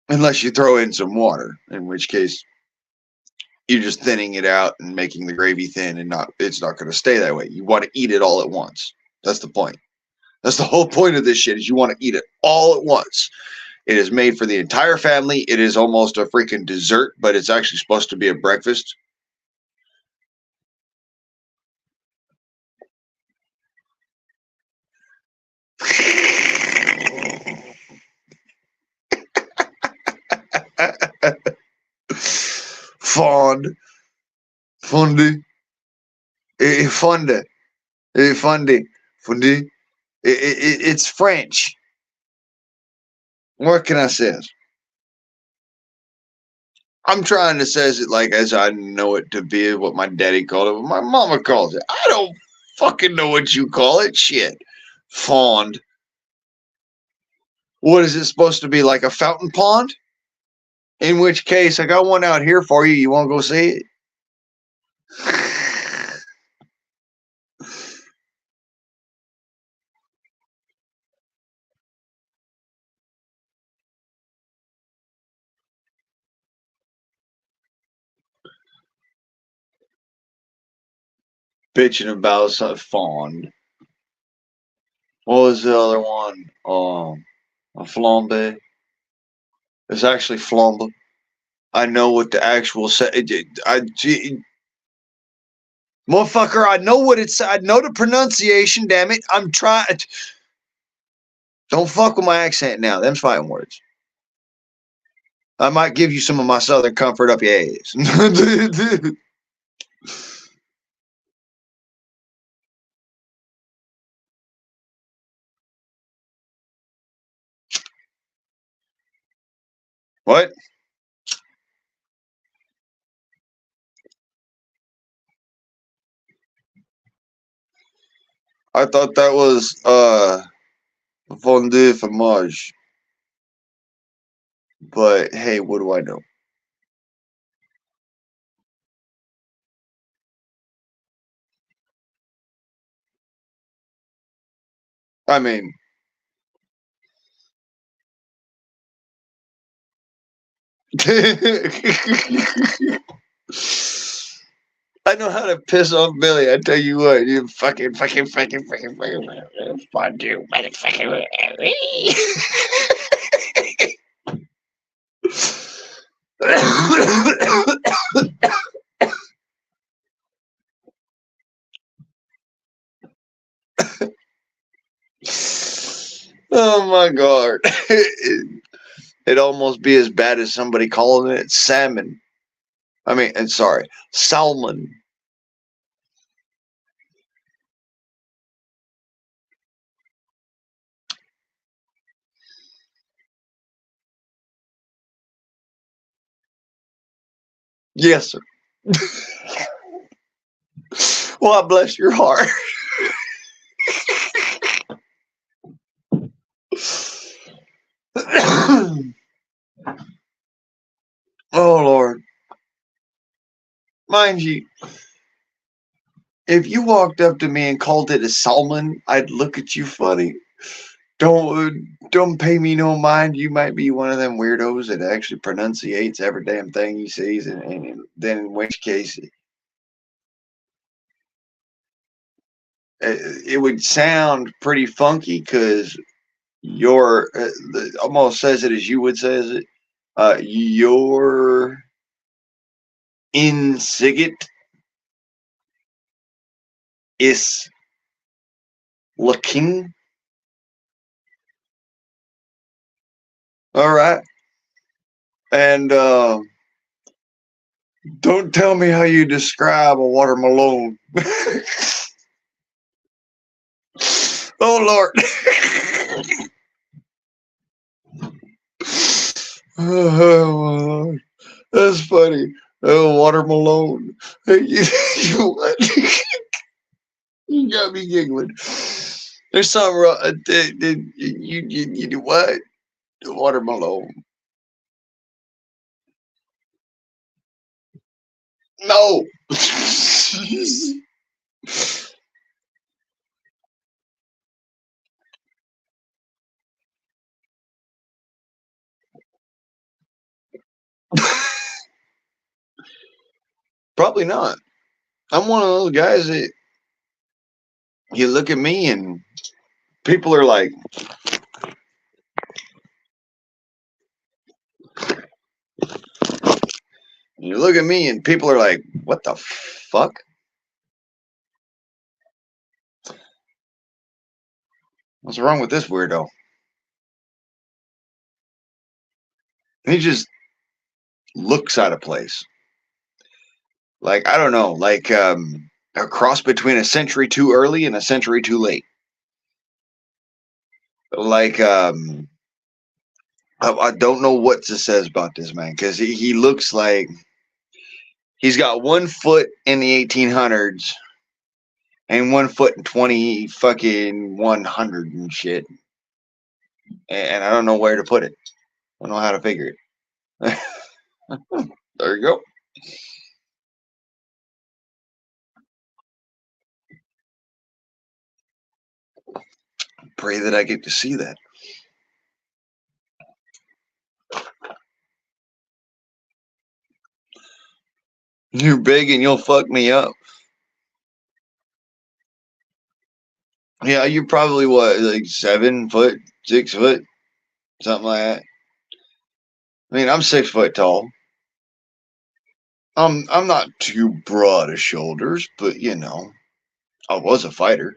unless you throw in some water, in which case you're just thinning it out and making the gravy thin, and it's not going to stay that way. You want to eat it all at once. That's the point. That's the whole point of this shit, is you want to eat it all at once. It is made for the entire family. It is almost a freaking dessert, but it's actually supposed to be a breakfast. Fondue. It's French. What can I say? I'm trying to say it like as I know it to be, what my daddy called it, what my mama calls it. I don't fucking know what you call it. Shit. Fond. What is it supposed to be, like a fountain pond? In which case, I got one out here for you. You want to go see it? Bitching about some fond. What was the other one? A flambe. It's actually flambe. I know what the actual motherfucker, I know what it's. I know the pronunciation. Damn it, I'm trying. Don't fuck with my accent now. Them's fighting words. I might give you some of my southern comfort up your ass. What? I thought that was fondue fromage. But hey, what do I know? I mean, I know how to piss off Billy. I tell you what, you fucking fondue, motherfucker. Oh my god. It'd almost be as bad as somebody calling it salmon. I mean, and sorry, salmon. Yes, sir. Well, I bless your heart. Oh, Lord. Mind you, if you walked up to me and called it a salmon, I'd look at you funny. Don't pay me no mind. You might be one of them weirdos that actually pronunciates every damn thing he sees, and then in which case it would sound pretty funky because your almost says it as you would say it. Your insigit is looking. All right. And don't tell me how you describe a watermelon. Oh, Lord. Oh, that's funny. Oh, watermelon. You what? You got me giggling. There's something wrong. You do what? Watermelon. No. Probably not. I'm one of those guys that you look at me and people are like, you look at me and people are like, what the fuck? What's wrong with this weirdo? He just looks out of place. Like, I don't know, like a cross between a century too early and a century too late. Like, I don't know what to say about this man because he looks like he's got 1 foot in the 1800s and 1 foot in 20 fucking 100 and shit. And I don't know where to put it. I don't know how to figure it. There you go. Pray that I get to see that. You're big and you'll fuck me up. Yeah, you're probably what, like 7 foot, 6 foot, something like that. I mean, I'm 6 foot tall. I'm not too broad of shoulders, but you know, I was a fighter.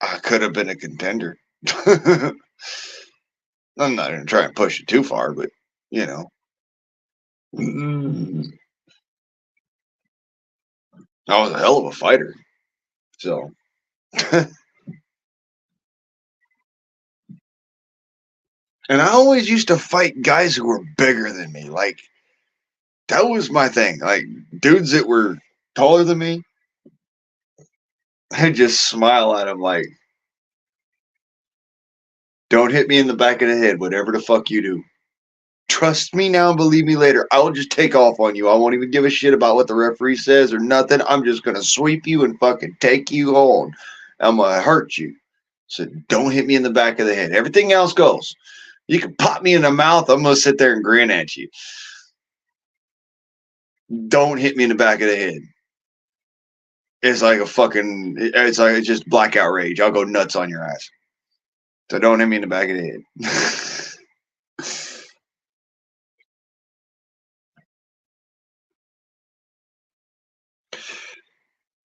I could have been a contender. I'm not gonna try and push it too far, but you know. I was a hell of a fighter. So and I always used to fight guys who were bigger than me. Like that was my thing. Like dudes that were taller than me, I'd just smile at them like, don't hit me in the back of the head, whatever the fuck you do. Trust me now, believe me later. I will just take off on you. I won't even give a shit about what the referee says or nothing. I'm just gonna sweep you and fucking take you home. I'm gonna hurt you. So don't hit me in the back of the head. Everything else goes. You can pop me in the mouth. I'm gonna sit there and grin at you. Don't hit me in the back of the head. It's like a fucking. It's like just blackout rage. I'll go nuts on your ass. So don't hit me in the back of the head.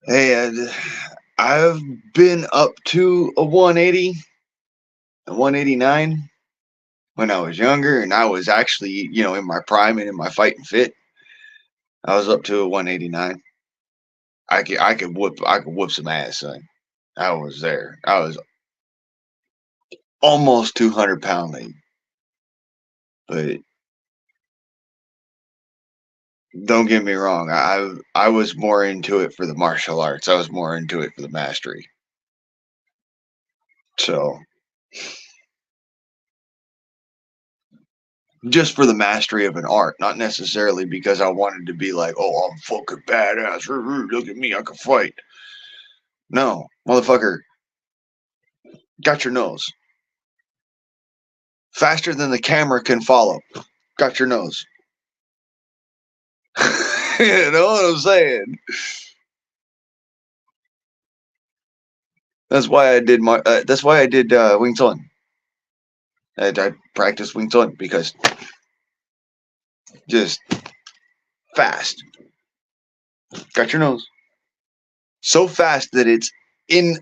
Hey, Ed, I've been up to a 180, a 189 when I was younger, and I was actually, you know, in my prime and in my fighting fit. I was up to a 189. I could whoop some ass, son. I was there. I was almost 200 pound league, but don't get me wrong. I was more into it for the martial arts. I was more into it for the mastery. So just for the mastery of an art, not necessarily because I wanted to be like, oh, I'm fucking badass. Look at me, I can fight. No, motherfucker, got your nose. Faster than the camera can follow. Got your nose. You know what I'm saying? That's why I did my. That's why I did Wing Chun. I practiced Wing Chun because just fast. Got your nose. So fast that it's in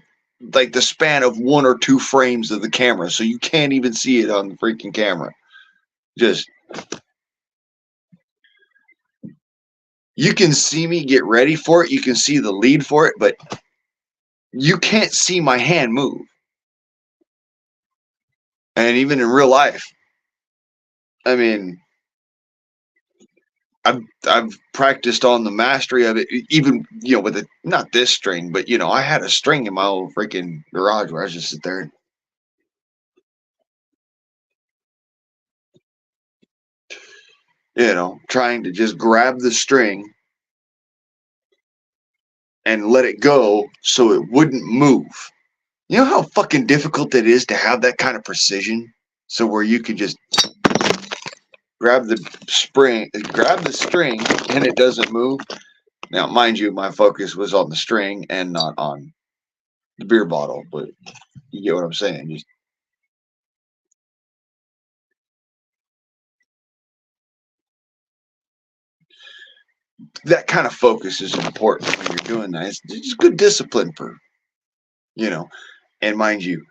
like the span of 1 or 2 frames of the camera, so you can't even see it on the freaking camera. Just you can see me get ready for it. You can see the lead for it, but you can't see my hand move. And even in real life, I mean, I've practiced on the mastery of it, even with it, not this string, but I had a string in my old freaking garage where I just sit there and trying to just grab the string and let it go so it wouldn't move. You know how fucking difficult it is to have that kind of precision? So where you can just grab the string and it doesn't move. Now, mind you, my focus was on the string and not on the beer bottle, but you get what I'm saying. Just that kind of focus is important when you're doing that. It's just good discipline for, and mind you,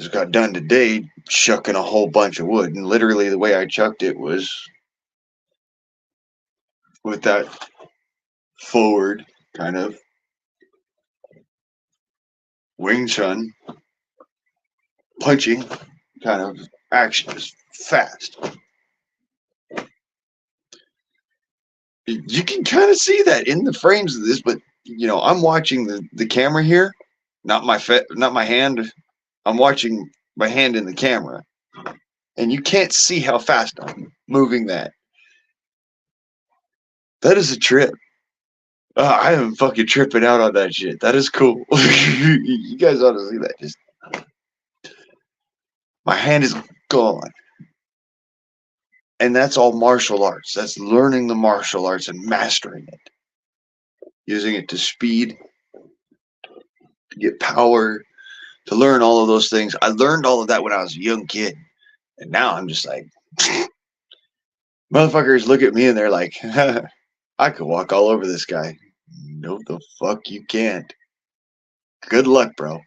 just got done today chucking a whole bunch of wood, and literally the way I chucked it was with that forward kind of Wing Chun punching kind of action is fast. You can kind of see that in the frames of this, but I'm watching the camera here, not my hand. I'm watching my hand in the camera, and you can't see how fast I'm moving that. That is a trip. I am fucking tripping out on that shit. That is cool. You guys ought to see that. Just my hand is gone. And that's all martial arts. That's learning the martial arts and mastering it. Using it to speed, to get power, to learn all of those things. I learned all of that when I was a young kid. And now I'm just like, motherfuckers look at me and they're like, I could walk all over this guy. No, the fuck you can't. Good luck, bro.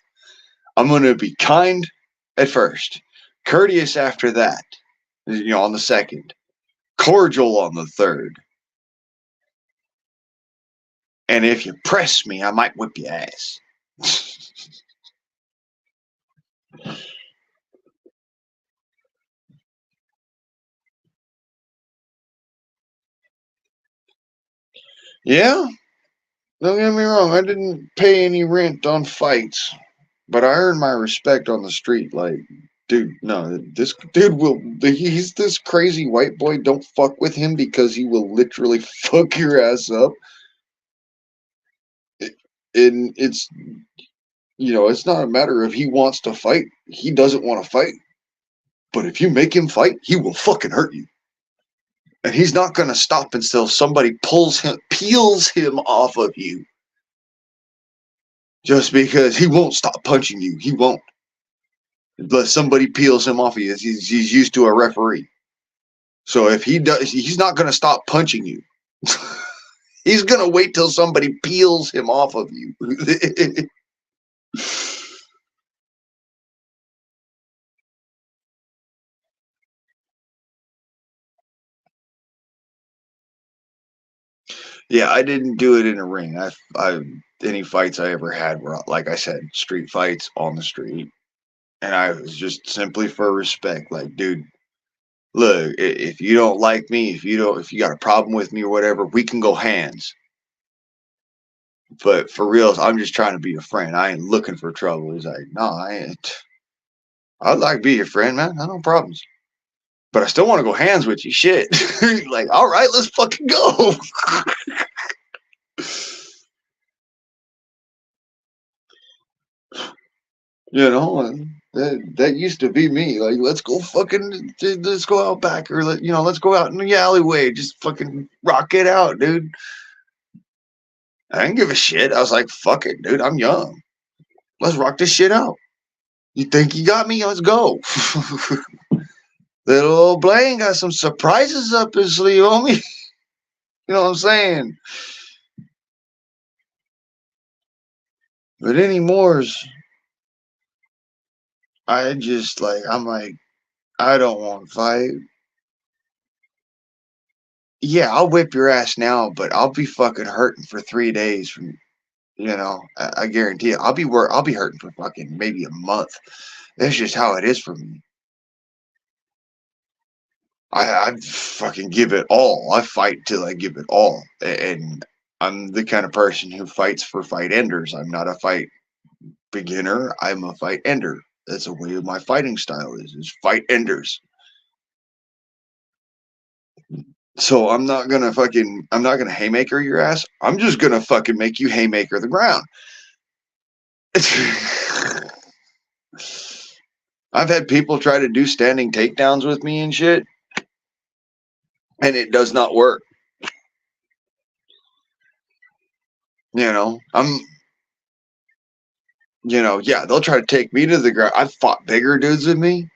I'm going to be kind at first, courteous after that, on the second, cordial on the third. And if you press me, I might whip your ass. Yeah, don't get me wrong. I didn't pay any rent on fights, but I earned my respect on the street. Like, dude, no, this dude he's this crazy white boy. Don't fuck with him because he will literally fuck your ass up. And it's, it's not a matter of he wants to fight. He doesn't want to fight. But if you make him fight, he will fucking hurt you. And he's not going to stop until somebody peels him off of you. Just because he won't stop punching you. He won't. Unless somebody peels him off of you. He's used to a referee. So if he does, he's not going to stop punching you. He's going to wait till somebody peels him off of you. Yeah, I didn't do it in a ring. Any fights I ever had were, like I said, street fights on the street. And I was just simply for respect. Like, dude, look, if you don't like me, if you got a problem with me or whatever, we can go hands. But for real, I'm just trying to be a friend. I ain't looking for trouble. He's like, no, I ain't. I'd like to be your friend, man. I no problems. But I still want to go hands with you. Shit. Like, all right, let's fucking go. That used to be me. Like, let's go out back, or let's go out in the alleyway. Just fucking rock it out, dude. I didn't give a shit. I was like, fuck it, dude. I'm young. Let's rock this shit out. You think you got me? Let's go. Little old Blaine got some surprises up his sleeve, homie. You know what I'm saying? But anymores, I'm like, I don't want to fight. Yeah, I'll whip your ass now, but I'll be fucking hurting for 3 days from, I guarantee it. I'll be hurting for fucking maybe a month. That's just how it is for me. I fucking give it all. I fight till I give it all. And I'm the kind of person who fights for fight enders. I'm not a fight beginner. I'm a fight ender. That's the way my fighting style is fight enders. So I'm not gonna haymaker your ass. I'm just gonna fucking make you haymaker the ground. I've had people try to do standing takedowns with me and shit, and it does not work. Yeah, they'll try to take me to the ground. I've fought bigger dudes than me,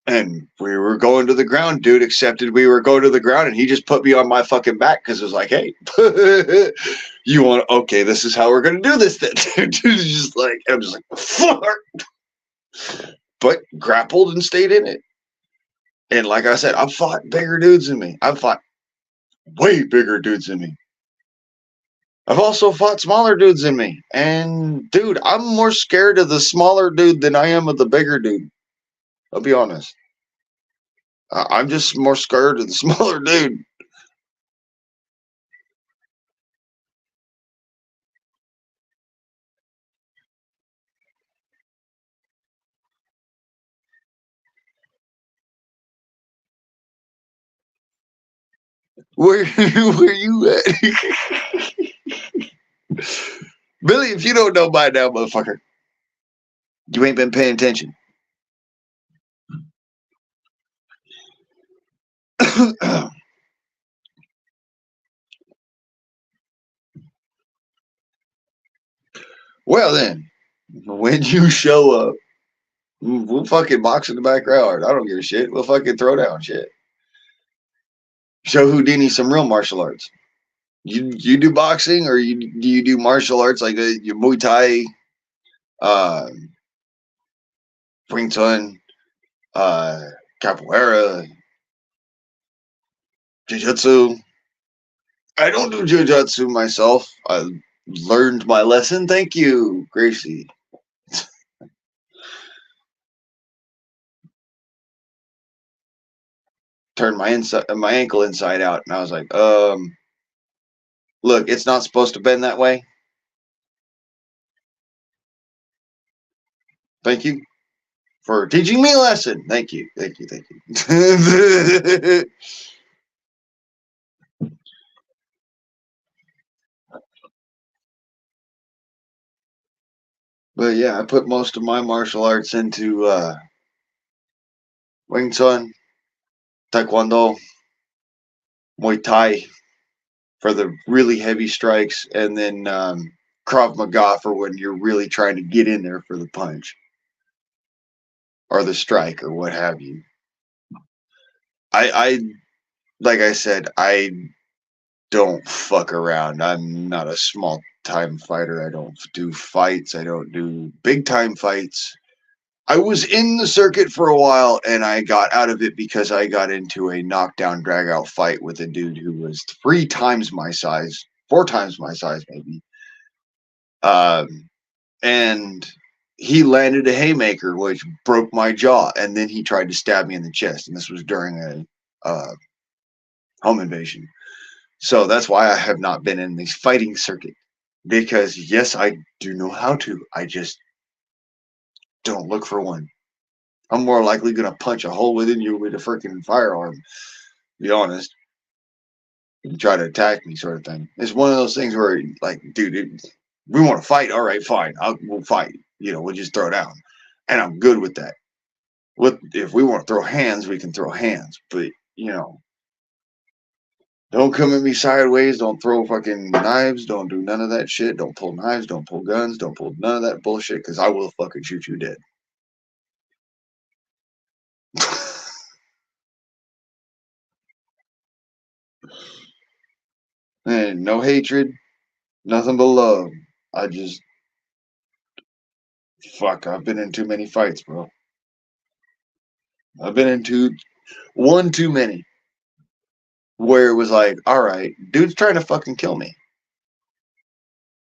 and we were going to the ground. Dude accepted we were going to the ground, and he just put me on my fucking back because it was like, hey, okay, this is how we're going to do this then. I'm just like, fuck. But grappled and stayed in it. And like I said, I've fought bigger dudes than me. I've fought way bigger dudes than me. I've also fought smaller dudes than me. And dude, I'm more scared of the smaller dude than I am of the bigger dude. I'll be honest. I'm just more scared of the smaller dude. Where you at? Billy, if you don't know by now, motherfucker, you ain't been paying attention. Well then, when you show up, we'll fucking box in the backyard. I don't give a shit. We'll fucking throw down shit. Show Houdini some real martial arts. You do boxing or do you do martial arts like your Muay Thai, uh, Wing Chun, uh, Capoeira, Jiu Jitsu? I don't do Jiu Jitsu myself. I learned my lesson. Thank you, Gracie. Turned my ankle inside out, and I was like, look, it's not supposed to bend that way. Thank you for teaching me a lesson. Thank you. But yeah, I put most of my martial arts into Wing Chun, Taekwondo, Muay Thai for the really heavy strikes, and then Krav Maga for when you're really trying to get in there for the punch or the strike or what have you. I like I said, I don't fuck around. I'm not a small time fighter. I don't do fights. I don't do big time fights. I was in the circuit for a while and I got out of it because I got into a knockdown drag out fight with a dude who was 3 times my size, 4 times my size maybe. And he landed a haymaker which broke my jaw, and then he tried to stab me in the chest, and this was during a home invasion. So that's why I have not been in the fighting circuit, because yes, I do know how to. I just don't look for one. I'm more likely gonna punch a hole within you with a freaking firearm. To be honest, you try to attack me, sort of thing. It's one of those things where, like, dude, we want to fight. All right, fine. We'll fight. We'll just throw down, and I'm good with that. If we want to throw hands, we can throw hands, but don't come at me sideways. Don't throw fucking knives. Don't do none of that shit. Don't pull knives. Don't pull guns. Don't pull none of that bullshit, because I will fucking shoot you dead. And no hatred, nothing but love. I just fuck. I've been in too many fights, bro. I've been into one too many where it was like, all right, dude's trying to fucking kill me.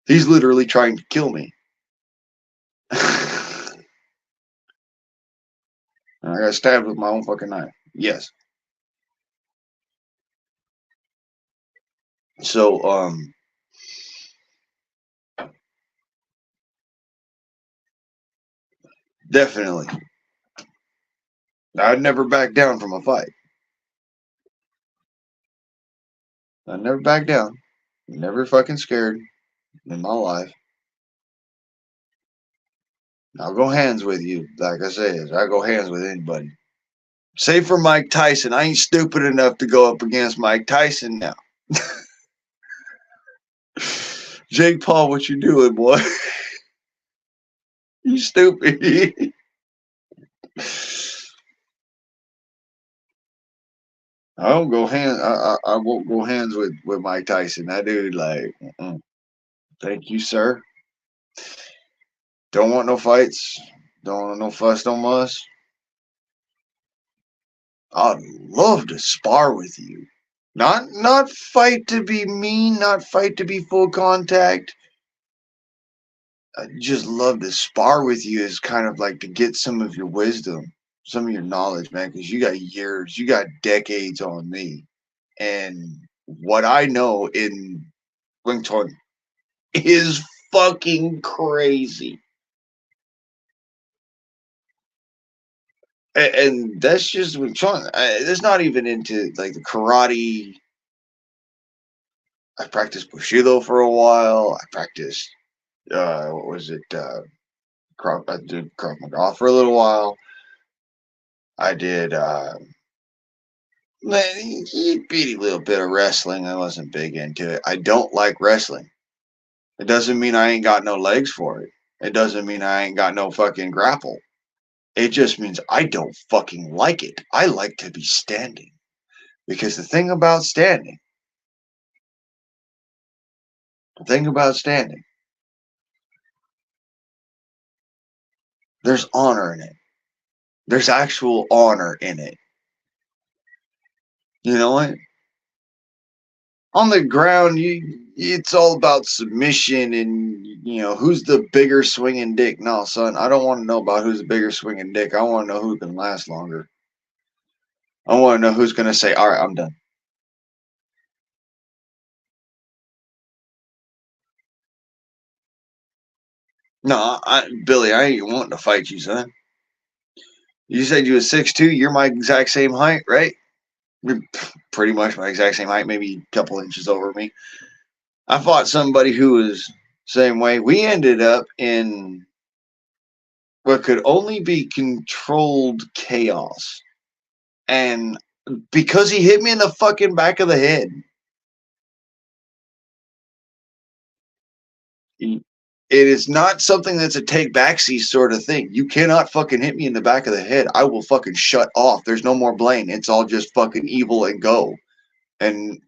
He's literally trying to kill me. I got stabbed with my own fucking knife. Yes. So, definitely, I'd never back down from a fight. I'd never back down. Never fucking scared in my life. I'll go hands with you, like I said. I go hands with anybody. Save for Mike Tyson. I ain't stupid enough to go up against Mike Tyson now. Jake Paul, what you doing, boy? You stupid. I don't go hands. I won't go hands with Mike Tyson. That dude, like, thank you, sir. Don't want no fights. Don't want no fuss, no muss. I'd love to spar with you. Not fight to be mean. Not fight to be full contact. I just love to spar with you is kind of like to get some of your wisdom, some of your knowledge, man, because you got years, you got decades on me. And what I know in Wing Chun is fucking crazy. And that's just Wing Chun. It's not even into like the karate. I practiced Bushido for a while. I practiced, what was it? I did Krav Maga for a little while. I did a bitty little bit of wrestling. I wasn't big into it. I don't like wrestling. It doesn't mean I ain't got no legs for it. It doesn't mean I ain't got no fucking grapple. It just means I don't fucking like it. I like to be standing. Because the thing about standing, there's honor in it. There's actual honor in it. You know what? On the ground, it's all about submission and who's the bigger swinging dick. No, son, I don't want to know about who's the bigger swinging dick. I want to know who can last longer. I want to know who's going to say, "All right, I'm done." No, Billy, I ain't wanting to fight you, son. You said you was 6'2". You're my exact same height, right? You're pretty much my exact same height, maybe a couple inches over me. I fought somebody who was same way. We ended up in what could only be controlled chaos. And because he hit me in the fucking back of the head, it is not something that's a take backseat sort of thing. You cannot fucking hit me in the back of the head. I will fucking shut off. There's no more blame. It's all just fucking evil and go. And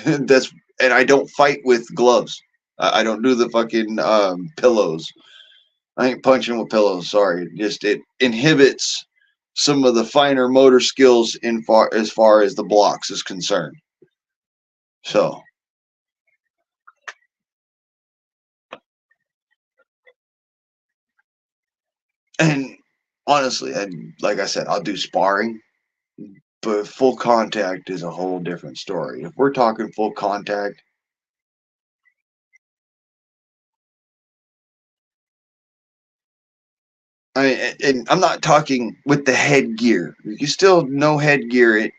that's and I don't fight with gloves. I don't do the fucking pillows. I ain't punching with pillows. Sorry, just it inhibits some of the finer motor skills as far as the blocks is concerned. So, and honestly, like I said, I'll do sparring, but full contact is a whole different story. If we're talking full contact, and I'm not talking with the headgear. You still no headgear.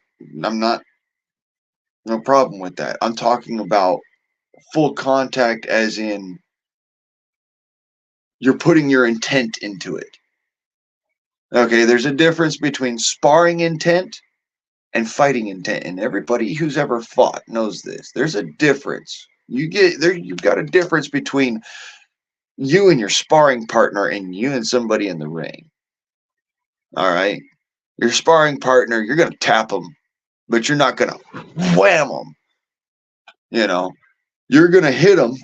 I'm not no problem with that. I'm talking about full contact, as in you're putting your intent into it. Okay, there's a difference between sparring intent and fighting intent, and everybody who's ever fought knows this. There's a difference. You get there. You've got a difference between you and your sparring partner and you and somebody in the ring. All right, your sparring partner, you're gonna tap them, but you're not gonna wham them. You know, you're gonna hit them,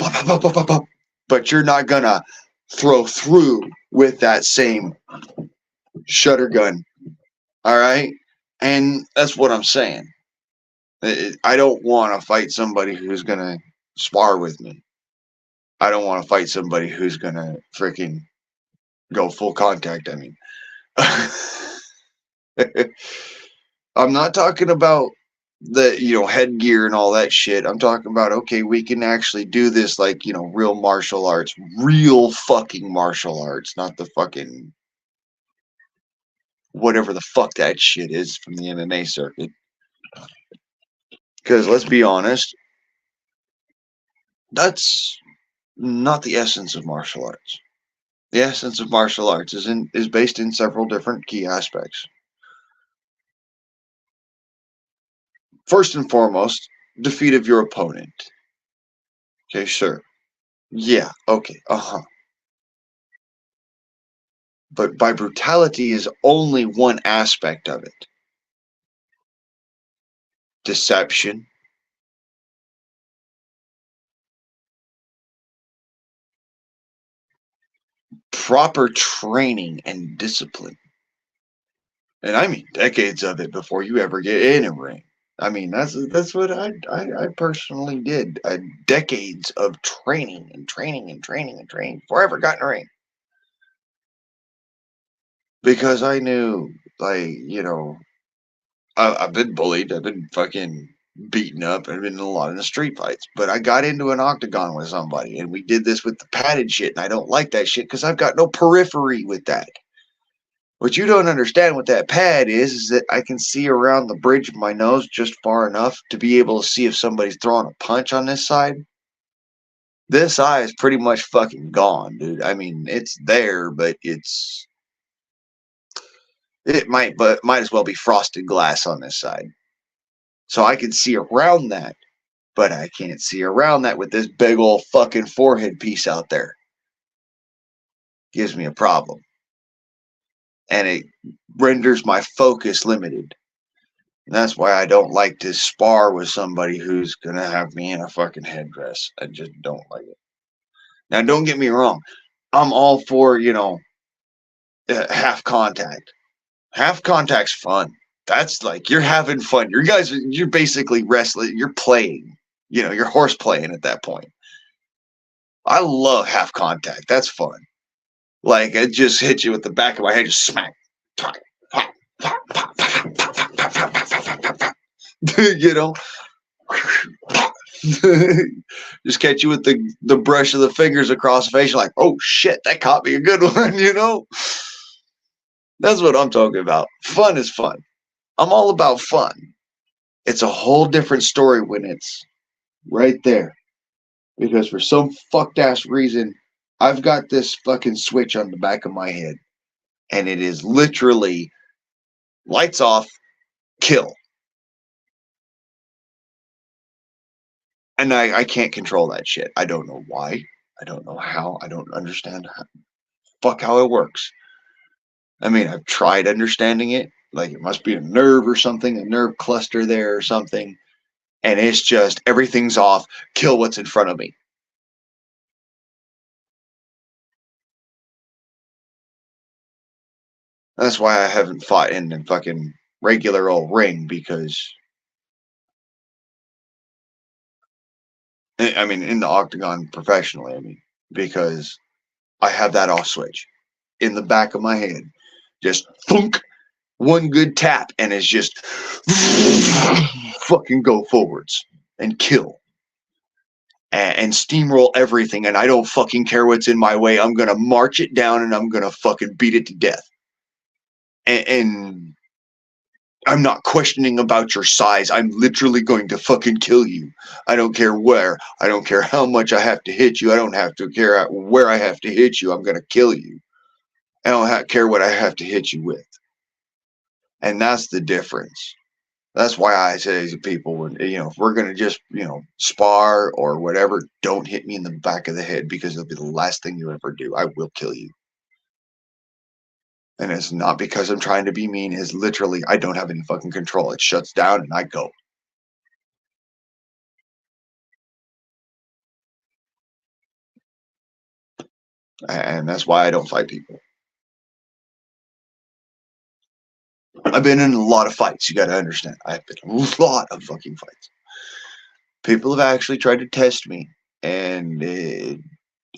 but you're not gonna throw through with that same shutter gun. All right, and that's what I'm saying. I don't want to fight somebody who's gonna spar with me. I don't want to fight somebody who's gonna freaking go full contact. I mean, I'm not talking about the headgear and all that shit. I'm talking about, okay, we can actually do this like, real martial arts, real fucking martial arts, not the fucking whatever the fuck that shit is from the MMA circuit. Because let's be honest, that's not the essence of martial arts. The essence of martial arts is based in several different key aspects. First and foremost, defeat of your opponent. Okay, sure. Yeah, okay, But by brutality is only one aspect of it. Deception, proper training and discipline. And I mean decades of it before you ever get in a ring. I mean, that's what I personally did. Decades of training and training and training and training before I ever got in a ring. Because I knew, like, I've been bullied. I've been fucking beaten up. I've been in a lot of the street fights. But I got into an octagon with somebody, and we did this with the padded shit, and I don't like that shit because I've got no periphery with that. What you don't understand with that pad is that I can see around the bridge of my nose just far enough to be able to see if somebody's throwing a punch on this side. This eye is pretty much fucking gone, dude. I mean, it's there, but it might as well be frosted glass on this side. So I can see around that, but I can't see around that with this big old fucking forehead piece out there. Gives me a problem. And it renders my focus limited. And that's why I don't like to spar with somebody who's going to have me in a fucking headdress. I just don't like it. Now, don't get me wrong. I'm all for, half contact. Half contact's fun. That's like, you're having fun. You're basically wrestling. You're playing. You're horse playing at that point. I love half contact. That's fun. Like, I just hit you with the back of my head, just smack. Just catch you with the brush of the fingers across the face. You're like, oh shit, that caught me a good one, That's what I'm talking about. Fun is fun. I'm all about fun. It's a whole different story when it's right there. Because for some fucked ass reason, I've got this fucking switch on the back of my head. And it is literally lights off, kill. And I can't control that shit. I don't know why. I don't know how. I don't understand how it works. I mean, I've tried understanding it. Like, it must be a nerve or something, a nerve cluster there or something. And it's just, everything's off. Kill what's in front of me. That's why I haven't fought in a fucking regular old ring, because I mean, in the octagon professionally, because I have that off switch in the back of my head. Just thunk, one good tap, and it's just fucking go forwards and kill and steamroll everything. And I don't fucking care what's in my way. I'm going to march it down and I'm going to fucking beat it to death. And I'm not questioning about your size. I'm literally going to fucking kill you. I don't care where. I don't care how much I have to hit you. I don't have to care where I have to hit you. I'm going to kill you. I don't care what I have to hit you with. And that's the difference. That's why I say to people, if we're going to just, spar or whatever, don't hit me in the back of the head, because it'll be the last thing you ever do. I will kill you. And it's not because I'm trying to be mean. It's literally, I don't have any fucking control. It shuts down and I go. And that's why I don't fight people. I've been in a lot of fights. You got to understand. I've been in a lot of fucking fights. People have actually tried to test me, and it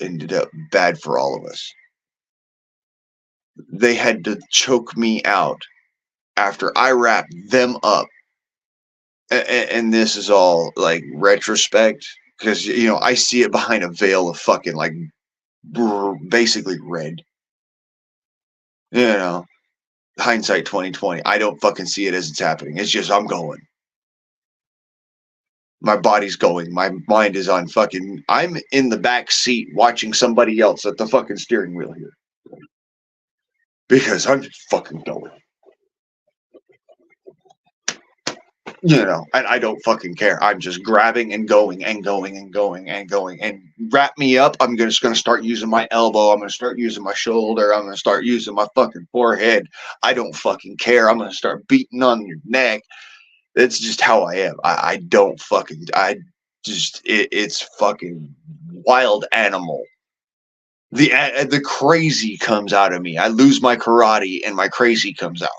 ended up bad for all of us. They had to choke me out after I wrapped them up and this is all like retrospect because I see it behind a veil of fucking like basically red. Hindsight 2020. I don't fucking see it as it's happening. It's just I'm going. My body's going. My mind is on fucking. I'm in the back seat watching somebody else at the fucking steering wheel here because I'm just fucking going. And I don't fucking care. I'm just grabbing and going and going and going and going. And wrap me up. I'm just going to start using my elbow. I'm going to start using my shoulder. I'm going to start using my fucking forehead. I don't fucking care. I'm going to start beating on your neck. That's just how I am. I don't fucking. It's fucking wild animal. The crazy comes out of me. I lose my karate and my crazy comes out.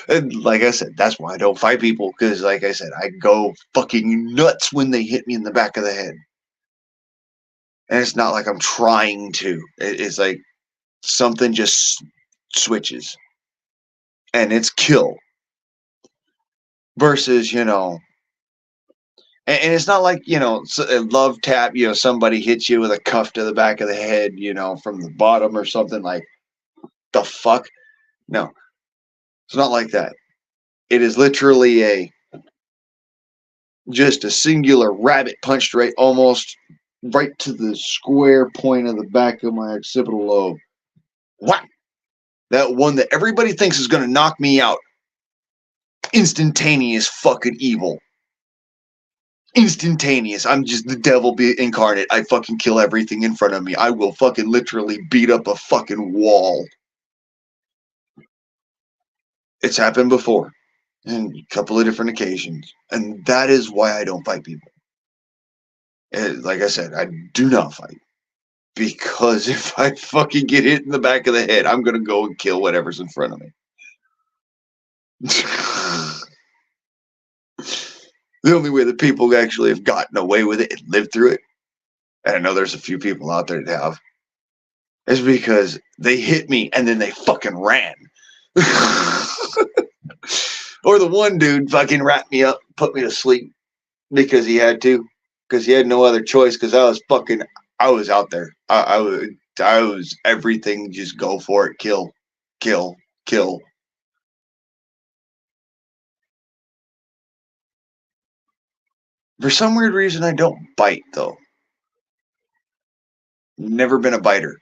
And like I said, that's why I don't fight people, because like I said, I go fucking nuts when they hit me in the back of the head. And it's not like I'm trying to. It's like something just switches. And it's kill. Versus, and it's not like, a love tap, somebody hits you with a cuff to the back of the head, from the bottom or something like, the fuck? No. It's not like that. It is literally just a singular rabbit punched almost right to the square point of the back of my occipital lobe. Whack! That one that everybody thinks is going to knock me out. Instantaneous fucking evil. Instantaneous. I'm just the devil incarnate. I fucking kill everything in front of me. I will fucking literally beat up a fucking wall. It's happened before. And a couple of different occasions. And that is why I don't fight people. Like I said, I do not fight. Because if I fucking get hit in the back of the head, I'm going to go and kill whatever's in front of me. The only way that people actually have gotten away with it and lived through it, and I know there's a few people out there that have, is because they hit me and then they fucking ran. Or the one dude fucking wrapped me up, put me to sleep because he had to, because he had no other choice, because I was out there. I was everything, just go for it, kill, kill, kill. For some weird reason, I don't bite, though. Never been a biter.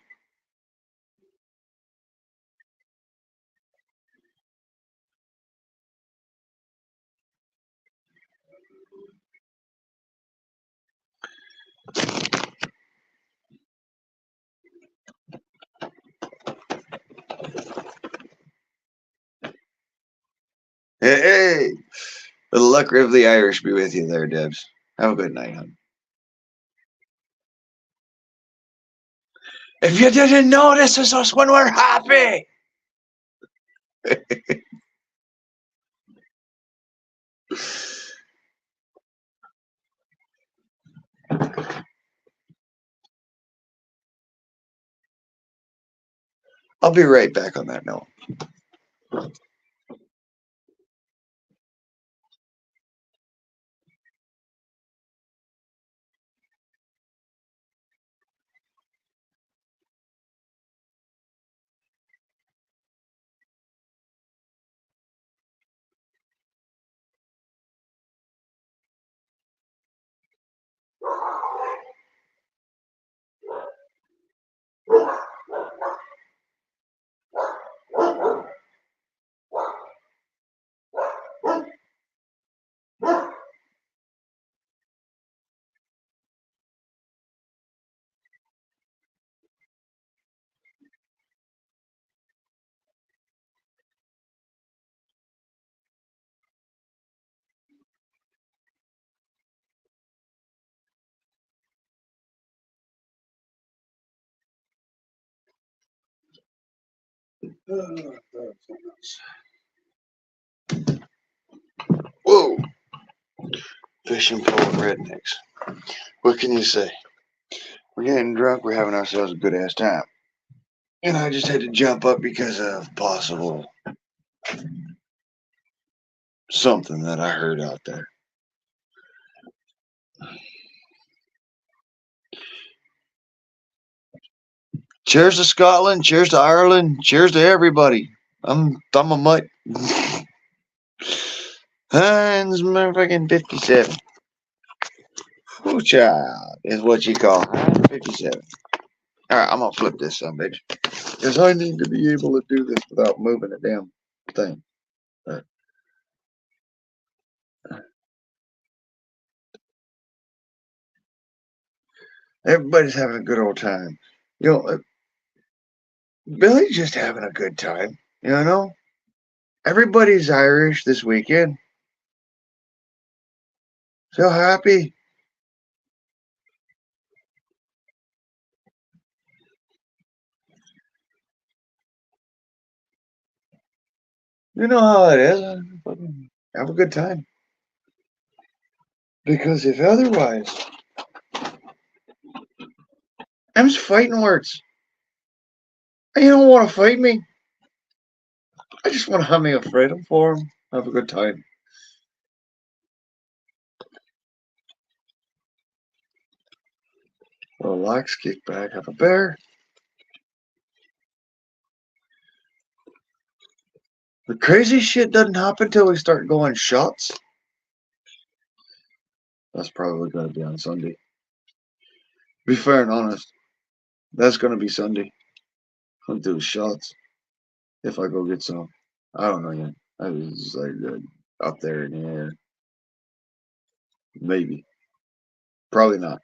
Hey, the luck of the Irish be with you there, Debs. Have a good night, hon. If you didn't know, this is us when we're happy. I'll be right back on that note. Whoa. Fishing pole rednecks. What can you say? We're getting drunk. We're having ourselves a good ass time. And I just had to jump up because of possible something that I heard out there. Cheers to Scotland. Cheers to Ireland. Cheers to everybody. I'm a mutt. Hans motherfucking 57. Oh, child is what you call 57. Alright, I'm gonna flip this son bitch. Because I need to be able to do this without moving the damn thing. Everybody's having a good old time. You know, Billy's just having a good time. You know? Everybody's Irish this weekend. So happy. You know how it is. Have a good time. Because if otherwise, I'm just fighting words. You don't want to fight me. I just want to have me a freedom for him. Have a good time. Relax, kick back, have a bear. The crazy shit doesn't happen until we start going shots. That's probably going to be on Sunday. Be fair and honest. That's going to be Sunday. I'll do shots. If I go get some. I don't know yet. I was just like up there in the air. Maybe. Probably not.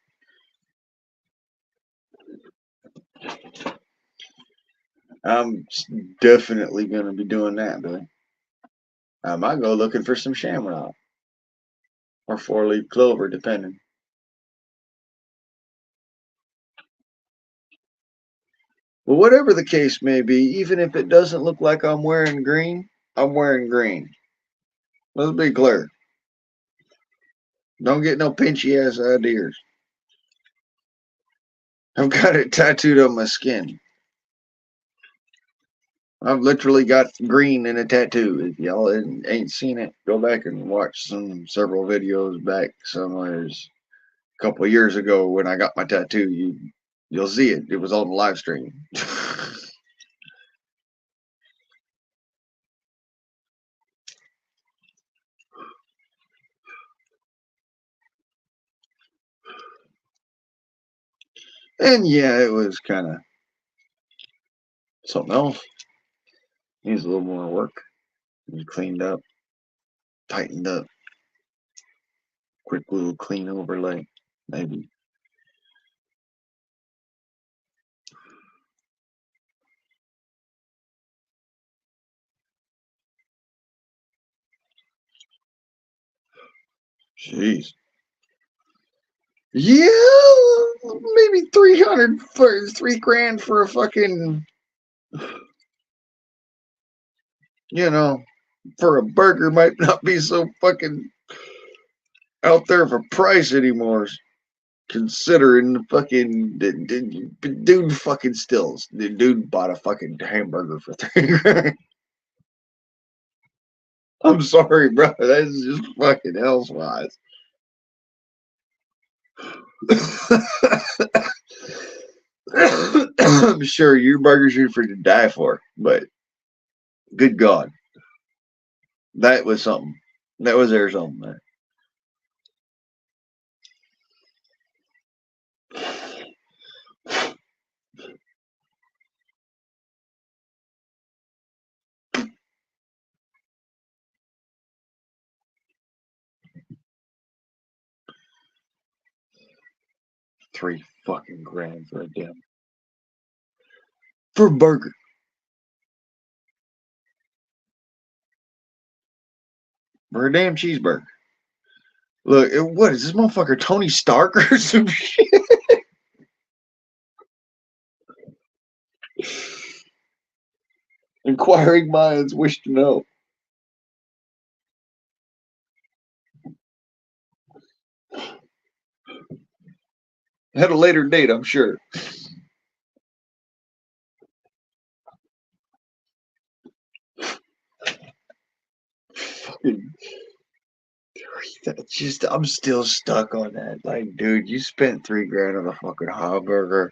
I'm definitely going to be doing that, Billy. I might go looking for some shamrock. Or four-leaf clover, depending. Well, whatever the case may be, even if it doesn't look like I'm wearing green, I'm wearing green. Let's be clear. Don't get no pinchy ass ideas. I've got it tattooed on my skin. I've literally got green in a tattoo. If y'all ain't seen it, go back and watch several videos back somewhere a couple of years ago when I got my tattoo. You'll see it. It was on the live stream. And yeah, it was kind of something else. Needs a little more work. Cleaned up, tightened up. Quick little clean overlay, maybe. Jeez. Yeah, maybe 300 for $3,000 for a fucking, for a burger might not be so fucking out there for price anymore. Considering the fucking dude fucking stills. The dude bought a fucking hamburger for $3,000. I'm sorry, bro. That's just fucking hellswise. I'm sure your burgers are for to die for, but good God, that was something. That was there something there. $3,000 for a burger. For a damn cheeseburger. Look, what is this motherfucker, Tony Stark or some shit? Inquiring minds wish to know. At a later date, I'm sure. I'm still stuck on that. Like, dude, you spent $3 grand on a fucking hamburger.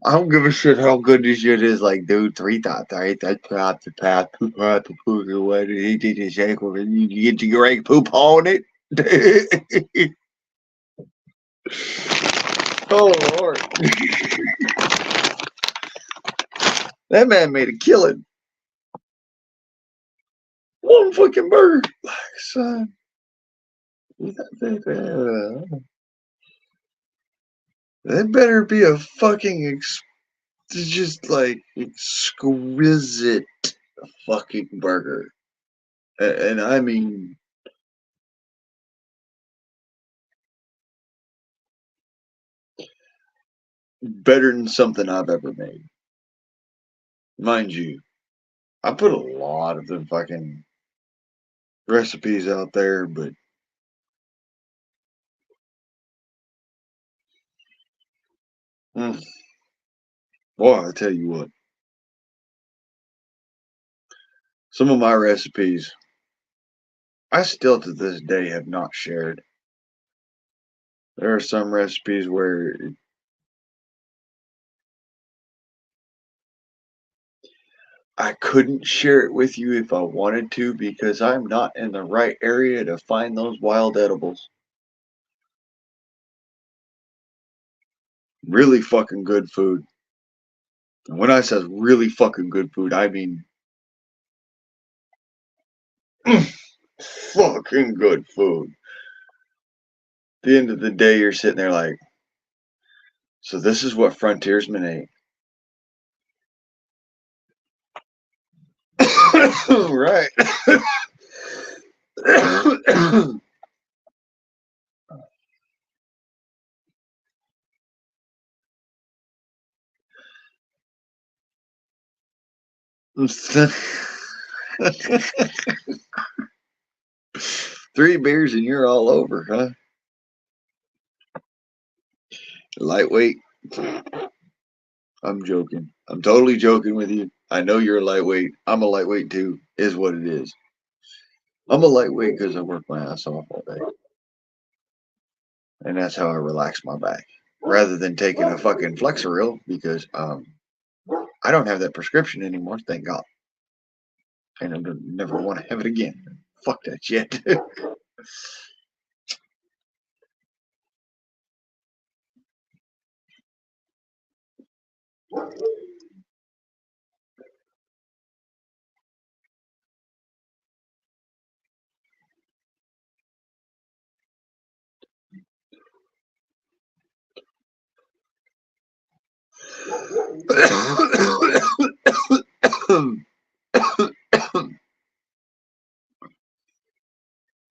I don't give a shit how good this shit is. Like, dude, 3 that's the path to poop away. He did his ankle and you get your great poop on it. Oh Lord. That man made a killing. One fucking burger. Like, son. That better be a fucking just like exquisite fucking burger. And I mean, better than something I've ever made. Mind you, I put a lot of the fucking recipes out there, but boy, I tell you what, some of my recipes I still to this day have not shared. There are some recipes where I couldn't share it with you if I wanted to because I'm not in the right area to find those wild edibles. Really fucking good food. And when I say really fucking good food, I mean fucking good food. At the end of the day, you're sitting there like, so this is what frontiersmen ate. Right. Three beers and you're all over, huh? Lightweight. I'm joking. I'm totally joking with you. I know you're a lightweight. I'm a lightweight too, is what it is. I'm a lightweight because I work my ass off all day. And that's how I relax my back. Rather than taking a fucking Flexeril because I don't have that prescription anymore, thank God. And I never want to have it again. Fuck that shit.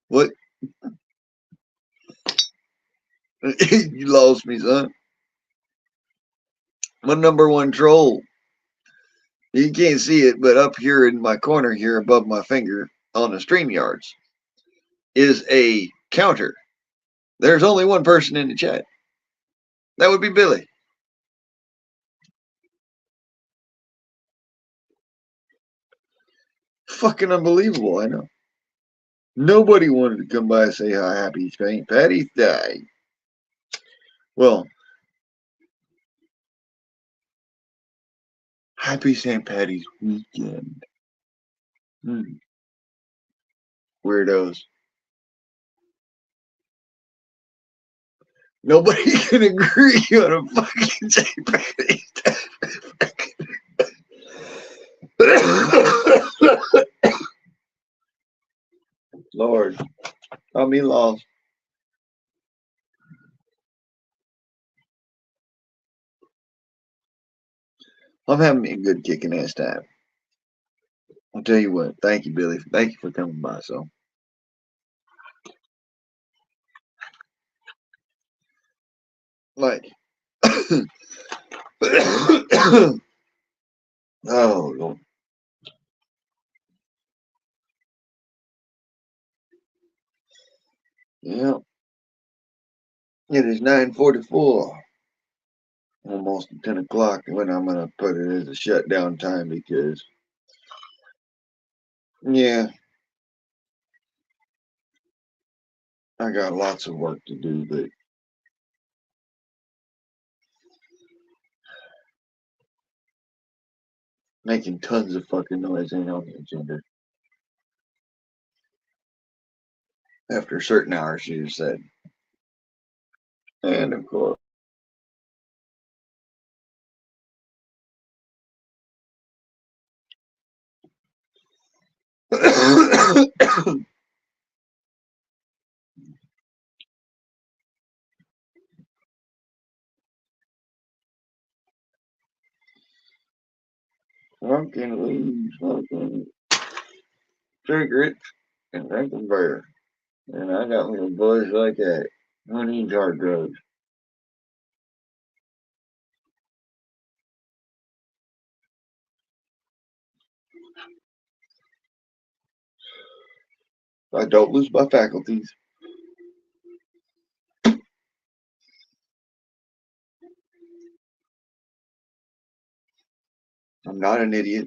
What? You lost me, son. My number one troll. You can't see it, but up here in my corner here above my finger on the StreamYards is a counter. There's only one person in the chat. That would be Billy. Fucking unbelievable, I know. Nobody wanted to come by and say hi, happy St. Patty's Day. Well, happy St. Patty's weekend. Weirdos. Nobody can agree on a fucking St. Patty's Day. Lord, I'm me lost. I'm having me a good kicking ass time. I'll tell you what. Thank you, Billy. Thank you for coming by. So, like, oh Lord. Yeah, it is 9:44, almost 10 o'clock. When I'm gonna put it as a shutdown time because, yeah, I got lots of work to do, but making tons of fucking noise ain't on the agenda. After certain hours, she just said. And of course. Smoking weed, smoking cigarettes, and drinking beer. And I got me a buzz like that. Who needs hard drugs? I don't lose my faculties. I'm not an idiot.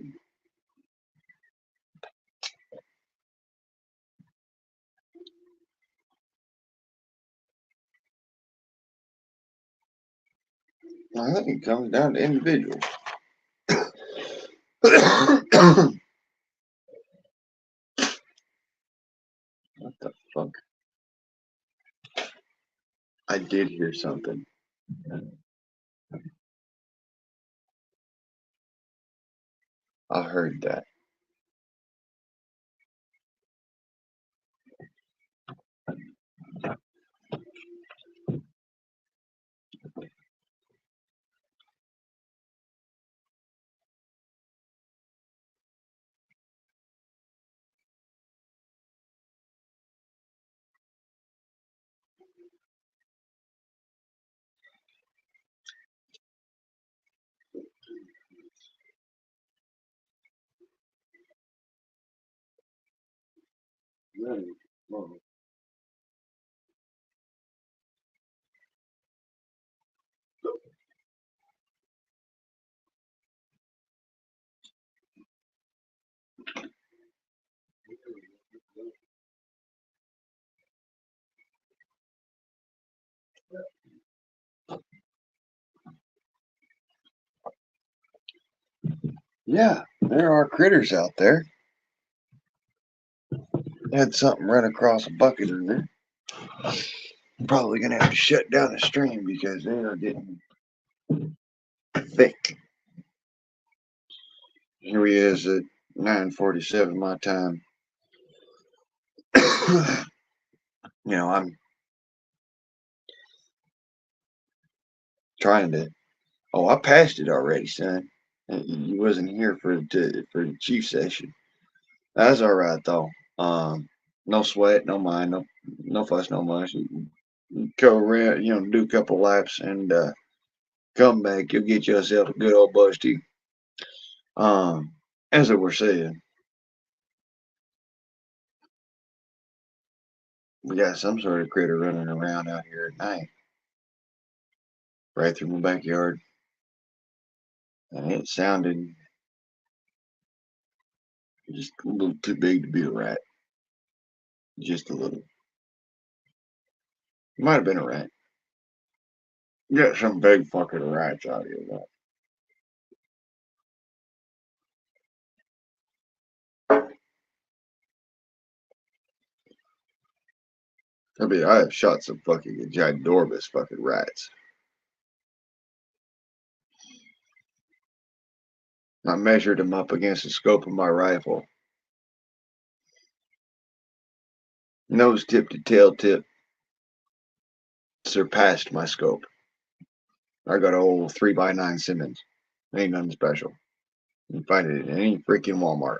I think it comes down to individuals. What the fuck? I did hear something. I heard that. Yeah, there are critters out there. Had something run across a bucket in there. I'm probably gonna have to shut down the stream because they are getting thick. Here he is at 9:47 my time. I'm trying to. Oh, I passed it already, son. You wasn't here for the chief session. That's all right though. No sweat, no mind, no fuss, no muss. You go around, do a couple laps and come back. You'll get yourself a good old busty. As I was saying, we got some sort of critter running around out here at night, right through my backyard, and it sounded just a little too big to be a rat. Just a little. Might have been a rat. Got some big fucking rats out here. I have shot some fucking ginormous fucking rats. I measured them up against the scope of my rifle. Nose tip to tail tip surpassed my scope. I got an old 3x9 Simmons. Ain't nothing special. You can find it in any freaking Walmart.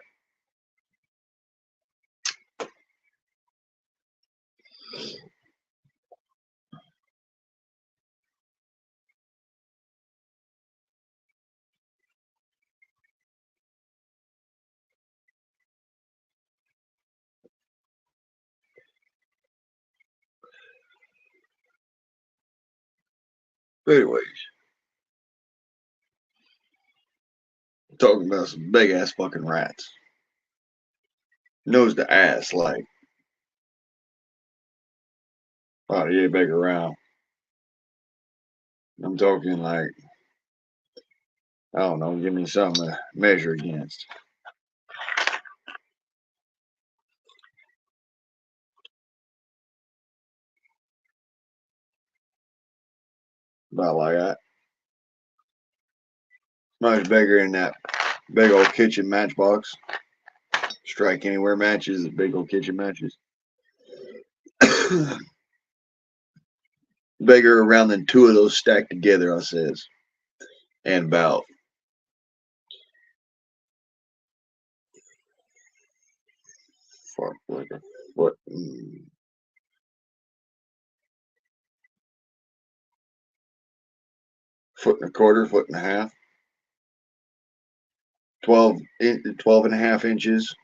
But anyways, talking about some big ass fucking rats. Nose to ass, like Oh, yeah, big around. I'm talking like, I don't know, give me something to measure against. About like that. Much bigger than that big old kitchen matchbox. Strike anywhere matches, big old kitchen matches. Bigger around than two of those stacked together, I says. And about like a foot, foot and a quarter, foot and a half. 12 and a half inches,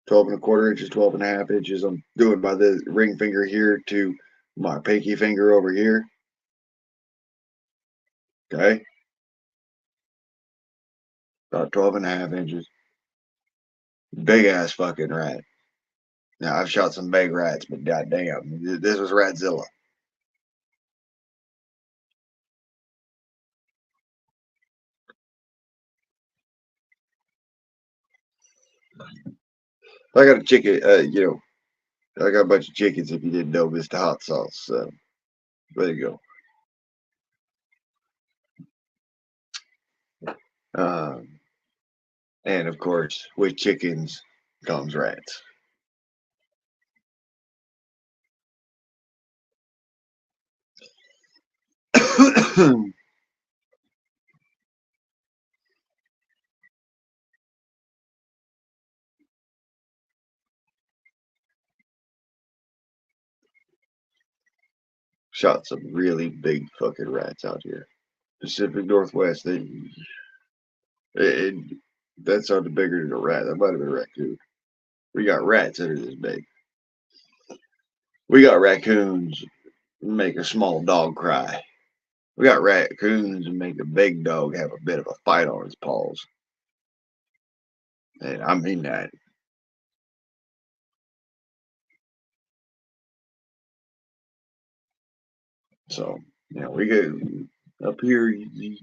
12 and a quarter inches, 12 and a half inches. I'm doing by the ring finger here to my pinky finger over here. Okay. About 12 and a half inches. Big ass fucking rat. Now, I've shot some big rats, but goddamn, this was Ratzilla. I got a chicken, I got a bunch of chickens if you didn't know, Mr. Hot Sauce. So, there you go. And of course, with chickens comes rats. Shot some really big fucking rats out here. Pacific Northwest, it, that sounded bigger than a rat. That might have been a raccoon. We got rats that are this big. We got raccoons make a small dog cry. We got raccoons and make a big dog have a bit of a fight on his paws. And I mean that. So, we get up here, you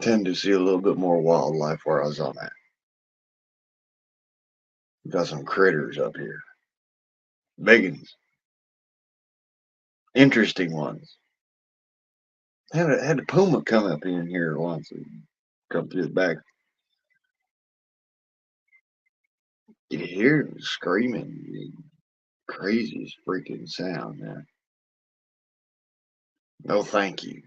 tend to see a little bit more wildlife where I was on at. We got some critters up here. Big ones. Interesting ones. Had a puma come up in here once and come through the back. You hear him screaming. Craziest freaking sound, man. No, thank you.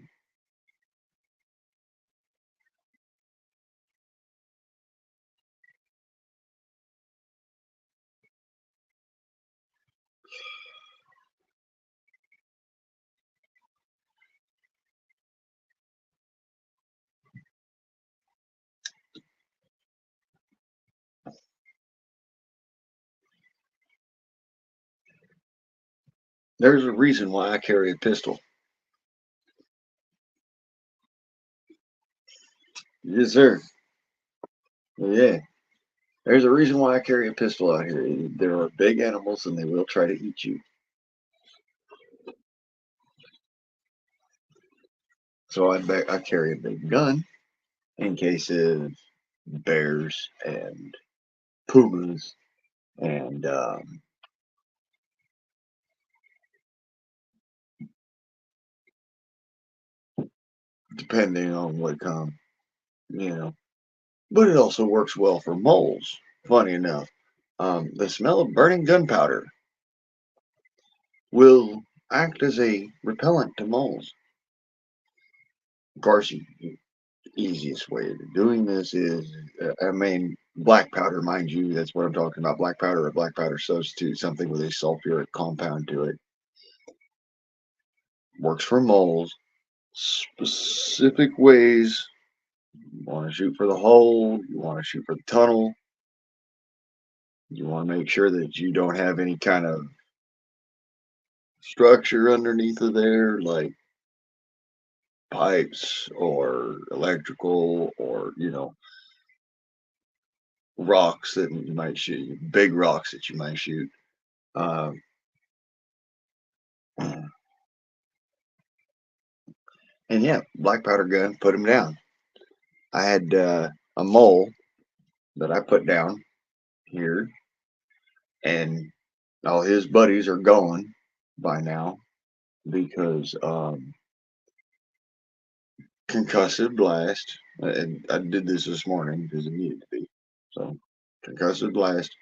There's a reason why I carry a pistol. Yes, sir. Yeah. There's a reason why I carry a pistol out here. There are big animals and they will try to eat you. So I carry a big gun in case of bears and pumas and depending on what comes, you know. But it also works well for moles. Funny enough, the smell of burning gunpowder will act as a repellent to moles. Of course, the easiest way of doing this is, black powder, mind you, that's what I'm talking about. Black powder or black powder substitute, something with a sulfuric compound to it. Works for moles. Specific ways. You want to shoot for the hole, you want to shoot for the tunnel. You want to make sure that you don't have any kind of structure underneath of there, like pipes or electrical or, rocks that you might shoot, big rocks that you might shoot. Um, And yeah, black powder gun, put him down. I had a mole that I put down here, and all his buddies are gone by now because concussive blast. And I did this morning because it needed to be. So concussive blast,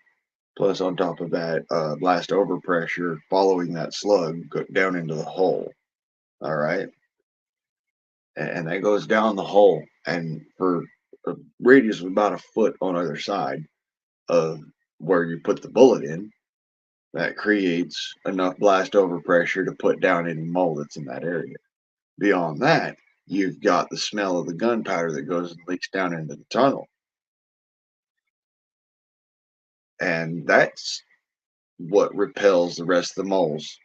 plus on top of that, blast overpressure following that slug down into the hole. All right. And that goes down the hole, and for a radius of about a foot on either side of where you put the bullet in, that creates enough blast overpressure to put down any mole that's in that area. Beyond that, you've got the smell of the gunpowder that goes and leaks down into the tunnel. And that's what repels the rest of the moles,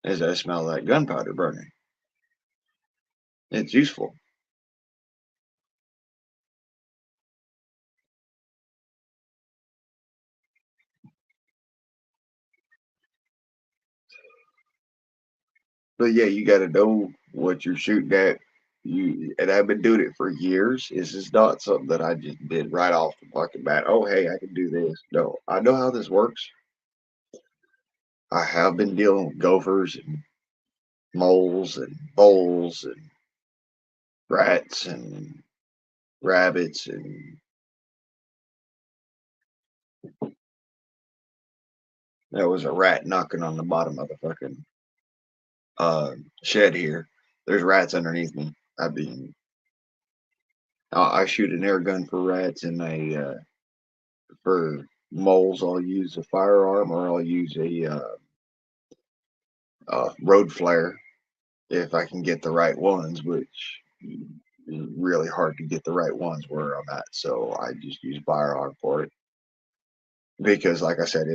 is that smell of that gunpowder burning. It's useful. But yeah, you got to know what you're shooting at. And I've been doing it for years. This is not something that I just did right off the fucking bat. Oh, hey, I can do this. No, I know how this works. I have been dealing with gophers and moles and voles and rats and rabbits, and there was a rat knocking on the bottom of the fucking shed here. There's rats underneath me. I shoot an air gun for rats, and for moles I'll use a firearm, or I'll use a road flare if I can get the right ones, which is really hard to get the right ones where I'm at. So I just use firearm for it because, like I said,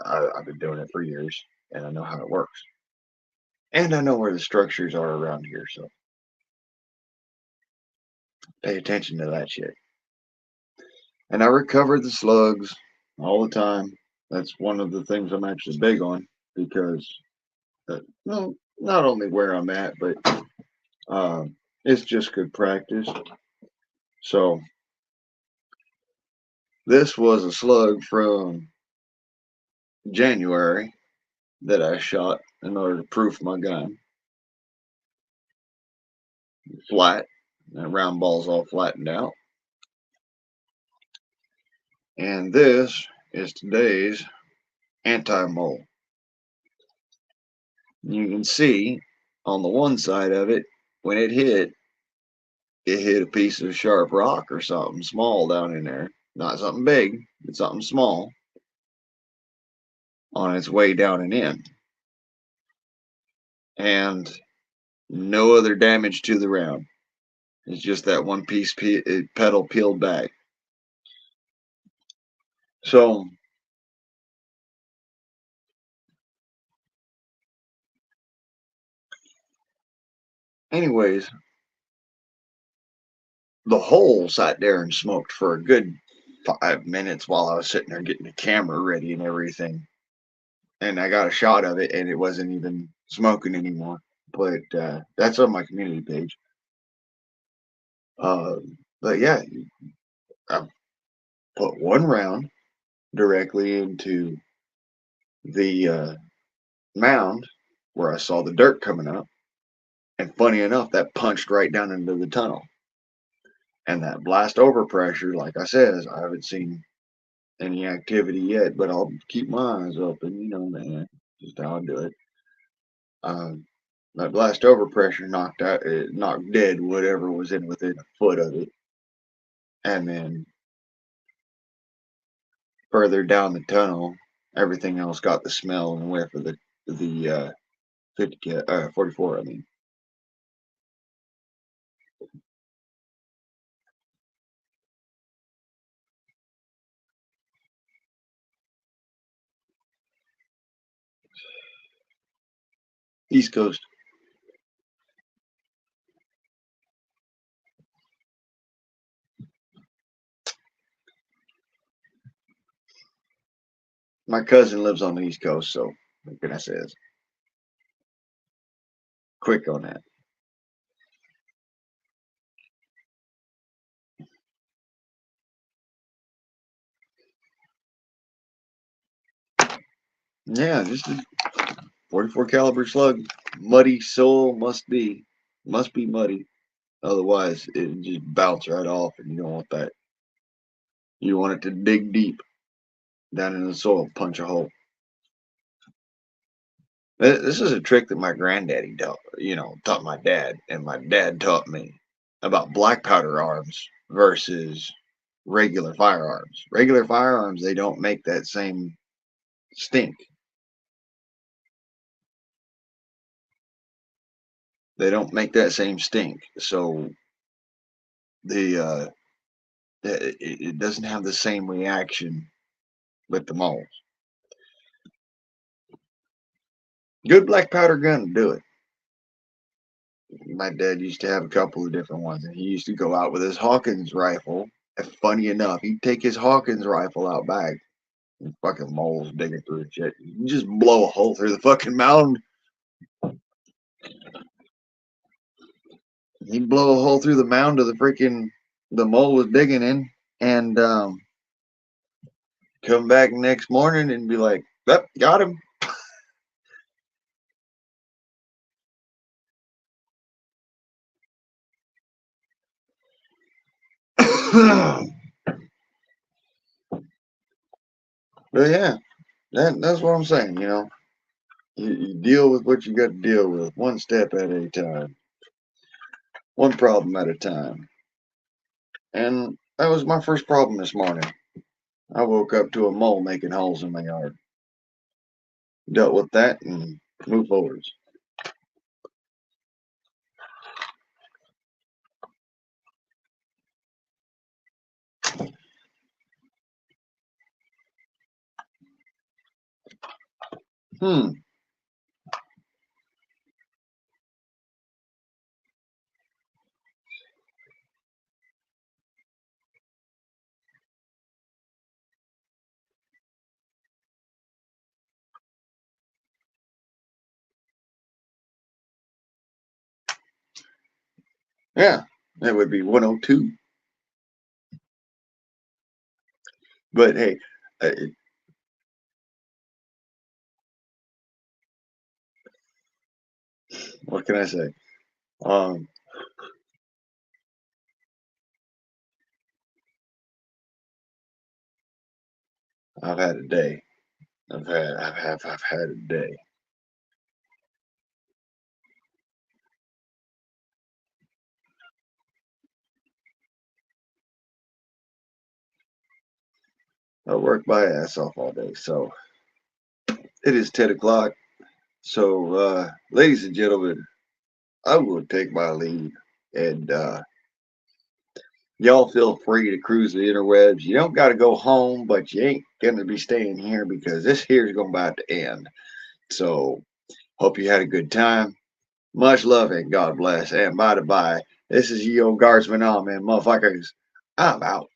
I've been doing it for years and I know how it works, and I know where the structures are around here. So pay attention to that shit. And I recover the slugs all the time. That's one of the things I'm actually big on because, no, not only where I'm at, but it's just good practice. So this was a slug from January that I shot in order to proof my gun. Flat. That round ball's all flattened out. And this is today's anti-mole. You can see on the one side of it, when it hit a piece of sharp rock or something small down in there. Not something big, but something small on its way down and in. And no other damage to the round. It's just that one piece petal peeled back. So, anyways, the hole sat there and smoked for a good 5 minutes while I was sitting there getting the camera ready and everything. And I got a shot of it, and it wasn't even smoking anymore. But that's on my community page. But yeah, I put one round directly into the mound where I saw the dirt coming up. And funny enough, that punched right down into the tunnel. And that blast overpressure, like I says, I haven't seen any activity yet, but I'll keep my eyes open, man. Just how I do it. That blast overpressure knocked dead whatever was in within a foot of it. And then further down the tunnel, everything else got the smell and whiff of the 44. I mean, East Coast. My cousin lives on the East Coast, so what can I say? Quick on that. Yeah, just a 44 caliber slug. Muddy soil must be muddy. Otherwise, it just bounce right off, and you don't want that. You want it to dig deep down in the soil, punch a hole. This is a trick that my granddaddy taught my dad, and my dad taught me about black powder arms versus regular firearms. Regular firearms, they don't make that same stink. They don't make that same stink. So the it doesn't have the same reaction with the moles. Good black powder gun to do it. My dad used to have a couple of different ones, and he used to go out with his Hawkins rifle. And funny enough, he'd take his Hawkins rifle out back, and fucking moles digging through the shit. You just blow a hole through the fucking mound. He'd blow a hole through the mound of the mole was digging in, and come back next morning and be like, "Yep, got him." But yeah, that's what I'm saying. You deal with what you got to deal with, one step at a time, one problem at a time. And that was my first problem this morning. I woke up to a mole making holes in my yard. Dealt with that and moved forwards. Hmm. Yeah, that would be 102. But hey, what can I say? Um, I've had a day. I've had a day. I work my ass off all day. So it is 10 o'clock. So, ladies and gentlemen, I'm going to take my leave. And y'all feel free to cruise the interwebs. You don't got to go home, but you ain't going to be staying here because this here is going about to end. So, hope you had a good time. Much love and God bless. And by the by, this is your guardsman on, man, motherfuckers. I'm out.